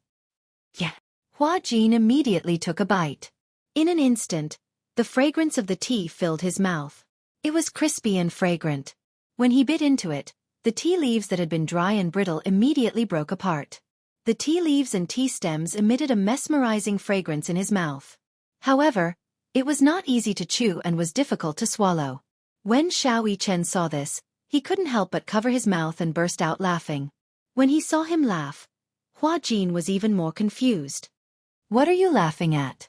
Yeah. Hua Jin immediately took a bite. In an instant, the fragrance of the tea filled his mouth. It was crispy and fragrant. When he bit into it, the tea leaves that had been dry and brittle immediately broke apart. The tea leaves and tea stems emitted a mesmerizing fragrance in his mouth. However, it was not easy to chew and was difficult to swallow. When Xiao Yichen saw this, he couldn't help but cover his mouth and burst out laughing. When he saw him laugh, Hua Jin was even more confused. "What are you laughing at?"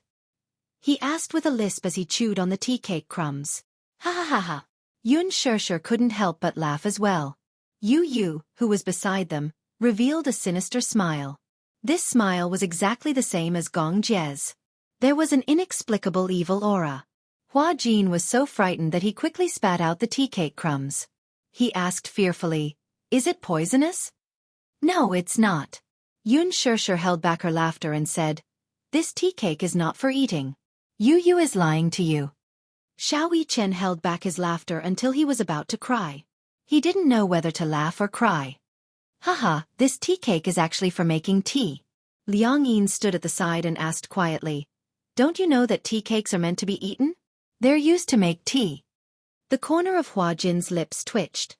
he asked with a lisp as he chewed on the tea cake crumbs. Ha ha ha ha. Yun Shishir couldn't help but laugh as well. Yu, who was beside them, revealed a sinister smile. This smile was exactly the same as Gong Jie's. There was an inexplicable evil aura. Hua Jin was so frightened that he quickly spat out the tea cake crumbs. He asked fearfully, "Is it poisonous?" "No, it's not." Yun Shishir held back her laughter and said, "This tea cake is not for eating. Yu is lying to you." Xiao Yichen held back his laughter until he was about to cry. He didn't know whether to laugh or cry. "Haha, this tea cake is actually for making tea." Liang Yin stood at the side and asked quietly, "Don't you know that tea cakes are meant to be eaten? They're used to make tea." The corner of Hua Jin's lips twitched.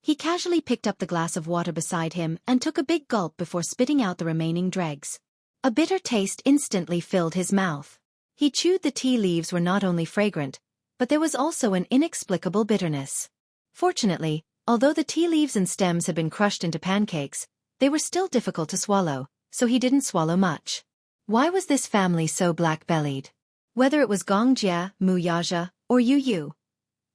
He casually picked up the glass of water beside him and took a big gulp before spitting out the remaining dregs. A bitter taste instantly filled his mouth. He chewed the tea leaves were not only fragrant, but there was also an inexplicable bitterness. Fortunately, although the tea leaves and stems had been crushed into pancakes, they were still difficult to swallow, so he didn't swallow much. Why was this family so black-bellied? Whether it was Gong Jie, Mu Yaja, or Yu,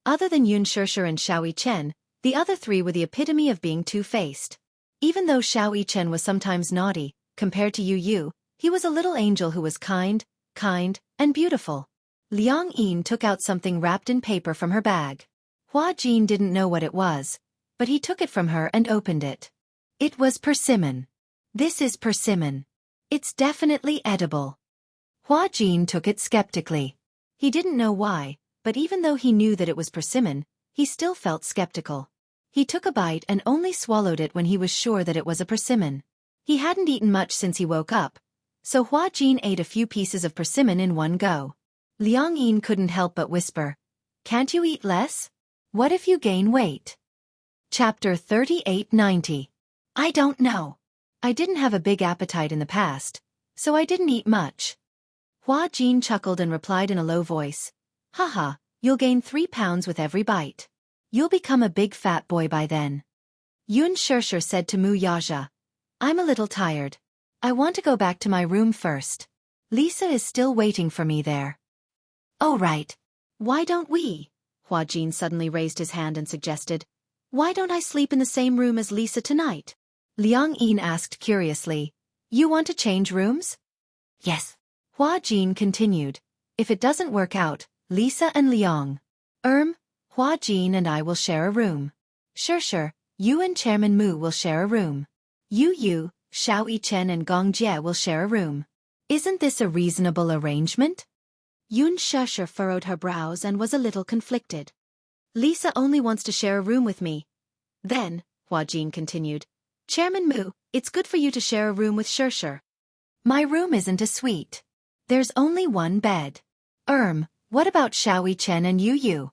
other than Yun Shishir and Xiao Yichen, the other three were the epitome of being two-faced. Even though Xiao Yichen was sometimes naughty, compared to Yu, he was a little angel who was kind, and beautiful. Liang Yin took out something wrapped in paper from her bag. Hua Jin didn't know what it was, but he took it from her and opened it. It was persimmon. "This is persimmon. It's definitely edible." Hua Jin took it skeptically. He didn't know why, but even though he knew that it was persimmon, he still felt skeptical. He took a bite and only swallowed it when he was sure that it was a persimmon. He hadn't eaten much since he woke up, so Hua Jin ate a few pieces of persimmon in one go. Liang Yin couldn't help but whisper, "Can't you eat less? What if you gain weight?" Chapter 3890. I don't know. I didn't have a big appetite in the past, so I didn't eat much. Hua Jin chuckled and replied in a low voice, "Haha, you'll gain 3 pounds with every bite. You'll become a big fat boy by then." Yun Shishir said to Mu Yaja, "I'm a little tired. I want to go back to my room first. Lisa is still waiting for me there." "Oh right. Why don't we?" Hua Jin suddenly raised his hand and suggested, "Why don't I sleep in the same room as Lisa tonight?" Liang Yin asked curiously, "You want to change rooms?" "Yes." Hua Jin continued, "If it doesn't work out, Lisa and Liang, Hua Jin and I will share a room. Sure, you and Chairman Mu will share a room. Yu, Xiao Yichen and Gong Jie will share a room. Isn't this a reasonable arrangement?" Yun Shishir furrowed her brows and was a little conflicted. "Lisa only wants to share a room with me." "Then," Hua Jin continued, "Chairman Mu, it's good for you to share a room with Shishir. My room isn't a suite. There's only one bed." What about Xiao Yichen and Yu?"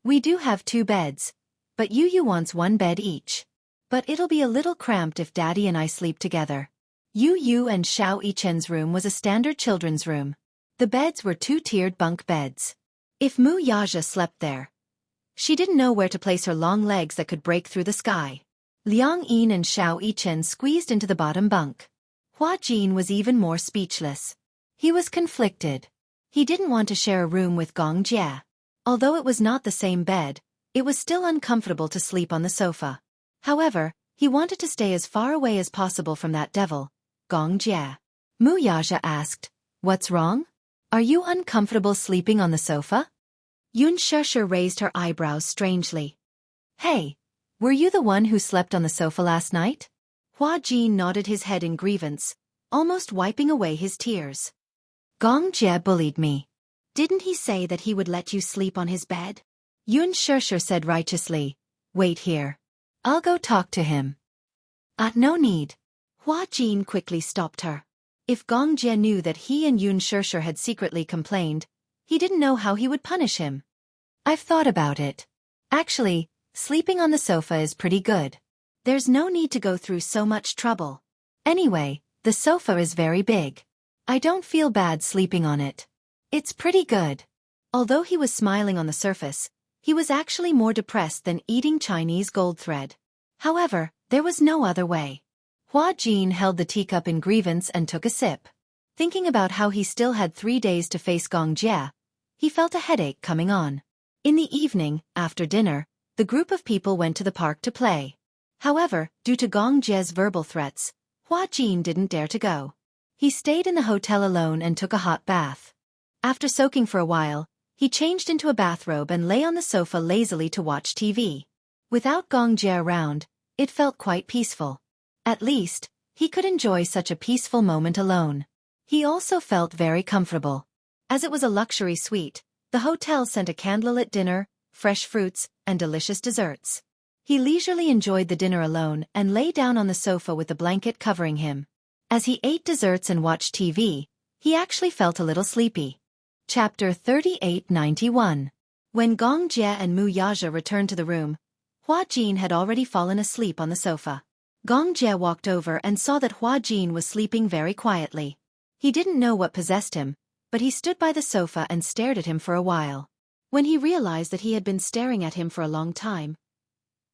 "We do have 2 beds, but Yu wants 1 bed each. But it'll be a little cramped if Daddy and I sleep together." Yu and Xiao Yichen's room was a standard children's room. The beds were 2-tiered bunk beds. If Mu Yaja slept there, she didn't know where to place her long legs that could break through the sky. Liang Yin and Xiao Yichen squeezed into the bottom bunk. Hua Jin was even more speechless. He was conflicted. He didn't want to share a room with Gong Jie. Although it was not the same bed, it was still uncomfortable to sleep on the sofa. However, he wanted to stay as far away as possible from that devil, Gong Jie. Mu Yaja asked, "What's wrong? Are you uncomfortable sleeping on the sofa?" Yun Shishir raised her eyebrows strangely. "Hey, were you the one who slept on the sofa last night?" Hua Jin nodded his head in grievance, almost wiping away his tears. "Gong Jie bullied me. Didn't he say that he would let you sleep on his bed?" Yun Shusher said righteously. Wait here. I'll go talk to him. No need. Hua Jin quickly stopped her. If Gong Jie knew that he and Yun Shusher had secretly complained, he didn't know how he would punish him. I've thought about it. Actually, sleeping on the sofa is pretty good. There's no need to go through so much trouble. Anyway, the sofa is very big. I don't feel bad sleeping on it. It's pretty good. Although he was smiling on the surface, he was actually more depressed than eating Chinese gold thread. However, there was no other way. Hua Jin held the teacup in grievance and took a sip. Thinking about how he still had 3 days to face Gong Jie, he felt a headache coming on. In the evening, after dinner, the group of people went to the park to play. However, due to Gong Jie's verbal threats, Hua Jin didn't dare to go. He stayed in the hotel alone and took a hot bath. After soaking for a while, he changed into a bathrobe and lay on the sofa lazily to watch TV. Without Gong Jie around, it felt quite peaceful. At least, he could enjoy such a peaceful moment alone. He also felt very comfortable. As it was a luxury suite, the hotel sent a candlelit dinner, fresh fruits, and delicious desserts. He leisurely enjoyed the dinner alone and lay down on the sofa with the blanket covering him. As he ate desserts and watched TV, he actually felt a little sleepy. Chapter 3891. When Gong Jie and Mu Yaja returned to the room, Hua Jin had already fallen asleep on the sofa. Gong Jie walked over and saw that Hua Jin was sleeping very quietly. He didn't know what possessed him, but he stood by the sofa and stared at him for a while. When he realized that he had been staring at him for a long time,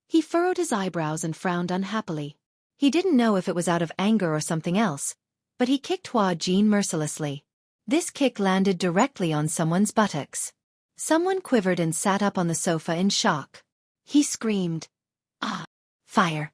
he furrowed his eyebrows and frowned unhappily. He didn't know if it was out of anger or something else, but he kicked Hua Jin mercilessly. This kick landed directly on someone's buttocks. Someone quivered and sat up on the sofa in shock. He screamed, "Ah! Fire!"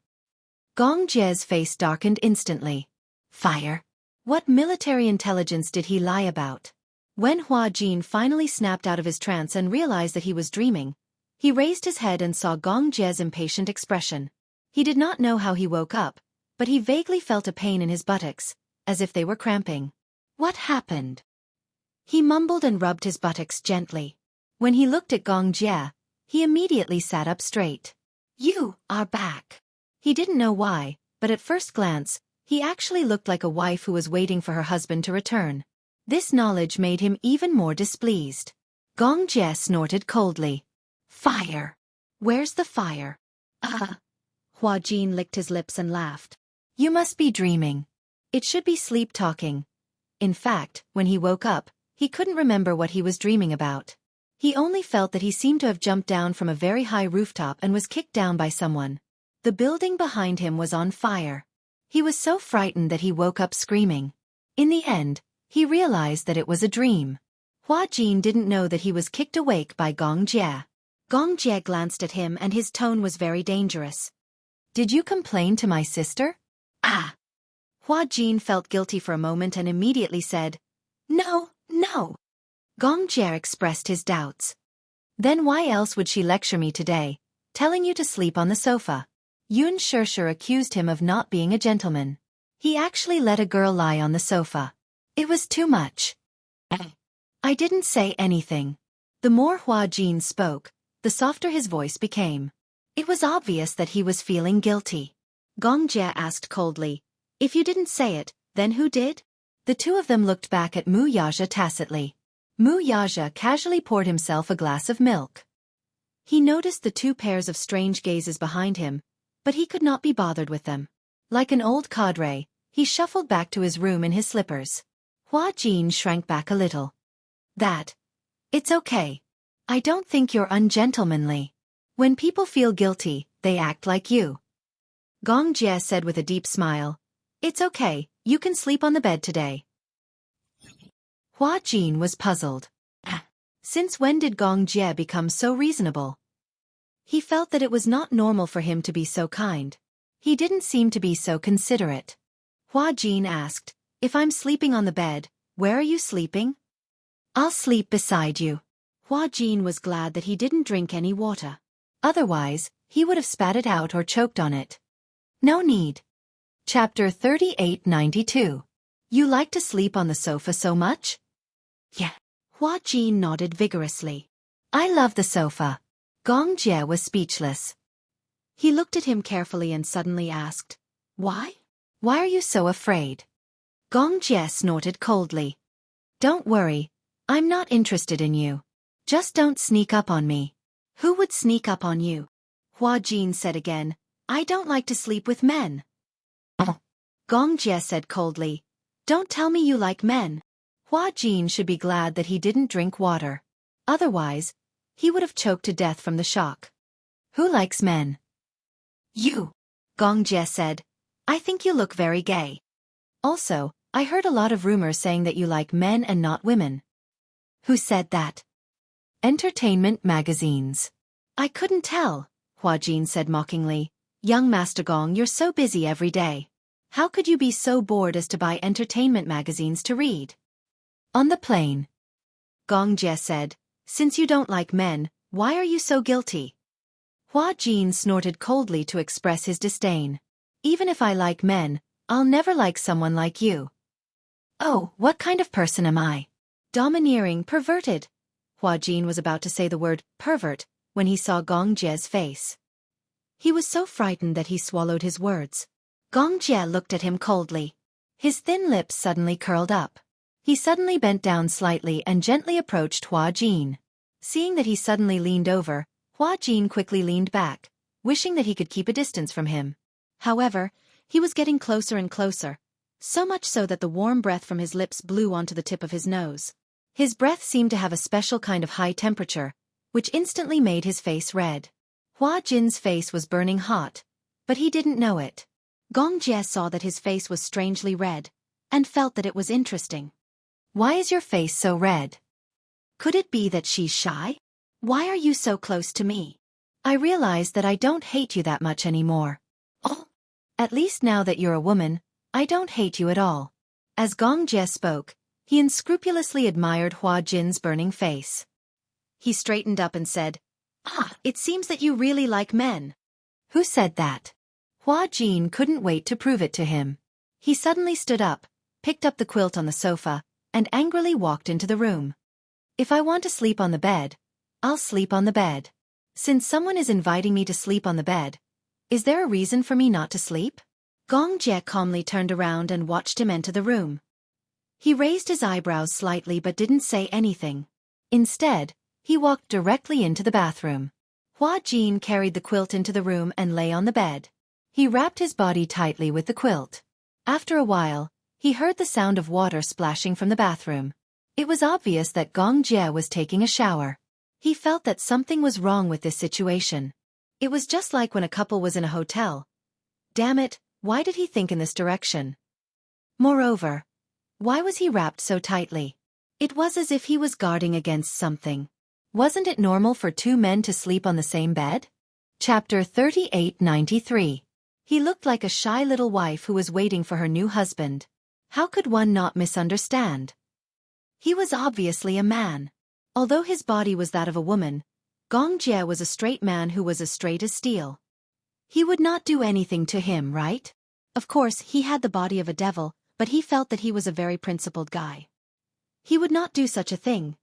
Gong Jie's face darkened instantly. Fire? What military intelligence did he lie about? When Hua Jin finally snapped out of his trance and realized that he was dreaming, he raised his head and saw Gong Jie's impatient expression. He did not know how he woke up, but he vaguely felt a pain in his buttocks, as if they were cramping. What happened? He mumbled and rubbed his buttocks gently. When he looked at Gong Jie, he immediately sat up straight. You are back. He didn't know why, but at first glance, he actually looked like a wife who was waiting for her husband to return. This knowledge made him even more displeased. Gong Jie snorted coldly. Fire! Where's the fire? Hua Jin licked his lips and laughed. You must be dreaming. It should be sleep talking. In fact, when he woke up, he couldn't remember what he was dreaming about. He only felt that he seemed to have jumped down from a very high rooftop and was kicked down by someone. The building behind him was on fire. He was so frightened that he woke up screaming. In the end, he realized that it was a dream. Hua Jin didn't know that he was kicked awake by Gong Jie. Gong Jie glanced at him and his tone was very dangerous. Did you complain to my sister? Hua Jin felt guilty for a moment and immediately said, No. Gong Jie expressed his doubts. Then why else would she lecture me today, telling you to sleep on the sofa? Yun Shusher accused him of not being a gentleman. He actually let a girl lie on the sofa. It was too much. I didn't say anything. The more Hua Jin spoke, the softer his voice became. It was obvious that he was feeling guilty. Gong Jie asked coldly, If you didn't say it, then who did? The two of them looked back at Mu Yaja tacitly. Mu Yaja casually poured himself a glass of milk. He noticed the two pairs of strange gazes behind him, but he could not be bothered with them. Like an old cadre, he shuffled back to his room in his slippers. Hua Jin shrank back a little. It's okay. I don't think you're ungentlemanly. When people feel guilty, they act like you. Gong Jie said with a deep smile, It's okay, you can sleep on the bed today. Hua Jin was puzzled. Since when did Gong Jie become so reasonable? He felt that it was not normal for him to be so kind. He didn't seem to be so considerate. Hua Jin asked, If I'm sleeping on the bed, where are you sleeping? I'll sleep beside you. Hua Jin was glad that he didn't drink any water. Otherwise, he would have spat it out or choked on it. No need. Chapter 3892. You like to sleep on the sofa so much? Yeah. Hua Jin nodded vigorously. I love the sofa. Gong Jie was speechless. He looked at him carefully and suddenly asked, "Why? Why are you so afraid?" Gong Jie snorted coldly. "Don't worry, I'm not interested in you. Just don't sneak up on me." "Who would sneak up on you?" Hua Jin said again. "I don't like to sleep with men." Gong Jie said coldly, "Don't tell me you like men." Hua Jin should be glad that he didn't drink water. Otherwise, he would have choked to death from the shock. "Who likes men?" "You," Gong Jie said. "I think you look very gay. Also, I heard a lot of rumors saying that you like men and not women." "Who said that?" "Entertainment magazines." "I couldn't tell," Hua Jin said mockingly. "Young Master Gong, you're so busy every day. How could you be so bored as to buy entertainment magazines to read?" "On the plane," Gong Jie said. "Since you don't like men, why are you so guilty?" Hua Jin snorted coldly to express his disdain. "Even if I like men, I'll never like someone like you." "Oh, what kind of person am I?" "Domineering, perverted." Hua Jin was about to say the word pervert when he saw Gong Jie's face. He was so frightened that he swallowed his words. Gong Jie looked at him coldly. His thin lips suddenly curled up. He suddenly bent down slightly and gently approached Hua Jin. Seeing that he suddenly leaned over, Hua Jin quickly leaned back, wishing that he could keep a distance from him. However, he was getting closer and closer, so much so that the warm breath from his lips blew onto the tip of his nose. His breath seemed to have a special kind of high temperature, which instantly made his face red. Hua Jin's face was burning hot, but he didn't know it. Gong Jie saw that his face was strangely red, and felt that it was interesting. "Why is your face so red? Could it be that she's shy? Why are you so close to me? I realize that I don't hate you that much anymore. Oh, at least now that you're a woman, I don't hate you at all." As Gong Jie spoke, he unscrupulously admired Hua Jin's burning face. He straightened up and said, "Ah, it seems that you really like men." "Who said that?" Hua Jin couldn't wait to prove it to him. He suddenly stood up, picked up the quilt on the sofa, and angrily walked into the room. "If I want to sleep on the bed, I'll sleep on the bed. Since someone is inviting me to sleep on the bed, is there a reason for me not to sleep?" Gong Jie calmly turned around and watched him enter the room. He raised his eyebrows slightly but didn't say anything. Instead, he walked directly into the bathroom. Hua Jin carried the quilt into the room and lay on the bed. He wrapped his body tightly with the quilt. After a while, he heard the sound of water splashing from the bathroom. It was obvious that Gong Jie was taking a shower. He felt that something was wrong with this situation. It was just like when a couple was in a hotel. Damn it, why did he think in this direction? Moreover, why was he wrapped so tightly? It was as if he was guarding against something. Wasn't it normal for two men to sleep on the same bed? Chapter 3893. He looked like a shy little wife who was waiting for her new husband. How could one not misunderstand? He was obviously a man. Although his body was that of a woman, Gong Jie was a straight man who was as straight as steel. He would not do anything to him, right? Of course, he had the body of a devil, but he felt that he was a very principled guy. He would not do such a thing.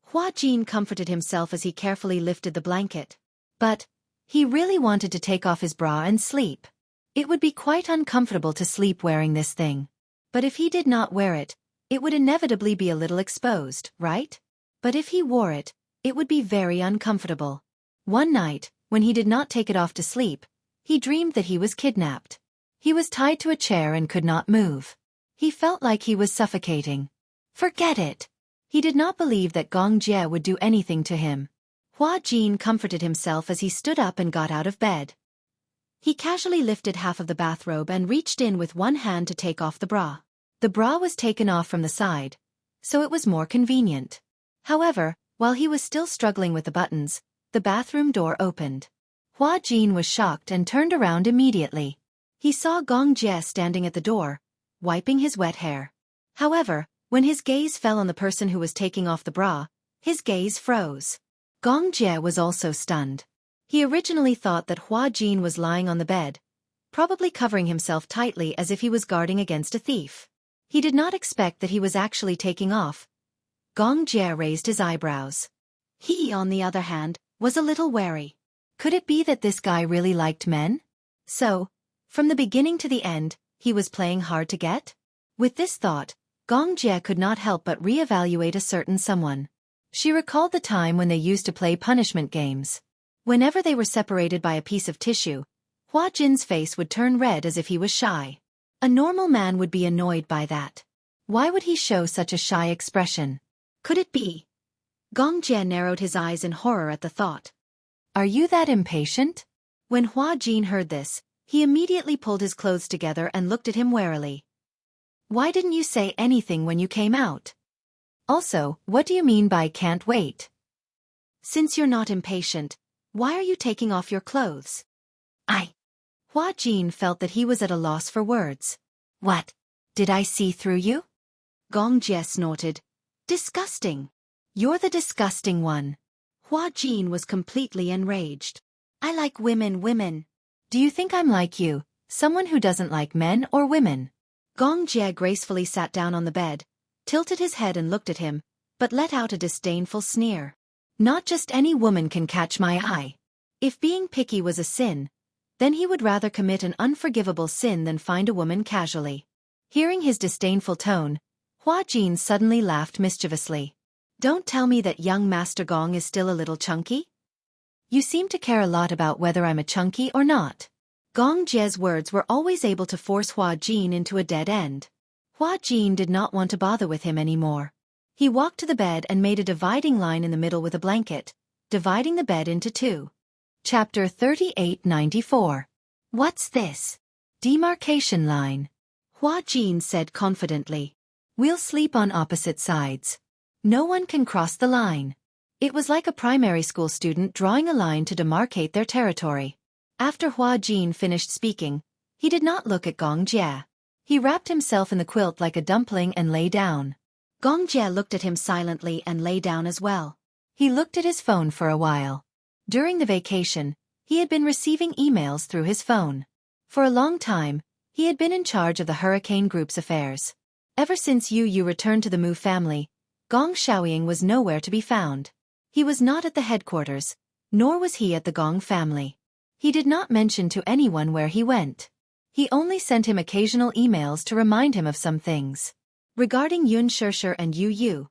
Hua Jin comforted himself as he carefully lifted the blanket. But he really wanted to take off his bra and sleep. It would be quite uncomfortable to sleep wearing this thing. But if he did not wear it, it would inevitably be a little exposed, right? But if he wore it, it would be very uncomfortable. One night, when he did not take it off to sleep, he dreamed that he was kidnapped. He was tied to a chair and could not move. He felt like he was suffocating. Forget it. He did not believe that Gong Jie would do anything to him. Hua Jin comforted himself as he stood up and got out of bed. He casually lifted half of the bathrobe and reached in with one hand to take off the bra. The bra was taken off from the side, so it was more convenient. However, while he was still struggling with the buttons, the bathroom door opened. Hua Jin was shocked and turned around immediately. He saw Gong Jie standing at the door, wiping his wet hair. However, when his gaze fell on the person who was taking off the bra, his gaze froze. Gong Jie was also stunned. He originally thought that Hua Jin was lying on the bed, probably covering himself tightly as if he was guarding against a thief. He did not expect that he was actually taking off. Gong Jie raised his eyebrows. He, on the other hand, was a little wary. Could it be that this guy really liked men? So, from the beginning to the end, he was playing hard to get? With this thought, Gong Jie could not help but reevaluate a certain someone. She recalled the time when they used to play punishment games. Whenever they were separated by a piece of tissue, Hua Jin's face would turn red as if he was shy. A normal man would be annoyed by that. Why would he show such a shy expression? Could it be? Gong Jie narrowed his eyes in horror at the thought. Are you that impatient? When Hua Jin heard this, he immediately pulled his clothes together and looked at him warily. Why didn't you say anything when you came out? Also, what do you mean by can't wait? Since you're not impatient, why are you taking off your clothes? Hua Jin felt that he was at a loss for words. What? Did I see through you? Gong Jie snorted. Disgusting. You're the disgusting one. Hua Jin was completely enraged. I like women. Do you think I'm like you, someone who doesn't like men or women? Gong Jie gracefully sat down on the bed, tilted his head and looked at him, but let out a disdainful sneer. Not just any woman can catch my eye. If being picky was a sin, then he would rather commit an unforgivable sin than find a woman casually. Hearing his disdainful tone, Hua Jin suddenly laughed mischievously. Don't tell me that young Master Gong is still a little chunky? You seem to care a lot about whether I'm a chunky or not. Gong Jie's words were always able to force Hua Jin into a dead end. Hua Jin did not want to bother with him anymore. He walked to the bed and made a dividing line in the middle with a blanket, dividing the bed into two. Chapter 3894. What's this? Demarcation line. Hua Jin said confidently. We'll sleep on opposite sides. No one can cross the line. It was like a primary school student drawing a line to demarcate their territory. After Hua Jin finished speaking, he did not look at Gong Jie. He wrapped himself in the quilt like a dumpling and lay down. Gong Jie looked at him silently and lay down as well. He looked at his phone for a while. During the vacation, he had been receiving emails through his phone. For a long time, he had been in charge of the Hurricane Group's affairs. Ever since Yu returned to the Mu family, Gong Xiaoying was nowhere to be found. He was not at the headquarters, nor was he at the Gong family. He did not mention to anyone where he went. He only sent him occasional emails to remind him of some things. Regarding Yun Shishir and Yu,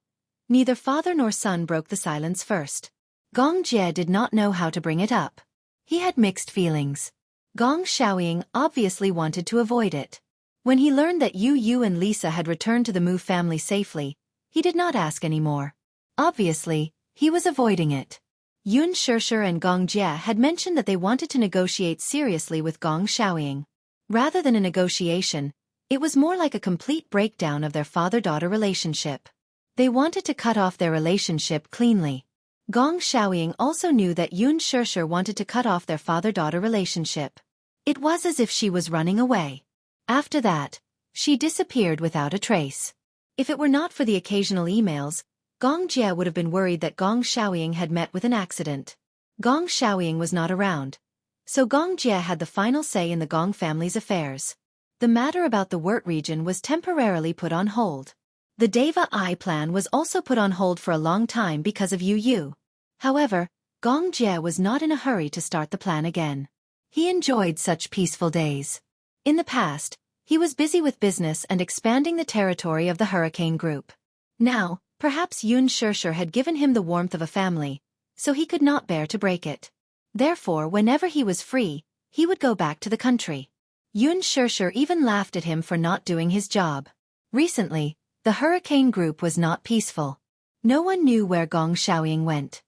neither father nor son broke the silence first. Gong Jie did not know how to bring it up. He had mixed feelings. Gong Xiaoying obviously wanted to avoid it. When he learned that Yu and Lisa had returned to the Mu family safely, he did not ask anymore. Obviously, he was avoiding it. Yun Shishir and Gong Jie had mentioned that they wanted to negotiate seriously with Gong Xiaoying. Rather than a negotiation, it was more like a complete breakdown of their father-daughter relationship. They wanted to cut off their relationship cleanly. Gong Xiaoying also knew that Yun Shishir wanted to cut off their father-daughter relationship. It was as if she was running away. After that, she disappeared without a trace. If it were not for the occasional emails, Gong Jie would have been worried that Gong Xiaoying had met with an accident. Gong Xiaoying was not around, so Gong Jie had the final say in the Gong family's affairs. The matter about the Wurt region was temporarily put on hold. The Deva I plan was also put on hold for a long time because of Yu. However, Gong Jie was not in a hurry to start the plan again. He enjoyed such peaceful days. In the past, he was busy with business and expanding the territory of the Hurricane Group. Now, perhaps Yun Shishir had given him the warmth of a family, so he could not bear to break it. Therefore, whenever he was free, he would go back to the country. Yun Shishir even laughed at him for not doing his job. Recently, the Hurricane Group was not peaceful. No one knew where Gong Xiaoying went.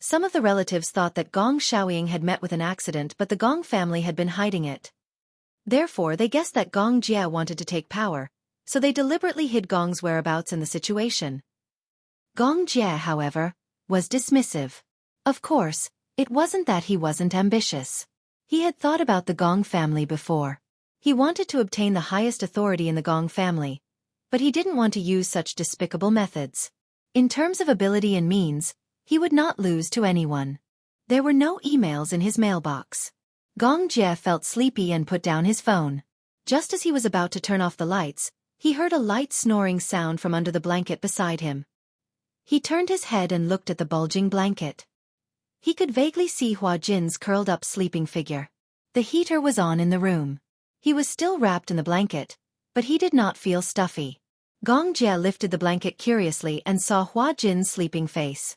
Some of the relatives thought that Gong Xiaoying had met with an accident, but the Gong family had been hiding it. Therefore, they guessed that Gong Jie wanted to take power, so they deliberately hid Gong's whereabouts in the situation. Gong Jie, however, was dismissive. Of course, it wasn't that he wasn't ambitious. He had thought about the Gong family before. He wanted to obtain the highest authority in the Gong family, but he didn't want to use such despicable methods. In terms of ability and means, he would not lose to anyone. There were no emails in his mailbox. Gong Jie felt sleepy and put down his phone. Just as he was about to turn off the lights, he heard a light snoring sound from under the blanket beside him. He turned his head and looked at the bulging blanket. He could vaguely see Hua Jin's curled-up sleeping figure. The heater was on in the room. He was still wrapped in the blanket, but he did not feel stuffy. Gong Jie lifted the blanket curiously and saw Hua Jin's sleeping face.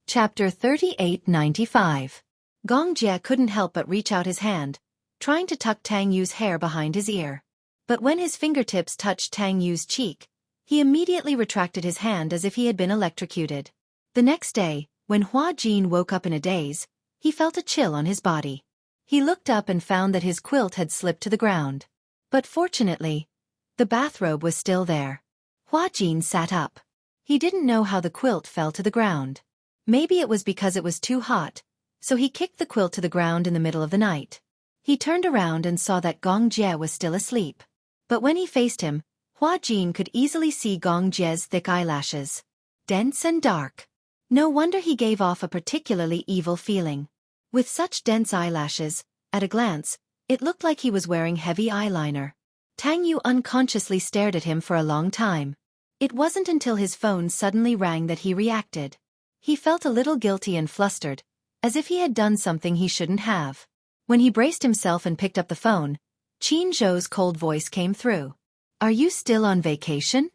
Chapter 3895. Gong Jie couldn't help but reach out his hand, trying to tuck Tang Yu's hair behind his ear. But when his fingertips touched Tang Yu's cheek, he immediately retracted his hand as if he had been electrocuted. The next day, when Hua Jin woke up in a daze, he felt a chill on his body. He looked up and found that his quilt had slipped to the ground. But fortunately, the bathrobe was still there. Hua Jin sat up. He didn't know how the quilt fell to the ground. Maybe it was because it was too hot, so he kicked the quilt to the ground in the middle of the night. He turned around and saw that Gong Jie was still asleep. But when he faced him, Hua Jin could easily see Gong Jie's thick eyelashes. Dense and dark. No wonder he gave off a particularly evil feeling. With such dense eyelashes, at a glance, it looked like he was wearing heavy eyeliner. Tang Yu unconsciously stared at him for a long time. It wasn't until his phone suddenly rang that he reacted. He felt a little guilty and flustered, as if he had done something he shouldn't have. When he braced himself and picked up the phone, Qin Zhou's cold voice came through. "Are you still on vacation?"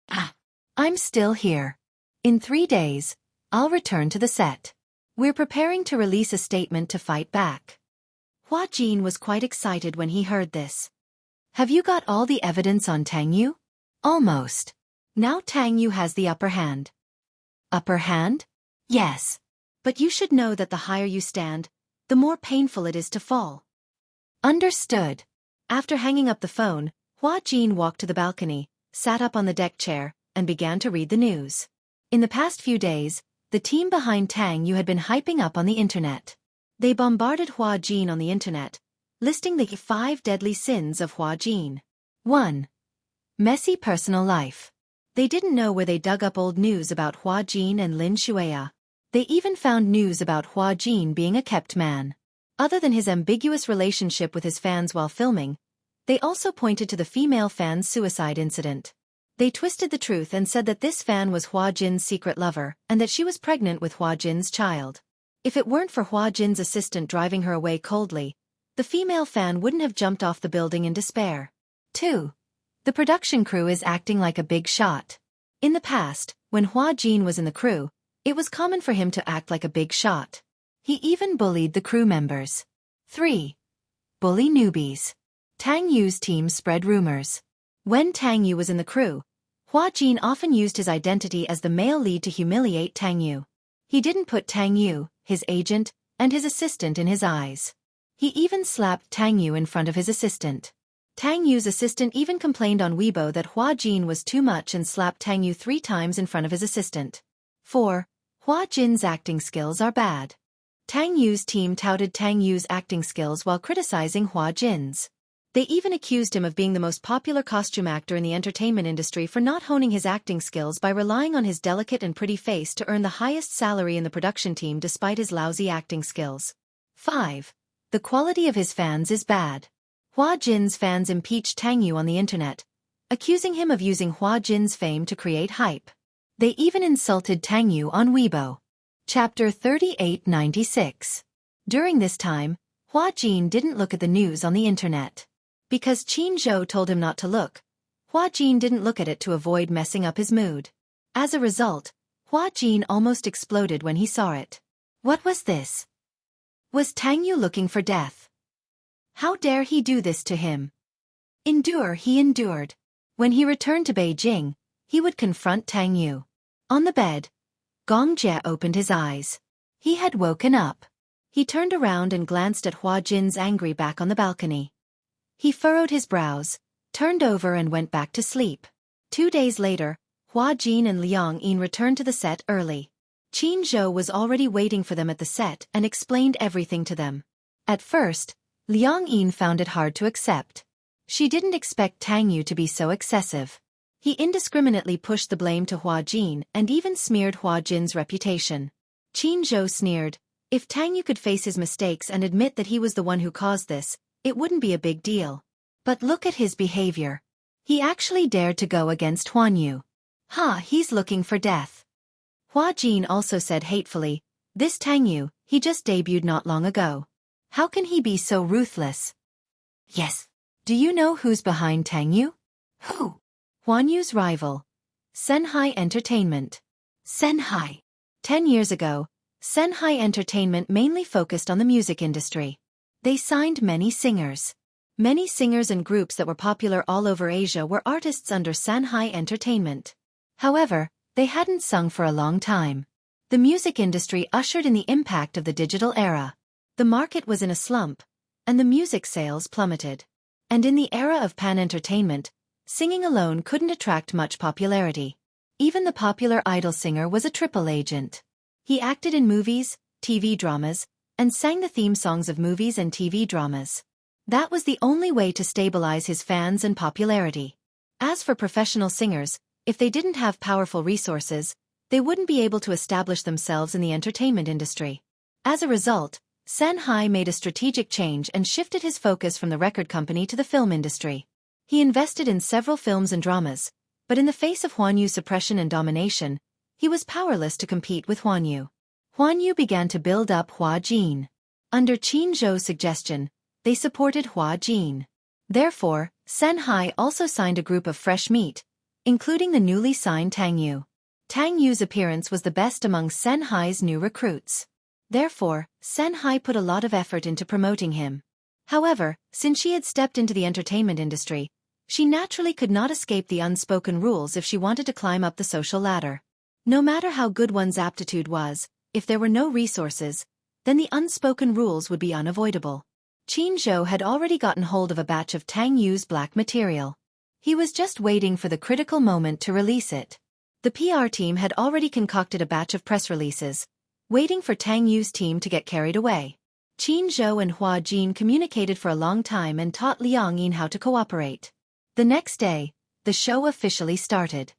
"Ah, I'm still here. In 3 days, I'll return to the set. We're preparing to release a statement to fight back." Hua Jin was quite excited when he heard this. "Have you got all the evidence on Tang Yu?" "Almost. Now Tang Yu has the upper hand." "Upper hand?" "Yes. But you should know that the higher you stand, the more painful it is to fall." "Understood." After hanging up the phone, Hua Jin walked to the balcony, sat up on the deck chair, and began to read the news. In the past few days, the team behind Tang Yu had been hyping up on the internet. They bombarded Hua Jin on the internet, listing the 5 deadly sins of Hua Jin. 1. Messy personal life. They didn't know where they dug up old news about Hua Jin and Lin Shueya. They even found news about Hua Jin being a kept man. Other than his ambiguous relationship with his fans while filming, they also pointed to the female fan's suicide incident. They twisted the truth and said that this fan was Hua Jin's secret lover and that she was pregnant with Hua Jin's child. If it weren't for Hua Jin's assistant driving her away coldly, the female fan wouldn't have jumped off the building in despair. 2. The production crew is acting like a big shot. In the past, when Hua Jin was in the crew, it was common for him to act like a big shot. He even bullied the crew members. 3. Bully newbies. Tang Yu's team spread rumors. When Tang Yu was in the crew, Hua Jin often used his identity as the male lead to humiliate Tang Yu. He didn't put Tang Yu, his agent, and his assistant in his eyes. He even slapped Tang Yu in front of his assistant. Tang Yu's assistant even complained on Weibo that Hua Jin was too much and slapped Tang Yu 3 times in front of his assistant. 4. Hua Jin's acting skills are bad. Tang Yu's team touted Tang Yu's acting skills while criticizing Hua Jin's. They even accused him of being the most popular costume actor in the entertainment industry for not honing his acting skills by relying on his delicate and pretty face to earn the highest salary in the production team despite his lousy acting skills. 5. The quality of his fans is bad. Hua Jin's fans impeached Tang Yu on the internet, accusing him of using Hua Jin's fame to create hype. They even insulted Tang Yu on Weibo. Chapter 3896. During this time, Hua Jin didn't look at the news on the internet. Because Qin Zhou told him not to look, Hua Jin didn't look at it to avoid messing up his mood. As a result, Hua Jin almost exploded when he saw it. What was this? Was Tang Yu looking for death? How dare he do this to him? Endure he endured. When he returned to Beijing, he would confront Tang Yu. On the bed, Gong Jie opened his eyes. He had woken up. He turned around and glanced at Hua Jin's angry back on the balcony. He furrowed his brows, turned over and went back to sleep. 2 days later, Hua Jin and Liang Yin returned to the set early. Qin Zhou was already waiting for them at the set and explained everything to them. At first, Liang Yin found it hard to accept. She didn't expect Tang Yu to be so excessive. He indiscriminately pushed the blame to Hua Jin and even smeared Hua Jin's reputation. Qin Zhou sneered, if Tang Yu could face his mistakes and admit that he was the one who caused this, it wouldn't be a big deal. But look at his behavior. He actually dared to go against Huan Yu. He's looking for death. Hua Jin also said hatefully, This Tang Yu, he just debuted not long ago. How can he be so ruthless? Yes. Do you know who's behind Tang Yu? Who? Huan Yu's rival. Senhai Entertainment. Senhai. 10 years ago, Senhai Entertainment mainly focused on the music industry. They signed many singers. Many singers and groups that were popular all over Asia were artists under Senhai Entertainment. However, they hadn't sung for a long time. The music industry ushered in the impact of the digital era. The market was in a slump, and the music sales plummeted. And in the era of pan-entertainment, singing alone couldn't attract much popularity. Even the popular idol singer was a triple agent. He acted in movies, TV dramas, and sang the theme songs of movies and TV dramas. That was the only way to stabilize his fans and popularity. As for professional singers, if they didn't have powerful resources, they wouldn't be able to establish themselves in the entertainment industry. As a result, Senhai made a strategic change and shifted his focus from the record company to the film industry. He invested in several films and dramas, but in the face of Huan Yu's suppression and domination, he was powerless to compete with Huan Yu. Huan Yu began to build up Hua Jin. Under Qin Zhou's suggestion, they supported Hua Jin. Therefore, Senhai also signed a group of fresh meat, including the newly signed Tang Yu. Tang Yu's appearance was the best among Senhai's new recruits. Therefore, Senhai put a lot of effort into promoting him. However, since she had stepped into the entertainment industry, she naturally could not escape the unspoken rules if she wanted to climb up the social ladder. No matter how good one's aptitude was, if there were no resources, then the unspoken rules would be unavoidable. Qin Zhou had already gotten hold of a batch of Tang Yu's black material. He was just waiting for the critical moment to release it. The PR team had already concocted a batch of press releases, waiting for Tang Yu's team to get carried away. Qin Zhou and Hua Jin communicated for a long time and taught Liang Yin how to cooperate. The next day, the show officially started.